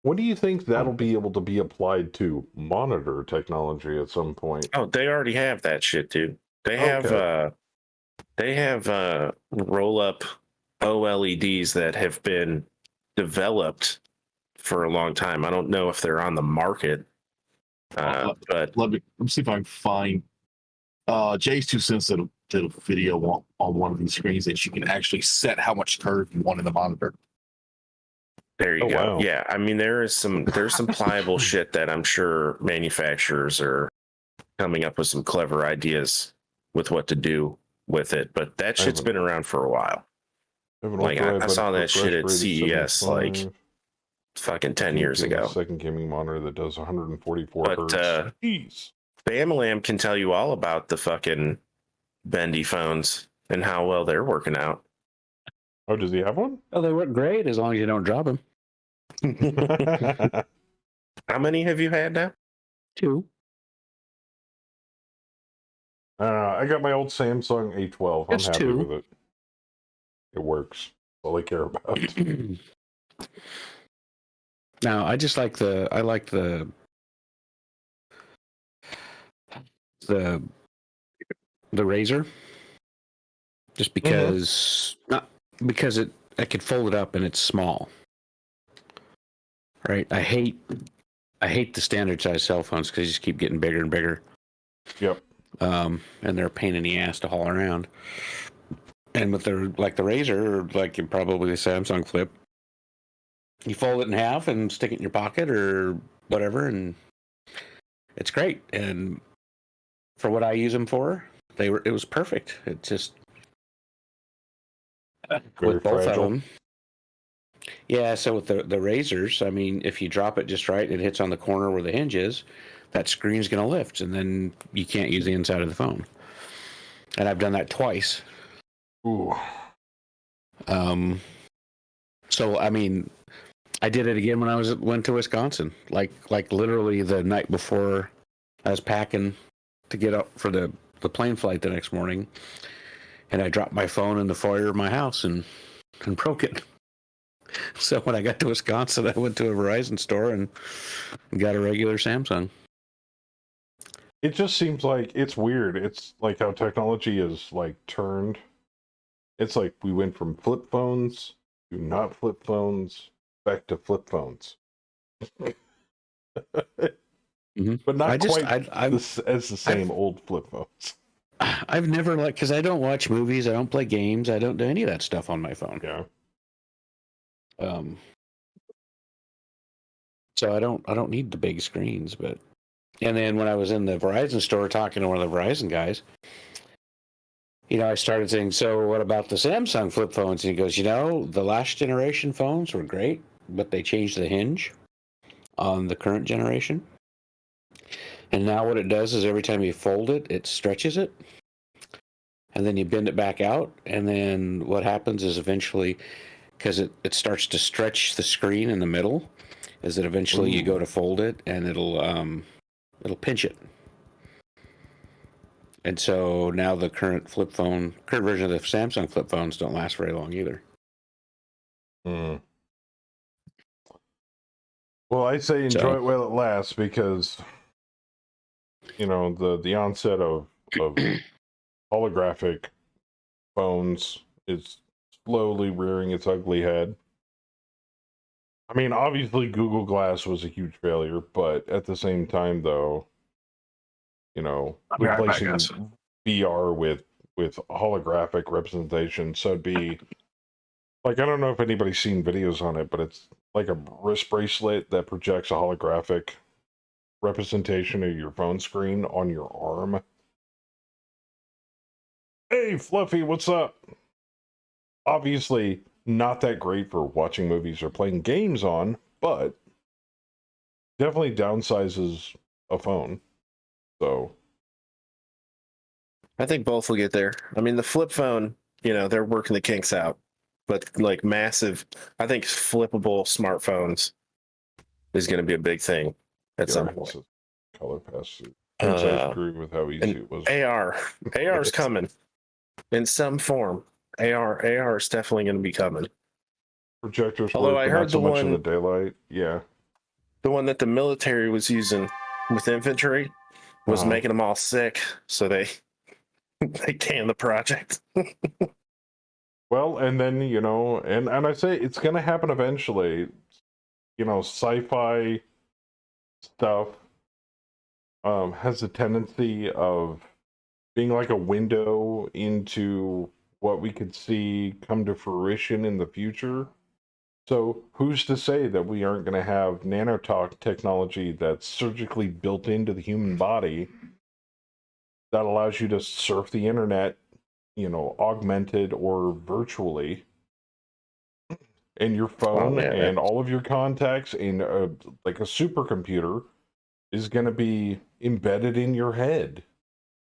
When do you think that'll be able to be applied to monitor technology at some point? Oh, they already have that shit, dude. They have roll up OLEDs that have been developed for a long time. I don't know if they're on the market, but let me see if I can find Jay's 2 cents did a video on one of these screens that you can actually set how much curve you want in the monitor. There you go. Wow. Yeah, I mean there's some pliable shit that I'm sure manufacturers are coming up with some clever ideas with what to do with it, but that shit's been around for a while. Like I saw that shit at CES like fucking 10 years ago. Second gaming monitor that does 144 But hertz. Jeez. Bamalam can tell you all about the fucking bendy phones and how well they're working out. Oh, does he have one? Oh, they work great as long as you don't drop them. How many have you had now? 2. I got my old Samsung A12. I'm It's happy 2. with it. It works. That's all I care about. Now, I just like the razor, just because not because I could fold it up and it's small. Right? I hate the standard size cell phones because they just keep getting bigger and bigger. Yep. And they're a pain in the ass to haul around. And with the razor, or like probably the Samsung Flip, you fold it in half and stick it in your pocket or whatever, and it's great. And for what I use them for, it was perfect. It just Very with both fragile. of them. Yeah, so with the razors, I mean, if you drop it just right and it hits on the corner where the hinge is, that screen's going to lift, and then you can't use the inside of the phone. And I've done that twice. Ooh. So I mean, I did it again when I went to Wisconsin, like literally the night before I was packing to get up for the plane flight the next morning, and I dropped my phone in the foyer of my house and broke it. So when I got to Wisconsin, I went to a Verizon store and got a regular Samsung. It just seems like it's weird. It's like how technology is like turned. It's like we went from flip phones to not flip phones back to flip phones. But not as the same old flip phones. I've never because I don't watch movies, I don't play games, I don't do any of that stuff on my phone. Yeah. So I don't need the big screens, but and then when I was in the Verizon store talking to one of the Verizon guys, I started saying, so what about the Samsung flip phones? And he goes, the last generation phones were great, but they changed the hinge on the current generation. And now what it does is every time you fold it, it stretches it. And then you bend it back out. And then what happens is eventually, because it starts to stretch the screen in the middle, is that eventually you go to fold it and it'll pinch it. And so now the current version of the Samsung flip phones don't last very long either. Well, I say enjoy it while it lasts, because the onset of holographic phones is slowly rearing its ugly head. I mean, obviously Google Glass was a huge failure, but at the same time, though, replacing VR with holographic representation, so it'd be like, I don't know if anybody's seen videos on it, but it's like a wrist bracelet that projects a holographic representation of your phone screen on your arm. Hey, Fluffy, what's up? Obviously, not that great for watching movies or playing games on, but definitely downsizes a phone. So I think both will get there. I mean, the flip phone, they're working the kinks out, but like massive, I think flippable smartphones is going to be a big thing at some point. Color pass. I agree with how easy it was. AR is coming in some form. AR is definitely going to be coming. Projectors, although I heard not so much in the daylight. Yeah, the one that the military was using with infantry was making them all sick, so they canned the project. Well, and then and I say it's going to happen eventually. Sci-fi stuff has a tendency of being like a window into what we could see come to fruition in the future. So who's to say that we aren't going to have nanotalk technology that's surgically built into the human body that allows you to surf the internet, augmented or virtually, and your phone yeah, and all of your contacts and like a supercomputer is going to be embedded in your head,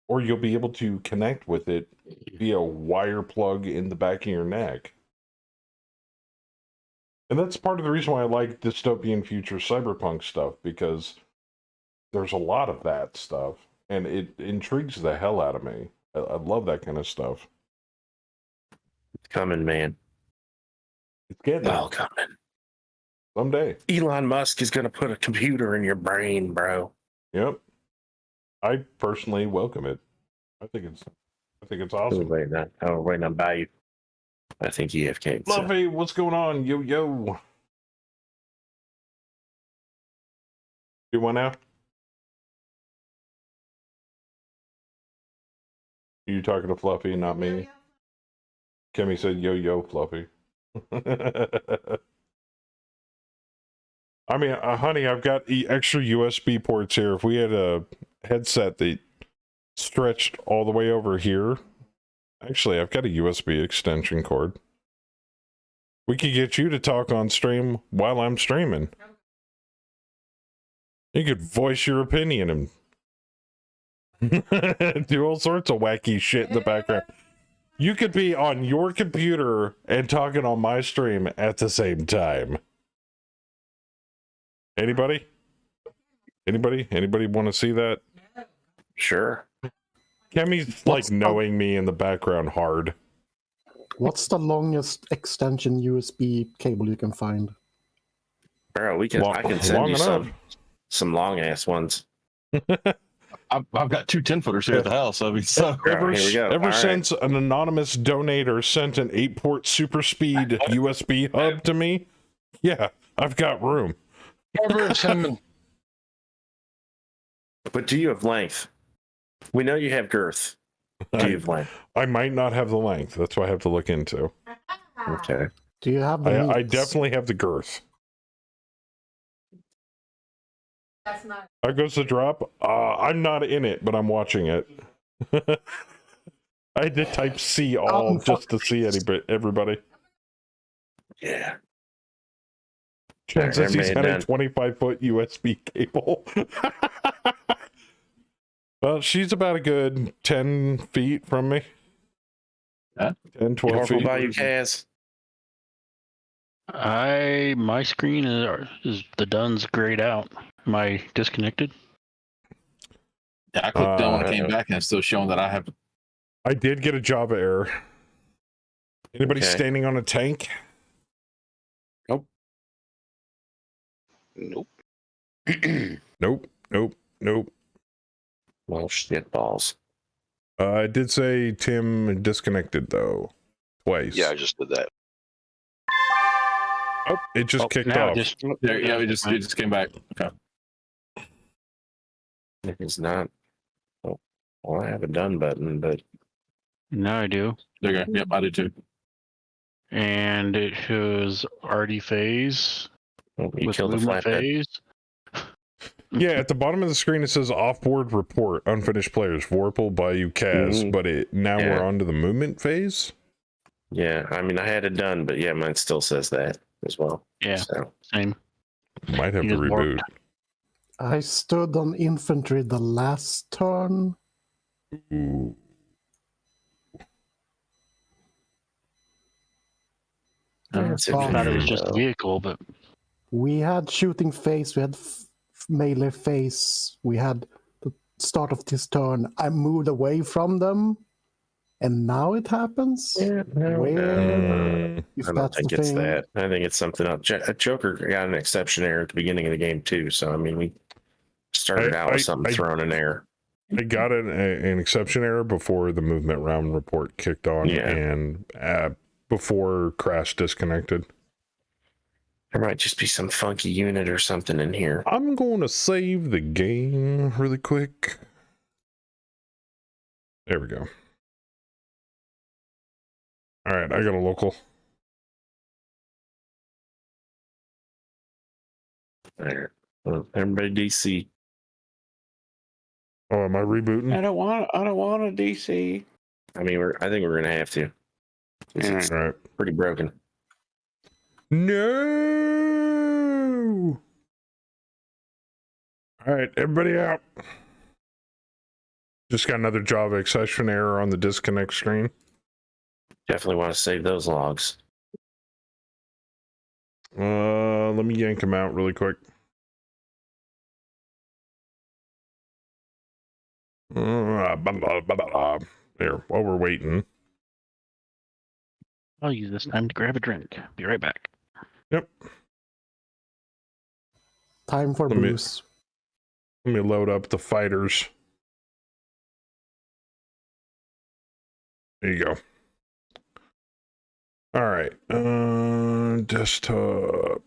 or you'll be able to connect with it via a wire plug in the back of your neck. And that's part of the reason why I like dystopian future cyberpunk stuff, because there's a lot of that stuff, and it intrigues the hell out of me. I love that kind of stuff. It's coming, man. It's getting All out coming. someday. Elon Musk is going to put a computer in your brain, bro. Yep. I personally welcome it. I think it's awesome. Wait, not by you. I think EFK. Fluffy, what's going on? Yo, yo. You want now? You talking to Fluffy, not me? Kimmy said, yo, yo, Fluffy. I mean, honey, I've got extra USB ports here. If we had a headset that stretched all the way over here, actually, I've got a USB extension cord. We could get you to talk on stream while I'm streaming. You could voice your opinion and do all sorts of wacky shit in the background. You could be on your computer and talking on my stream at the same time. Anybody? Anybody want to see that? Sure. Kemi's like knowing me in the background hard. What's the longest extension USB cable you can find? Bro, I can send you some long ass ones. I've got two 10-footers here at the house. I mean, so Ever since an anonymous donator sent an 8-port super speed USB hub to me, yeah, I've got room. But do you have length? We know you have girth. Do you have length? I might not have the length. That's what I have to look into. Okay. Do you have the I definitely have the girth. That's not. How goes the drop? I'm not in it, but I'm watching it. I had to type C all just to see everybody. Yeah. Chance says he's got a 25-foot USB cable. Well, she's about a good 10 feet from me. 10, 12 feet. By you, Kaz. My screen is the Dunn's grayed out. Am I disconnected? Yeah, I clicked down when I came back and it's still showing that I have. I did get a Java error. Anybody standing on a tank? Nope. Nope. Well, shit balls. I did say Tim disconnected though, twice. Yeah, I just did that. Oh, it just kicked off. It just came back. Okay. It's not. Oh, well, I have a done button, but No, I do. There you go. Yep, I did too. And it shows RD phase you with killed the movement flathead. phase. Yeah, at the bottom of the screen it says offboard report, unfinished players, Vorpal, Bayou, Kaz, but we're on to the movement phase? Yeah, I mean, I had it done, but yeah, mine still says that as well. Yeah, so. Same. Might have to reboot. I stood on infantry the last turn. Ooh. I thought it was just a vehicle, but we had shooting phase, we had melee phase, we had the start of this turn. I moved away from them, and now it happens. Yeah, I don't think it's that. I think it's something else. Joker got an exception error at the beginning of the game too. So I mean, we started out with something thrown in there. I got an exception error before the movement round report kicked on, and before Crash disconnected. There might just be some funky unit or something in here. I'm going to save the game really quick. There we go. All right, I got a local. There. Well, everybody DC. Oh, am I rebooting? I don't want a DC. I mean, I think we're gonna have to. It's right. pretty broken. No. All right, everybody out. Just got another Java exception error on the disconnect screen. Definitely want to save those logs. Let me yank them out really quick. Here, while we're waiting. I'll use this time to grab a drink. Be right back. Yep. Time for booze. Let me load up the fighters. There you go. All right. Desktop.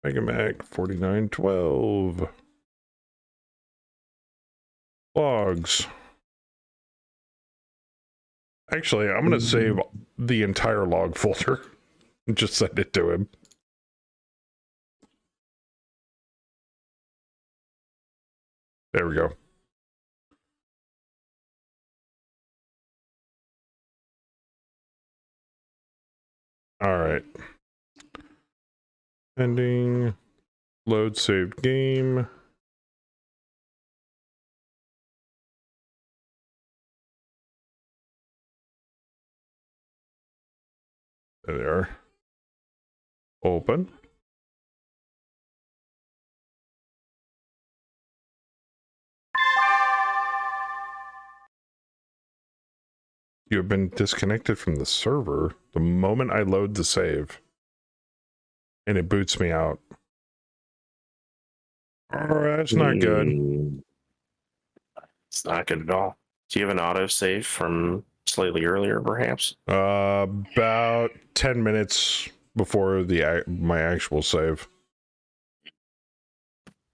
Mega Mac 49.12. Logs. Actually, I'm going to save the entire log folder and just send it to him. There we go. All right. Ending. Load saved game. There they are. Open. You have been disconnected from the server the moment I load the save. And it boots me out. Oh, that's not good. It's not good at all. Do you have an autosave from slightly earlier, perhaps? About 10 minutes before my actual save.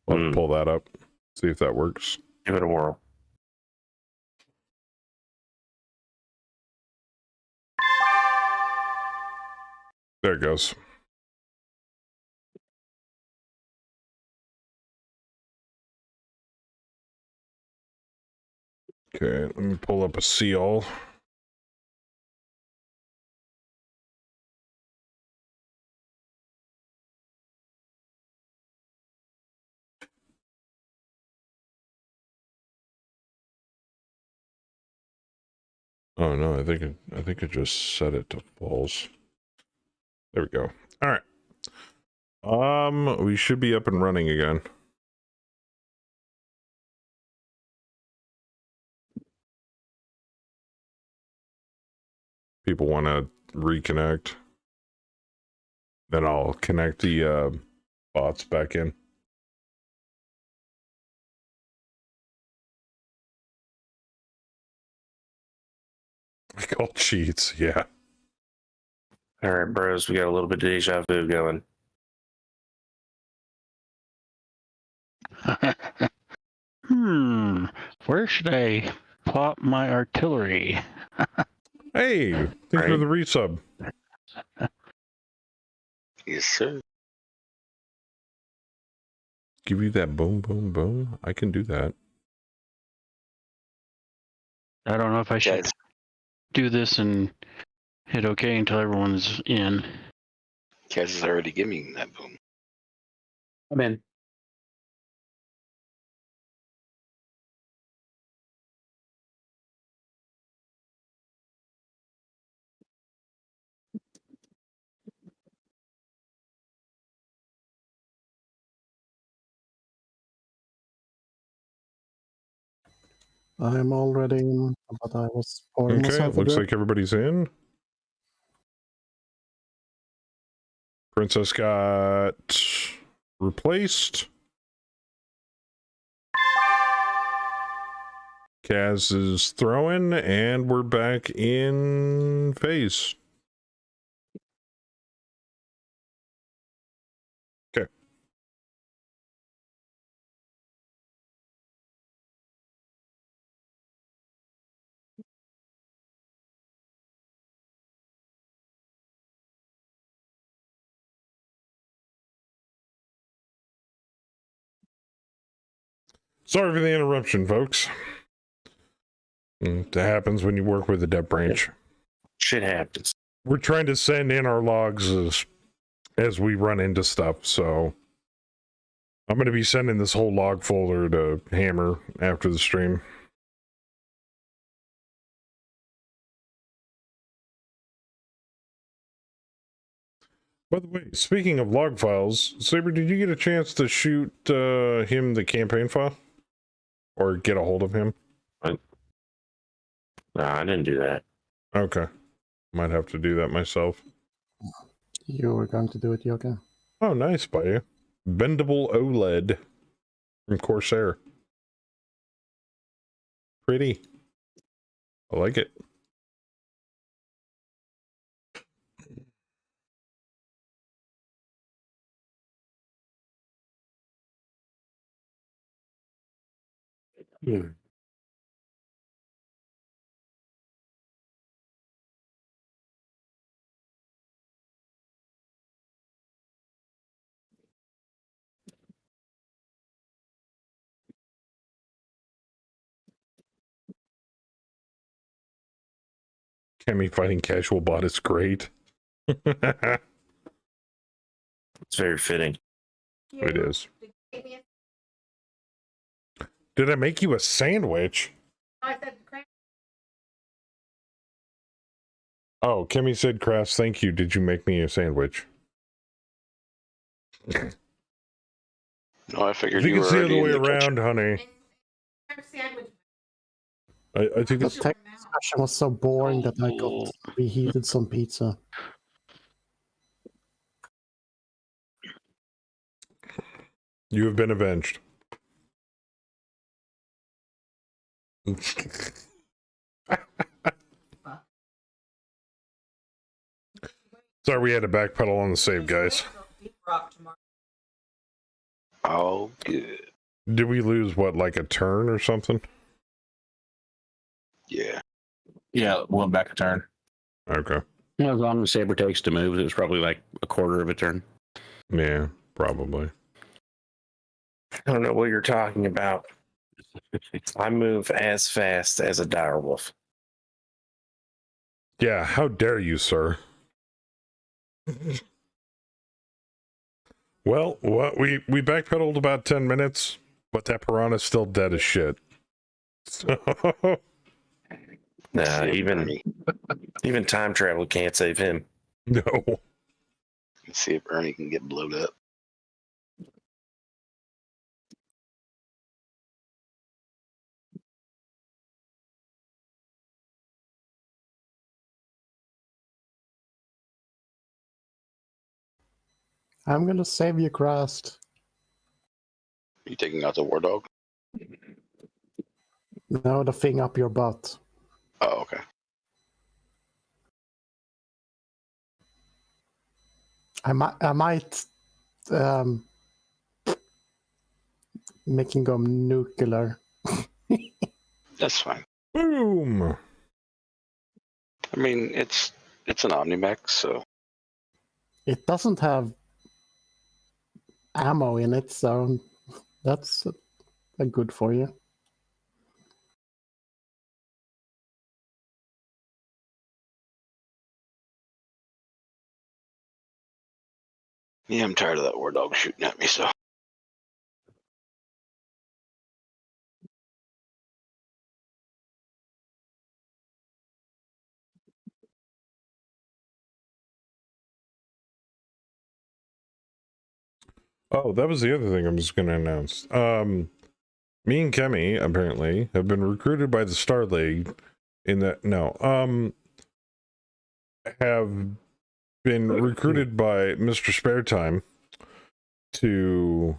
I'll pull that up. See if that works. Give it a whirl. There it goes. Okay, let me pull up a seal. Oh no, I think it just set it to false. There we go. All right. We should be up and running again. People want to reconnect. Then I'll connect the bots back in. I call cheats, yeah. All right, bros, we got a little bit of deja vu going. Where should I plop my artillery? Hey, thanks for the resub. Yes, sir. Give you that boom, boom, boom. I can do that. I don't know if I should do this and hit OK until everyone's in. Kaz is already giving that boom. I'm in. I'm already in, but I was pouring Okay, myself a looks drink. like everybody's in. Princess got replaced. Kaz is throwing, and we're back in phase. Okay. Sorry for the interruption, folks. That happens when you work with the dev branch. Shit happens. We're trying to send in our logs as as we run into stuff. So I'm going to be sending this whole log folder to Hammer after the stream. By the way, speaking of log files, Saber, did you get a chance to shoot him the campaign file? Or get a hold of him? No, I didn't do that. Okay. Might have to do that myself. You were going to do it, Yoga. Oh, nice by you. Bendable OLED from Corsair. Pretty. I like it. Hmm. Kemi fighting casual bot is great. It's very fitting. It is. Did I make you a sandwich? I said crap. Oh, Kemi said, Crafts, thank you. Did you make me a sandwich? No, I figured You you can were see it already the way in the around, kitchen. honey. Sandwich. I think The it's... tech discussion was so boring that I got reheated some pizza. You have been avenged. Sorry, we had to backpedal on the save, guys. Oh, good. Did we lose, what, like a turn or something? Yeah. Yeah, went back a turn. Okay. As long as Saber takes to move, it was probably like a quarter of a turn. Yeah, probably. I don't know what you're talking about. I move as fast as a direwolf. Yeah, how dare you, sir? Well, what we backpedaled about 10 minutes, but that piranha's still dead as shit. So... Nah, even time travel can't save him. No. Let's see if Ernie can get blowed up. I'm gonna save you, Crust. You taking out the war dog? No, the thing up your butt. Oh, okay. I might make him go nuclear. That's fine. Boom. I mean, it's an Omnimax, so It doesn't have ammo in it, so that's a good for you. yeah, I'm tired of that war dog shooting at me. So Oh, that was the other thing I was going to announce. Me and Kemi, apparently, have been recruited by the Star League in that... No. Have been recruited by Mr. Sparetime to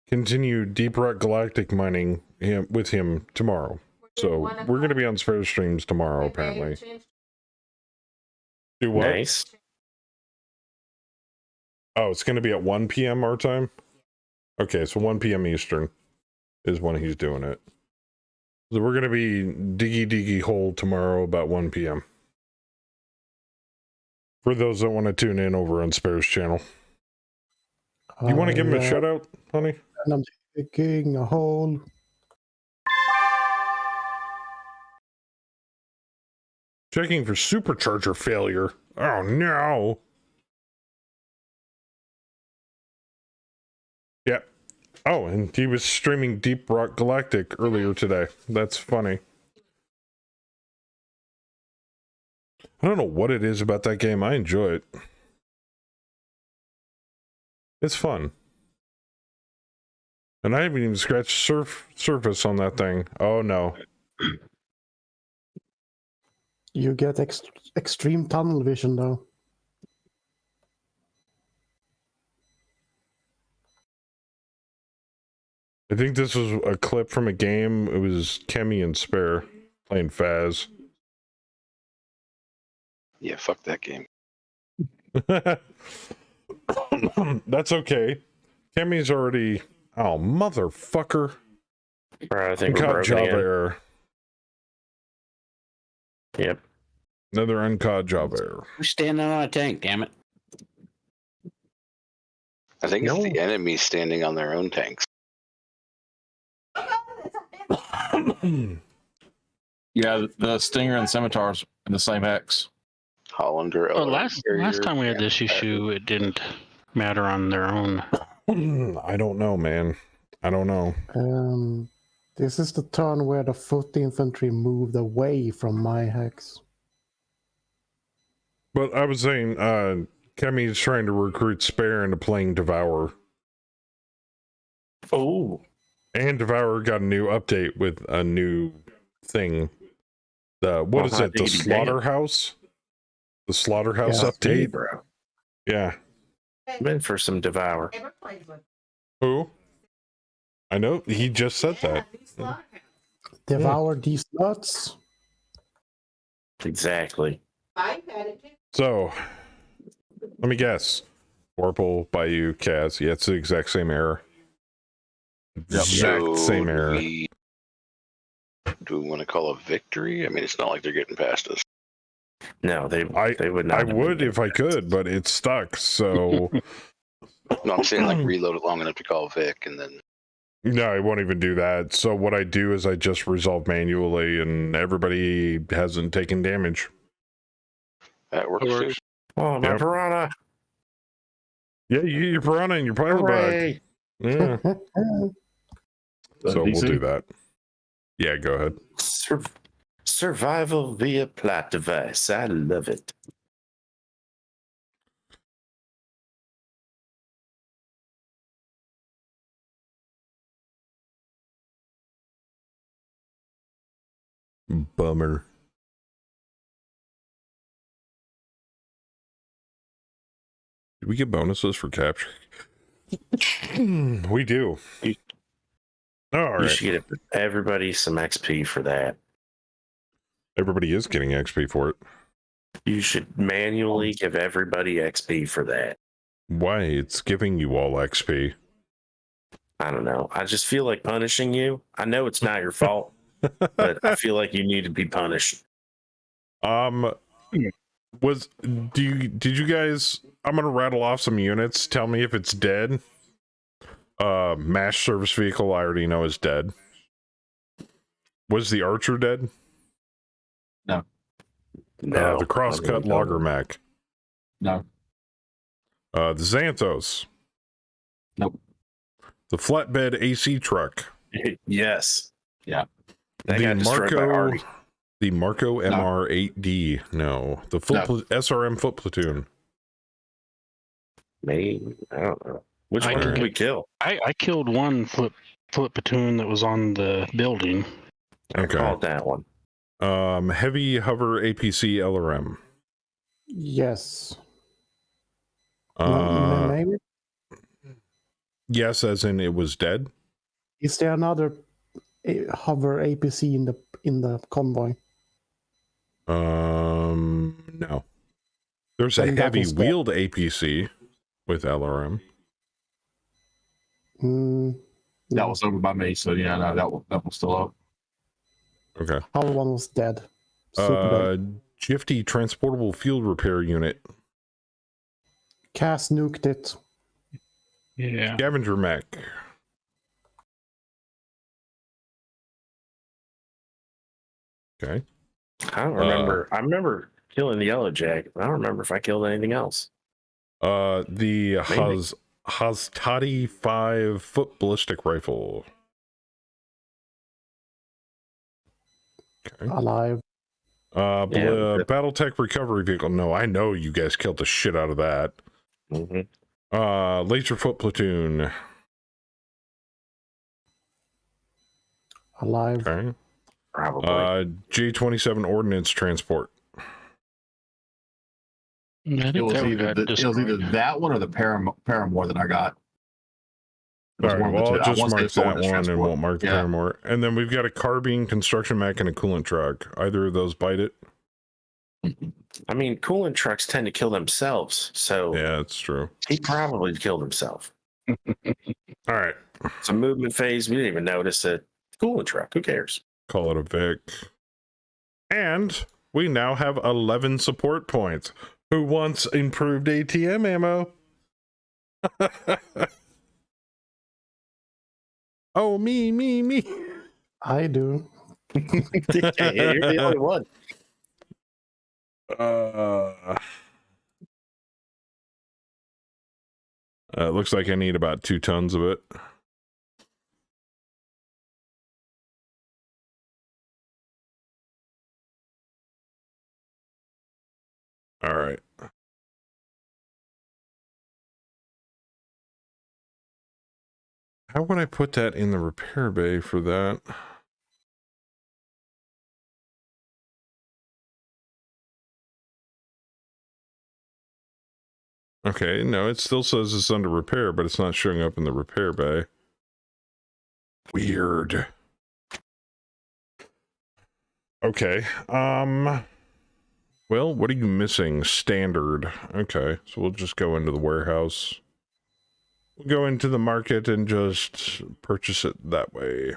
continue Deep Rock Galactic mining with him tomorrow. So we're going to be on Spare streams tomorrow, apparently. Do what? Nice. Oh, it's going to be at 1 p.m. our time? Okay, so 1 p.m. Eastern is when he's doing it. So we're going to be diggy hole tomorrow about 1 p.m. For those that want to tune in over on Spare's channel. You want to give him a shout out, honey? And I'm digging a hole. Checking for supercharger failure. Oh no. Oh, and he was streaming Deep Rock Galactic earlier today. That's funny. I don't know what it is about that game. I enjoy it. It's fun. And I haven't even scratched surface on that thing. Oh, no. You get extreme tunnel vision, though. I think this was a clip from a game. It was Kemi and Spare playing Faz. Yeah, fuck that game. That's okay. Kemi's already... Oh, motherfucker. Bro, I think we're Uncaught broken job again. error. Yep. Another uncaught job error. Who's standing on a tank, damn it? I think No. it's the enemy standing on their own tanks. Yeah, the Stinger and Scimitars in the same hex. Hollander. Well, last time we had this issue, it didn't matter on their own. I don't know, man. I don't know. This is the turn where the foot infantry moved away from my hex. But I was saying, Kemi's trying to recruit Spare into playing Devour. Oh. And Devour got a new update with a new thing. What is it? The Slaughterhouse? The Slaughterhouse update? Bro. Yeah. I'm in for some Devour. Who? I know, he just said that. Devour these nuts. Exactly. So, let me guess. Warple, Bayou, Kaz. Yeah, it's the exact same error. Exact same error. Do we want to call a victory? I mean, it's not like they're getting past us. No, they would not. I would if I could, but it's stuck, so... No, I'm saying like reload it long enough to call Vic and then... No, I won't even do that. So what I do is I just resolve manually and everybody hasn't taken damage. That works too. Oh, my Piranha! Yeah, you get your Piranha and your Pilot Bug. Yeah. So we'll do that. Yeah, go ahead. Survival via plot device. I love it. Bummer. Do we get bonuses for capture? We do. All right. You should get everybody some XP for that. Everybody is getting XP for it. You should manually give everybody XP for that. Why? It's giving you all XP. I don't know. I just feel like punishing you. I know it's not your fault, but I feel like you need to be punished. Did you guys, I'm gonna rattle off some units. Tell me if it's dead. MASH service vehicle, I already know is dead. Was the Archer dead? No. No. The Crosscut Logger Mech. No. The Xanthos. Nope. The Flatbed AC Truck. Yes. Yeah. That got destroyed by Artie. The Marco MR8D. No. The SRM Foot Platoon. Maybe. I don't know. Which one did we kill? I killed one foot platoon that was on the building. I called that one. Heavy Hover APC LRM. Yes. Maybe? Yes, as in it was dead. Is there another hover APC in the convoy? No. There's a heavy wheeled APC with LRM. That was over by me, so yeah, no, that was still up. Okay. Other one was dead. Super dead. Gifty Transportable Field Repair Unit. Cass nuked it. Yeah. Scavenger Mech. Okay. I don't remember. I remember killing the Yellow Jacket, but I don't remember if I killed anything else. The Hastati 5-foot ballistic rifle. Okay. Alive. Battletech recovery vehicle. No, I know you guys killed the shit out of that. Laser foot platoon. Alive. Okay. Probably. J-27 ordnance transport. I It think was, that either that one or the Paramore that I got. It was All right, one of the well, two. I'll I just want to mark say that ordnance one and transport. won't mark the Yeah. Paramore. And then we've got a carbine, construction mech, and a coolant truck. Either of those bite it? I mean, coolant trucks tend to kill themselves, so Yeah, that's true. he probably killed himself. All right. It's a movement phase. We didn't even notice it. Coolant truck. Who cares? Call it a Vic. And we now have 11 support points. Who wants improved ATM ammo? Oh, me. I do. Yeah, you're the only one. Looks like I need about 2 tons of it. All right. How would I put that in the repair bay for that? Okay, no, it still says it's under repair, but it's not showing up in the repair bay. Weird. Okay, well, what are you missing? Standard. Okay, so we'll just go into the warehouse. We'll go into the market and just purchase it that way.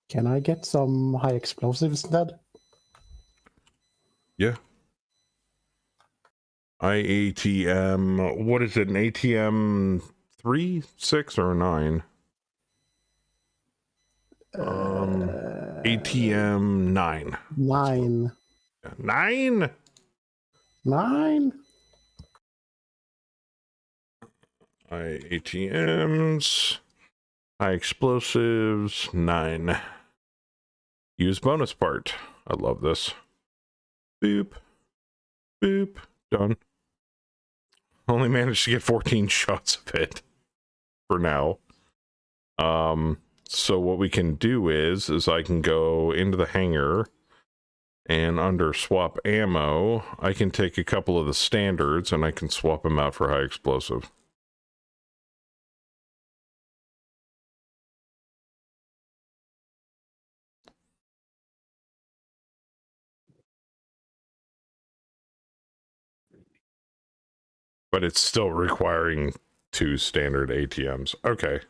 Can I get some high explosives instead? Yeah. IATM, what is it, an ATM 3, 6, or a 9? ATM 9. 9. 9? 9? IATMs, high explosives, 9. Use bonus part. I love this. Boop. Boop. Done. Only managed to get 14 shots of it for now. So what we can do is I can go into the hangar and under swap ammo, I can take a couple of the standards and I can swap them out for high explosive. But it's still requiring 2 standard ATMs. Okay.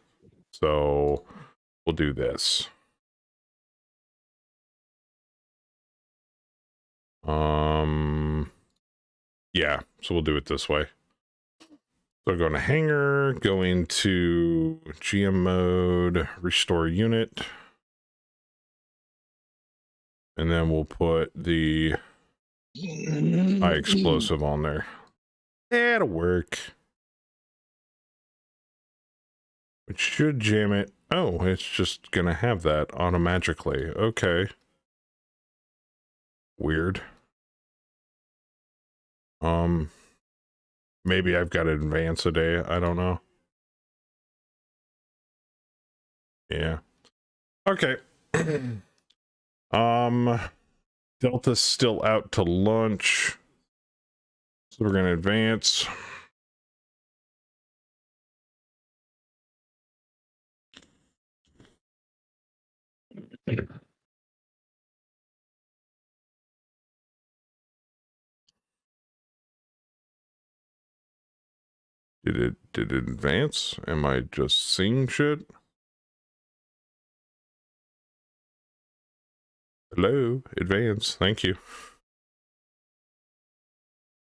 So we'll do this. Yeah, so we'll do it this way. So go to hangar, go into GM mode, restore unit. And then we'll put the high explosive on there. That'll work. It should jam it. Oh, it's just gonna have that automatically. Okay. Weird. Maybe I've got to advance a day. I don't know. Yeah. Okay. Delta's still out to lunch. So we're gonna advance. Did it advance? Am I just seeing shit? Hello, advance, thank you.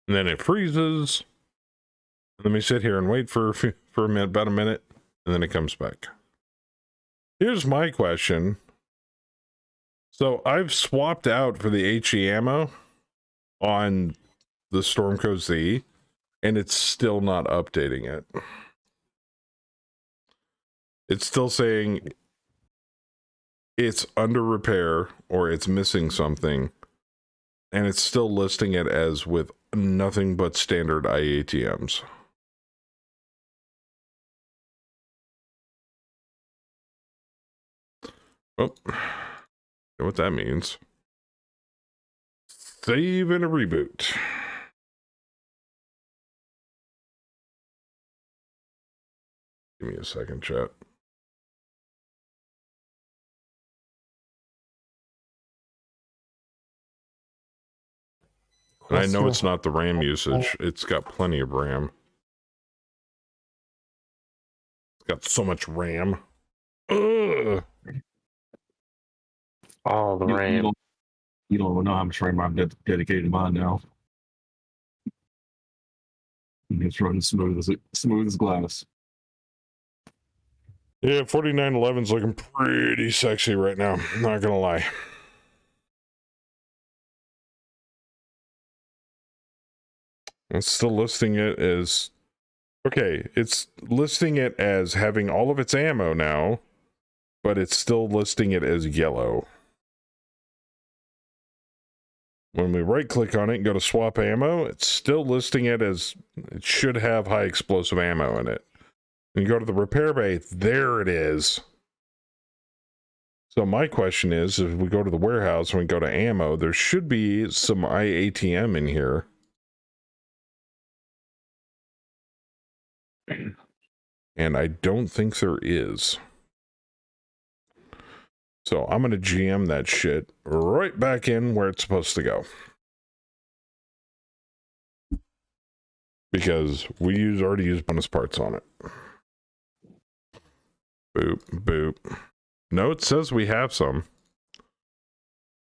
And then it freezes. Let me sit here and wait for a minute, about a minute, and then it comes back. Here's my question. So I've swapped out for the HE ammo on the Stormcoat Z, and it's still not updating it. it's still saying it's under repair or it's missing something, and it's still listing it as with nothing but standard IATMs. Oh, you know what that means. Save and a reboot. Give me a second, chat. And I know it's not the RAM usage. It's got plenty of RAM. It's got so much RAM. Ugh. All the RAM. You don't know how much RAM I've dedicated to mine now. And it's running smooth as glass. Yeah, 4911's looking pretty sexy right now. Not gonna lie. It's still listing it as... Okay, it's listing it as having all of its ammo now, but it's still listing it as yellow. When we right-click on it and go to swap ammo, it's still listing it as... It should have high explosive ammo in it. And you go to the repair bay, there it is. So my question is, if we go to the warehouse and we go to ammo, there should be some IATM in here. And I don't think there is. So I'm going to GM that shit right back in where it's supposed to go. Because we already used bonus parts on it. Boop, boop. No, it says we have some.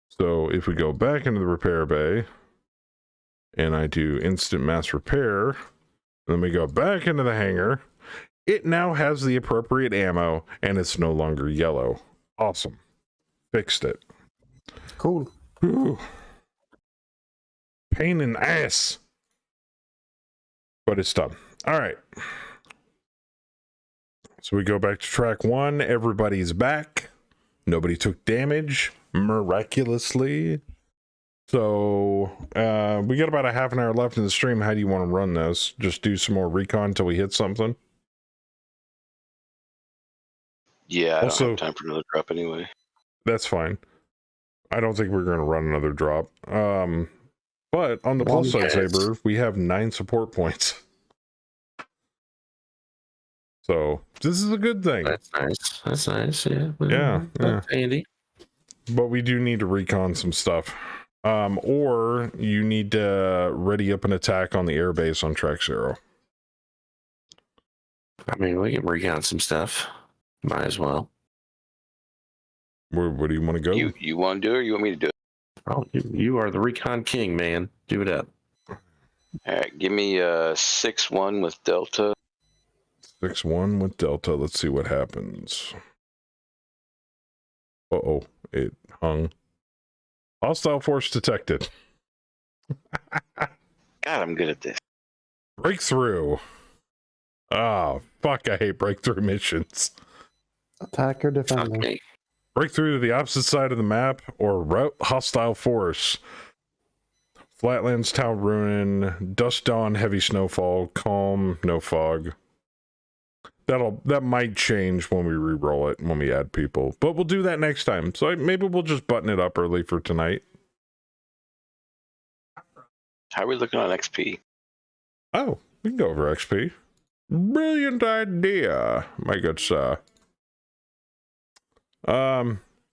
So if we go back into the repair bay and I do instant mass repair, then we go back into the hangar, it now has the appropriate ammo and it's no longer yellow. Awesome. Fixed it. Cool. Ooh. Pain in the ass. But it's done. All right. So we go back to track 1. Everybody's back. Nobody took damage miraculously. So we got about a half an hour left in the stream. How do you want to run this? Just do some more recon until we hit something? Yeah, I Also, don't have time for another drop anyway. That's fine. I don't think we're going to run another drop. But on the plus side, Saber, we have 9 support points. So this is a good thing. That's nice. That's nice. Yeah. Yeah. That's handy. But we do need to recon some stuff. Or you need to ready up an attack on the airbase on track 0. I mean, we can recon some stuff. Might as well. Where do you want to go? You want to do it or you want me to do it? Oh, you are the recon king, man. Do it up. All right, give me 6-1 with Delta. 6-1 with Delta. Let's see what happens. Uh-oh. It hung. Hostile force detected. God, I'm good at this. Breakthrough. Oh, fuck. I hate breakthrough missions. Attacker defending. Okay. Breakthrough to the opposite side of the map or route hostile force. Flatlands, town ruin, dusk dawn, heavy snowfall, calm, no fog. That might change when we re-roll it, when we add people. But we'll do that next time. So maybe we'll just button it up early for tonight. How are we looking on XP? Oh, we can go over XP. Brilliant idea, my good sir.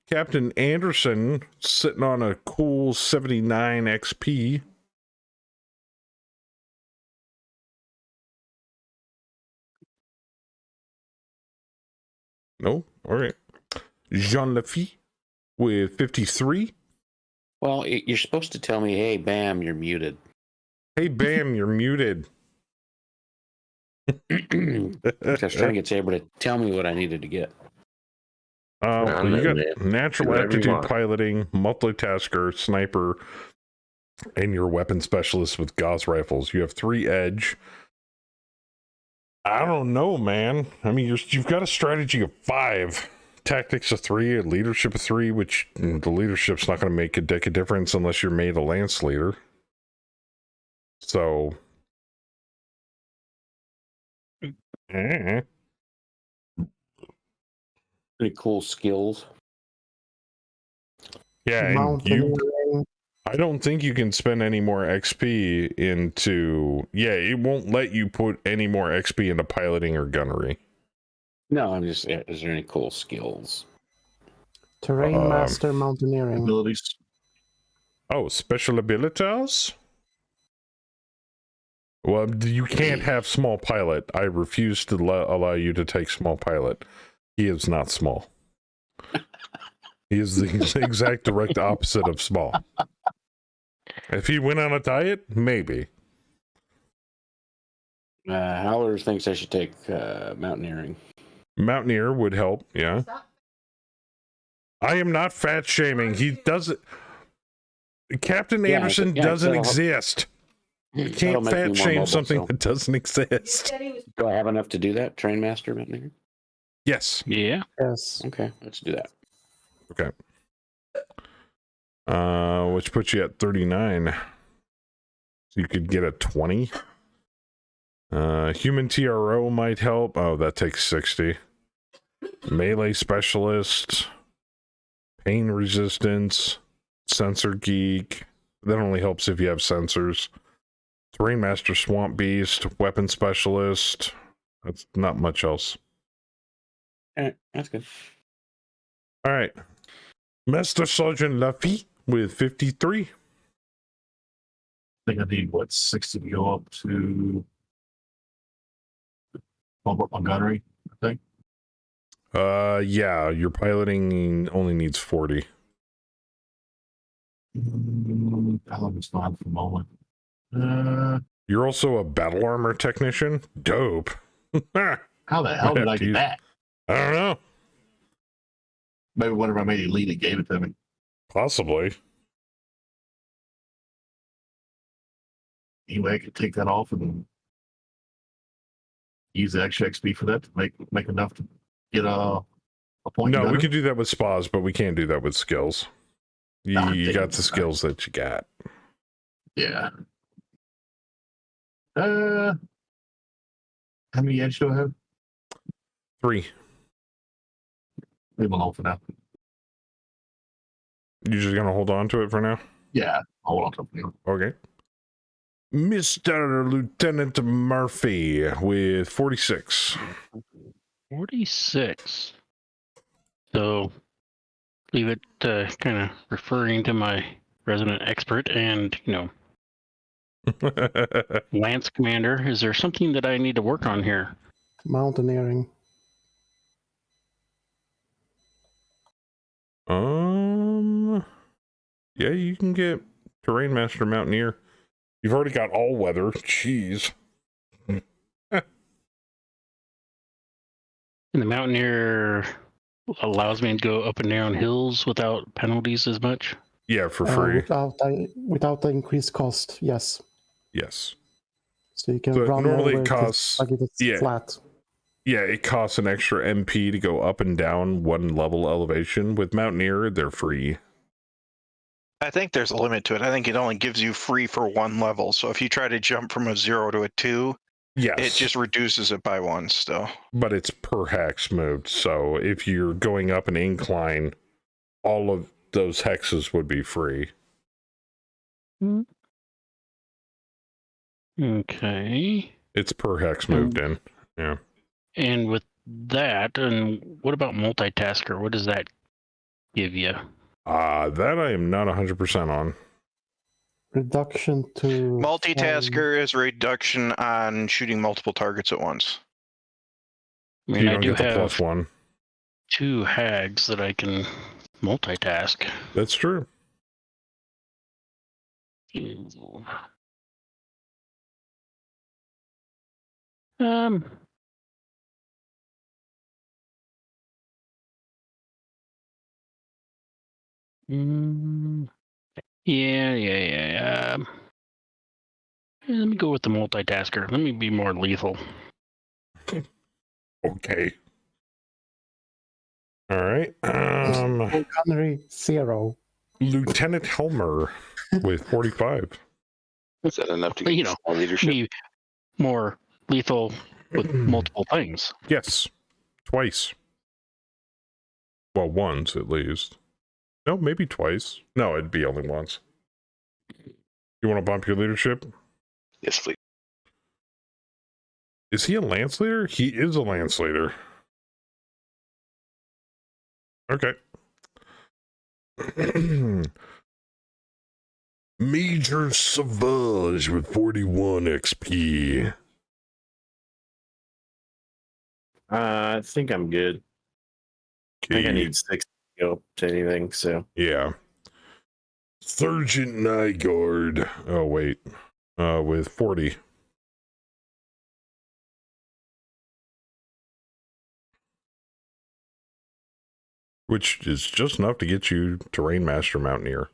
Captain Anderson sitting on a cool 79 XP. No? All right. Jean Lafitte with 53. Well, you're supposed to tell me, hey, Bam, you're muted. Hey, Bam, you're muted. I was trying to get Saber to tell me what I needed to get. You got natural aptitude piloting, multitasker, sniper, and your weapon specialist with Gauss rifles. You have 3 edge. I don't know, man. I mean, you've got a strategy of 5, tactics of 3, and leadership of 3, which the leadership's not going to make a dick of difference unless you're made a lance leader. So, Pretty cool skills. yeah, and Mountaineering. I don't think you can spend any more XP into... Yeah, it won't let you put any more XP into piloting or gunnery. No, I'm just. Is there any cool skills? Terrain master mountaineering. Abilities. Oh, special abilities? Well, you can't have small pilot. I refuse to allow you to take small pilot. He is not small. He is the exact direct opposite of small. If he went on a diet, maybe. Howler thinks I should take mountaineering. Mountaineer would help, yeah. I am not fat shaming. He doesn't. Captain Anderson doesn't exist. You can't fat shame something that doesn't exist. Do I have enough to do that? Train master mountaineer? Yes. Yeah. Yes. Okay, let's do that. Okay. Which puts you at 39. You could get a 20. Human TRO might help. Oh, that takes 60. Melee specialist. Pain resistance. Sensor geek. That only helps if you have sensors. Terrain master swamp beast. Weapon specialist. That's not much else. All right, that's good. All right. Master Sergeant Laffy with 53. I think I need, 60 to go up to bump up my gunnery, I think. Yeah, your piloting only needs 40. How long is fine for the moment? You're also a battle armor technician? Dope. How the hell did I get that? I don't know. Maybe whenever I made elite, it gave it to me. Possibly. Anyway, I could take that off and use the extra XP for that to make enough to get a point. No, we can do that with spas, but we can't do that with skills. You got the skills that you got. Yeah. How many edge do I have? 3. Leave them alone for now. You're just gonna hold on to it for now? Yeah, hold on to it. Okay. Mr. Lieutenant Murphy with 46. 46. So leave it kind of referring to my resident expert and, Lance Commander. Is there something that I need to work on here? Mountaineering. Yeah, you can get Terrain Master Mountaineer. You've already got all weather. Jeez. And the Mountaineer allows me to go up and down hills without penalties as much? Yeah, for free. Without the increased cost, yes. Yes. So you can So run normally over it costs, like it's flat. Yeah, it costs an extra MP to go up and down 1 level elevation. With Mountaineer, they're free. I think there's a limit to it. I think it only gives you free for 1 level. So if you try to jump from a 0 to a 2, yes, it just reduces it by 1 still. But it's per hex moved. So if you're going up an incline, all of those hexes would be free. Okay. It's per hex moved in. Yeah. And with that, and what about multitasker? What does that give you? That I am not 100% on. Reduction to... Multitasker is a reduction on shooting multiple targets at once. I mean, I do have +1. 2 hags that I can multitask. That's true. Yeah. Let me go with the multitasker. Let me be more lethal. Okay. All right. Gunnery 0. Lieutenant Helmer with 45. Is that enough to But, get you know, small leadership? be more lethal with multiple things. Yes. Twice. Well, once at least. No, maybe twice. No, it'd be only once. You want to bump your leadership? Yes, please. Is he a lance leader? He is a lance leader. Okay. Major Savage with 41 XP. I think I'm good. I think I need 6 to go to anything, so. Yeah. Sergeant Nygaard. Oh, wait. With 40. Which is just enough to get you Terrain Master Mountaineer.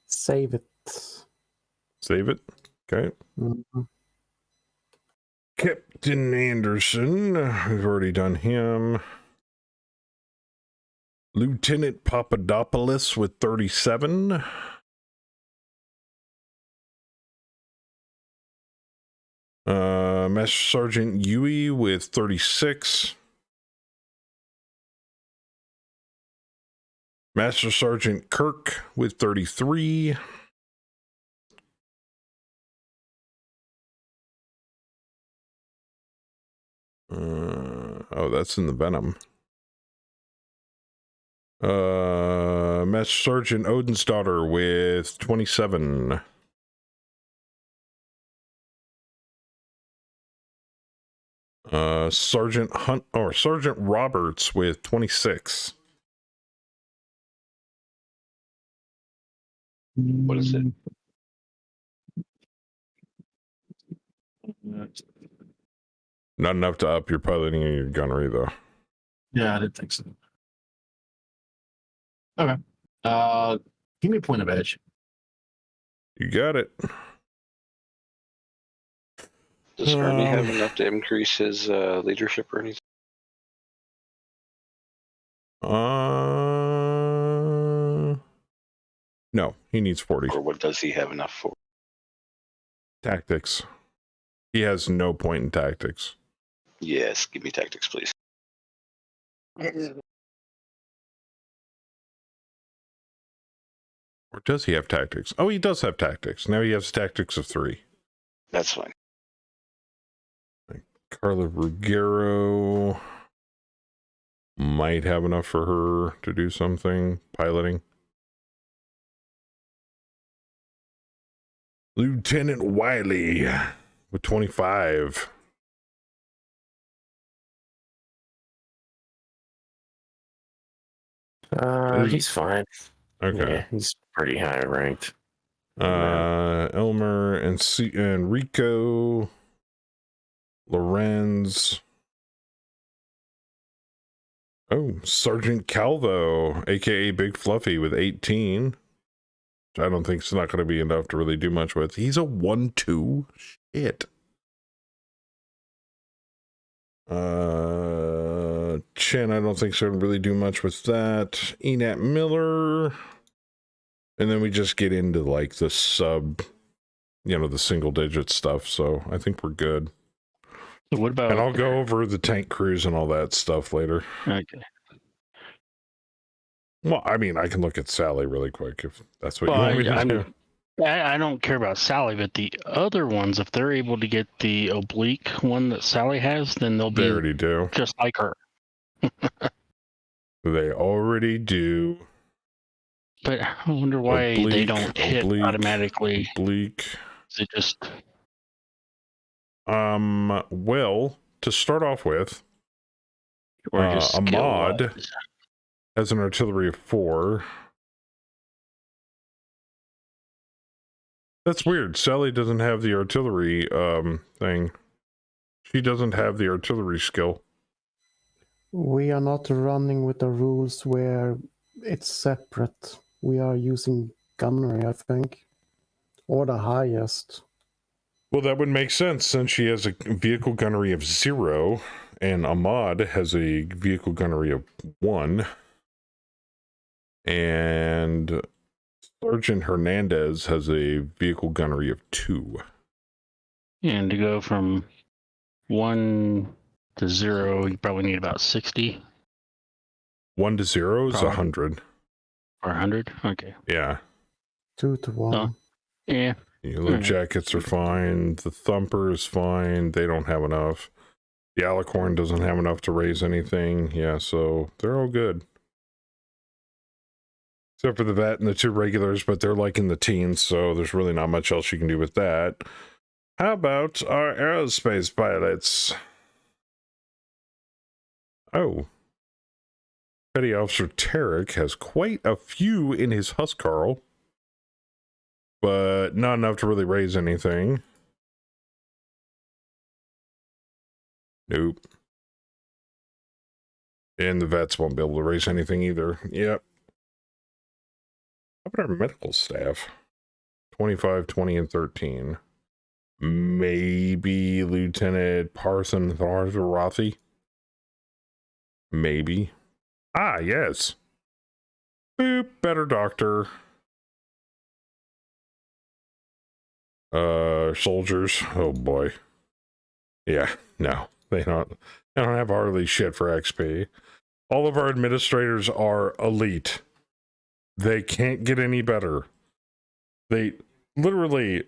Save it. Save it. Okay. Mhm. Captain Anderson. We've already done him. Lieutenant Papadopoulos with 37. Master Sergeant Yui with 36. Master Sergeant Kirk with 33. Oh, that's in the Venom. Master Sergeant Odin's daughter with 27. Sergeant Hunt or Sergeant Roberts with 26. What is it? Not enough to up your piloting and your gunnery, though. Yeah, I didn't think so. Okay. Give me a point of edge. You got it. Does Ernie have enough to increase his leadership or anything? No, he needs 40. Or what does he have enough for? Tactics. He has no point in tactics. Yes, give me tactics, please. Or does he have tactics? Oh, he does have tactics. Now he has tactics of 3. That's fine. Carla Ruggiero might have enough for her to do something. Piloting. Lieutenant Wiley with 25. He's fine. Okay. Yeah, he's pretty high ranked. Elmer and Rico, Lorenz. Oh, Sergeant Calvo, aka Big Fluffy, with 18. Which I don't think it's not going to be enough to really do much with. He's a 1-2. Shit. Chen, I don't think so. Really do much with that. Enat Miller. And then we just get into like the sub, the single digit stuff. So I think we're good. So what about? And I'll go over the tank crews and all that stuff later. Okay. Well, I mean, I can look at Sally really quick if that's what you want me to do. I don't care about Sally, but the other ones, if they're able to get the oblique one that Sally has, then they'll be They already do. just like her. They already do. But I wonder why they don't hit automatically. Oblique. Is it just? Well, to start off with, Or just Ahmad has an artillery of 4. That's weird. Sally doesn't have the artillery thing. She doesn't have the artillery skill. We are not running with the rules where it's separate. We are using gunnery, I think. Or the highest. Well, that would make sense since she has a vehicle gunnery of 0 and Ahmad has a vehicle gunnery of 1. And Sergeant Hernandez has a vehicle gunnery of 2. And to go from 1 to 0, you probably need about 60. 1 to 0 is Probably. 100. Or 100? Okay. Yeah. 2 to 1. Yeah. Yellow jackets are fine. The thumper is fine. They don't have enough. The alicorn doesn't have enough to raise anything. Yeah, so they're all good. Except for the vet and the 2 regulars, but they're like in the teens, so there's really not much else you can do with that. How about our aerospace pilots? Oh. Petty Officer Tarek has quite a few in his Huscarl, but not enough to really raise anything. Nope. And the vets won't be able to raise anything either. Yep. How about our medical staff? 25, 20, and 13. Maybe Lieutenant Parson Thartharathy? Maybe. Ah, yes. Boop, better doctor. Soldiers. Oh boy. Yeah, no. They don't have hardly shit for XP. All of our administrators are elite. They can't get any better. They literally,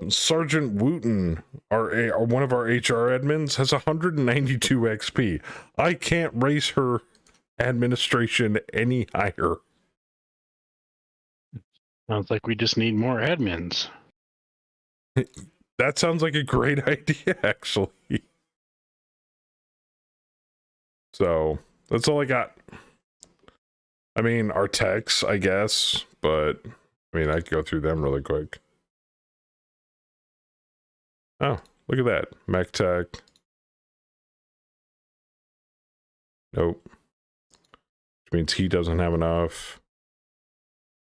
Sergeant Wooten, one of our HR admins, has 192 XP. I can't raise her administration any higher. Sounds like we just need more admins. That sounds like a great idea, actually. So, that's all I got. I mean, our techs, I guess, but I mean, I could go through them really quick. Oh, look at that. Mech tech. Nope. Which means he doesn't have enough.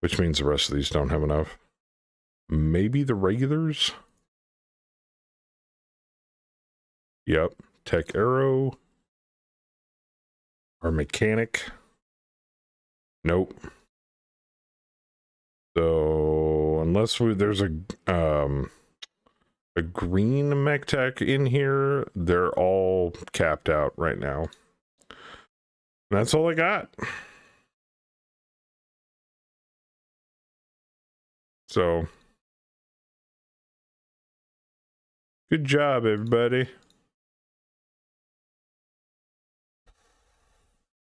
Which means the rest of these don't have enough. Maybe the regulars? Yep. Tech arrow. Our mechanic. Nope. So unless there's a green mech tech in here, they're all capped out right now. And that's all I got. So good job, everybody.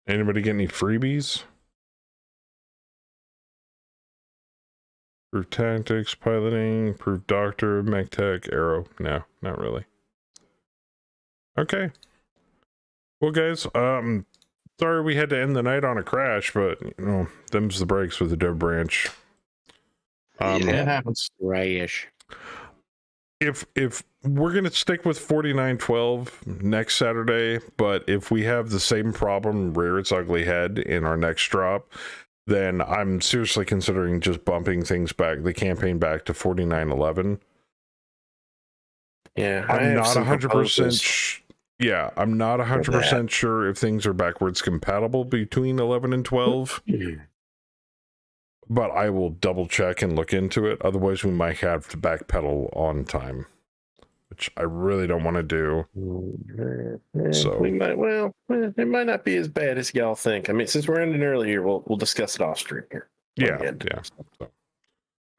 Anybody get any freebies? Proof tactics, piloting, proof doctor, mech tech, arrow. No, not really. Okay. Well, guys, sorry we had to end the night on a crash, but you know, them's the breaks with the dev branch. Yeah, it happens. Right-ish. If we're gonna stick with 49.12 next Saturday, but if we have the same problem rear its ugly head in our next drop, then I'm seriously considering just bumping things back, the campaign back to 49.11. Yeah, I'm not 100%. Yeah, I'm not 100% sure if things are backwards compatible between 11 and 12. But I will double check and look into it. Otherwise, we might have to backpedal on time, which I really don't want to do. So we might. Well, it might not be as bad as y'all think. I mean, since we're ending early here, we'll discuss it off stream here. Yeah. So.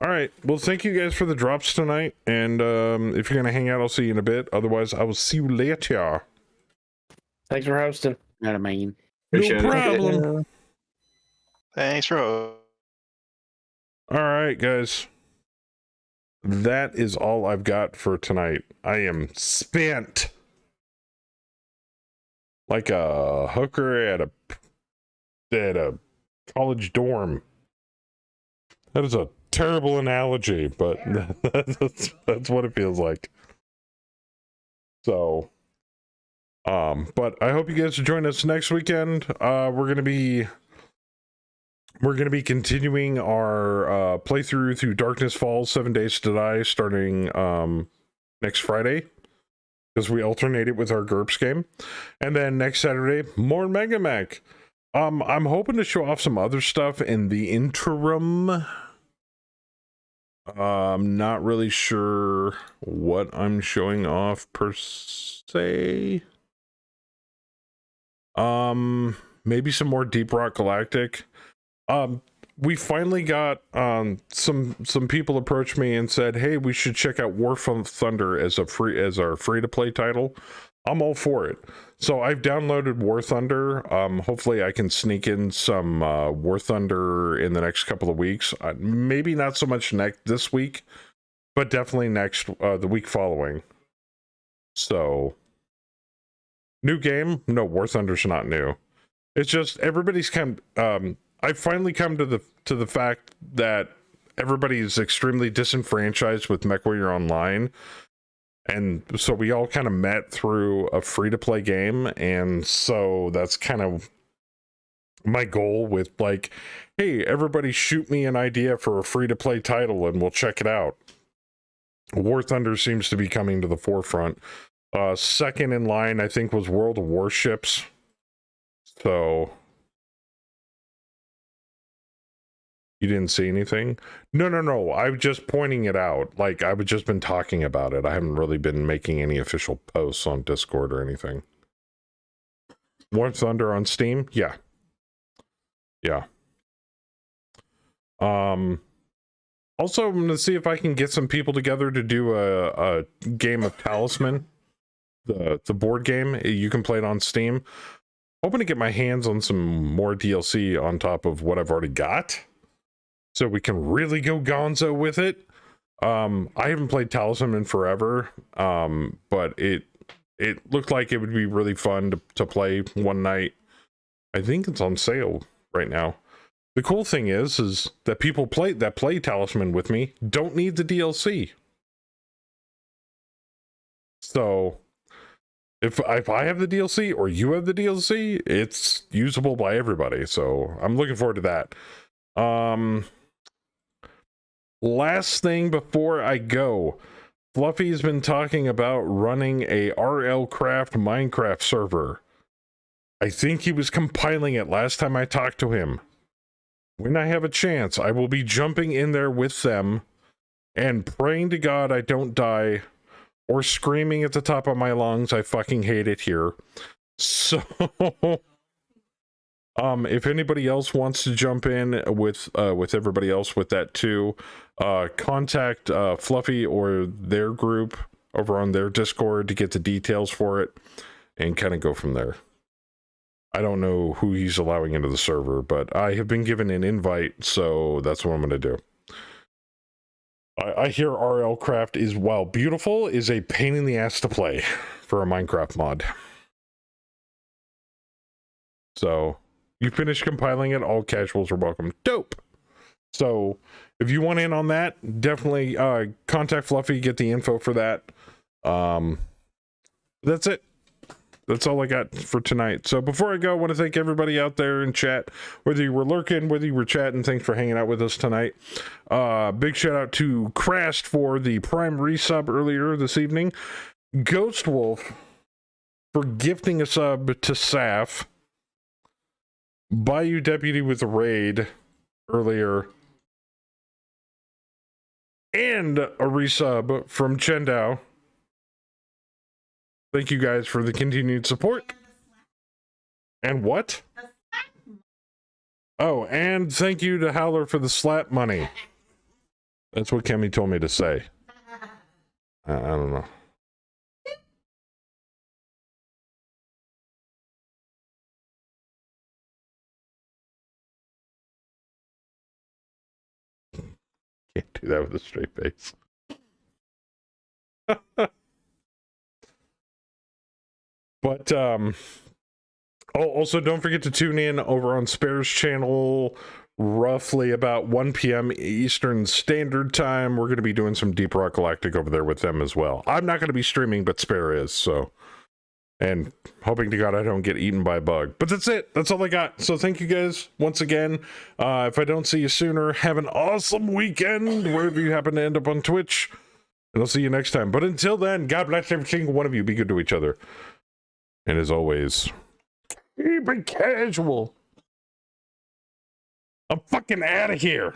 All right. Well, thank you guys for the drops tonight. And if you're gonna hang out, I'll see you in a bit. Otherwise, I will see you later. Thanks for hosting. Not a main. No problem. Thanks for. All right, guys. That is all I've got for tonight. I am spent. Like a hooker at a college dorm. That is a terrible analogy, but that's what it feels like. So, but I hope you guys will join us next weekend. We're gonna be continuing our playthrough through Darkness Falls 7 Days to Die, starting next Friday, because we alternate it with our GURPS game. And then next Saturday, more Mega Mech. I'm hoping to show off some other stuff in the interim. I'm not really sure what I'm showing off per se. Maybe some more Deep Rock Galactic. We finally got some people approached me and said, hey, we should check out War Thunder as our free-to-play title. I'm all for it. So I've downloaded War Thunder. Hopefully I can sneak in some War Thunder in the next couple of weeks. Maybe not so much this week, but definitely the week following. So new game? No, War Thunder's not new. It's just everybody's I've finally come to the fact that everybody is extremely disenfranchised with MechWarrior Online. And so we all kind of met through a free-to-play game, and so that's kind of my goal with, like, hey, everybody shoot me an idea for a free-to-play title and we'll check it out. War Thunder seems to be coming to the forefront. Second in line, I think, was World of Warships. So... You didn't see anything? No. I'm just pointing it out. Like, I've just been talking about it. I haven't really been making any official posts on Discord or anything. War Thunder on Steam? Yeah. Yeah. Also, I'm going to see if I can get some people together to do a game of Talisman. The board game. You can play it on Steam. Hoping to get my hands on some more DLC on top of what I've already got, so we can really go gonzo with it. I haven't played Talisman in forever, but it looked like it would be really fun to play one night. I think it's on sale right now. The cool thing is that people that play Talisman with me don't need the DLC. So if I have the DLC or you have the DLC, it's usable by everybody. So I'm looking forward to that. Last thing before I go, Fluffy's been talking about running a RL Craft Minecraft server. I think he was compiling it last time I talked to him. When I have a chance, I will be jumping in there with them and praying to God I don't die, or screaming at the top of my lungs, I fucking hate it here. So... if anybody else wants to jump in with everybody else with that too, contact Fluffy or their group over on their Discord to get the details for it and kind of go from there. I don't know who he's allowing into the server, but I have been given an invite, so that's what I'm going to do. I hear RL Craft is, while beautiful, is a pain in the ass to play for a Minecraft mod. So... you finish compiling it, all casuals are welcome. Dope! So, if you want in on that, definitely contact Fluffy, get the info for that. That's it. That's all I got for tonight. So, before I go, I want to thank everybody out there in chat. Whether you were lurking, whether you were chatting, thanks for hanging out with us tonight. Big shout out to Crast for the Prime resub earlier this evening. Ghost Wolf for gifting a sub to Saf. Bayou Deputy with a raid earlier, and a resub from Chendao. Thank you guys for the continued support. And what? Oh, and thank you to Howler for the slap money. That's what Kemi told me to say. I don't know. Can't do that with a straight face. But also don't forget to tune in over on Spare's channel roughly about 1 p.m. Eastern Standard Time. We're going to be doing some Deep Rock Galactic over there with them as well. I'm not going to be streaming, but Spare is, so... and hoping to God I don't get eaten by a bug. But that's it. That's all I got. So thank you guys once again. If I don't see you sooner, have an awesome weekend wherever you happen to end up on Twitch. And I'll see you next time. But until then, God bless every single one of you. Be good to each other. And as always, keep it casual. I'm fucking out of here.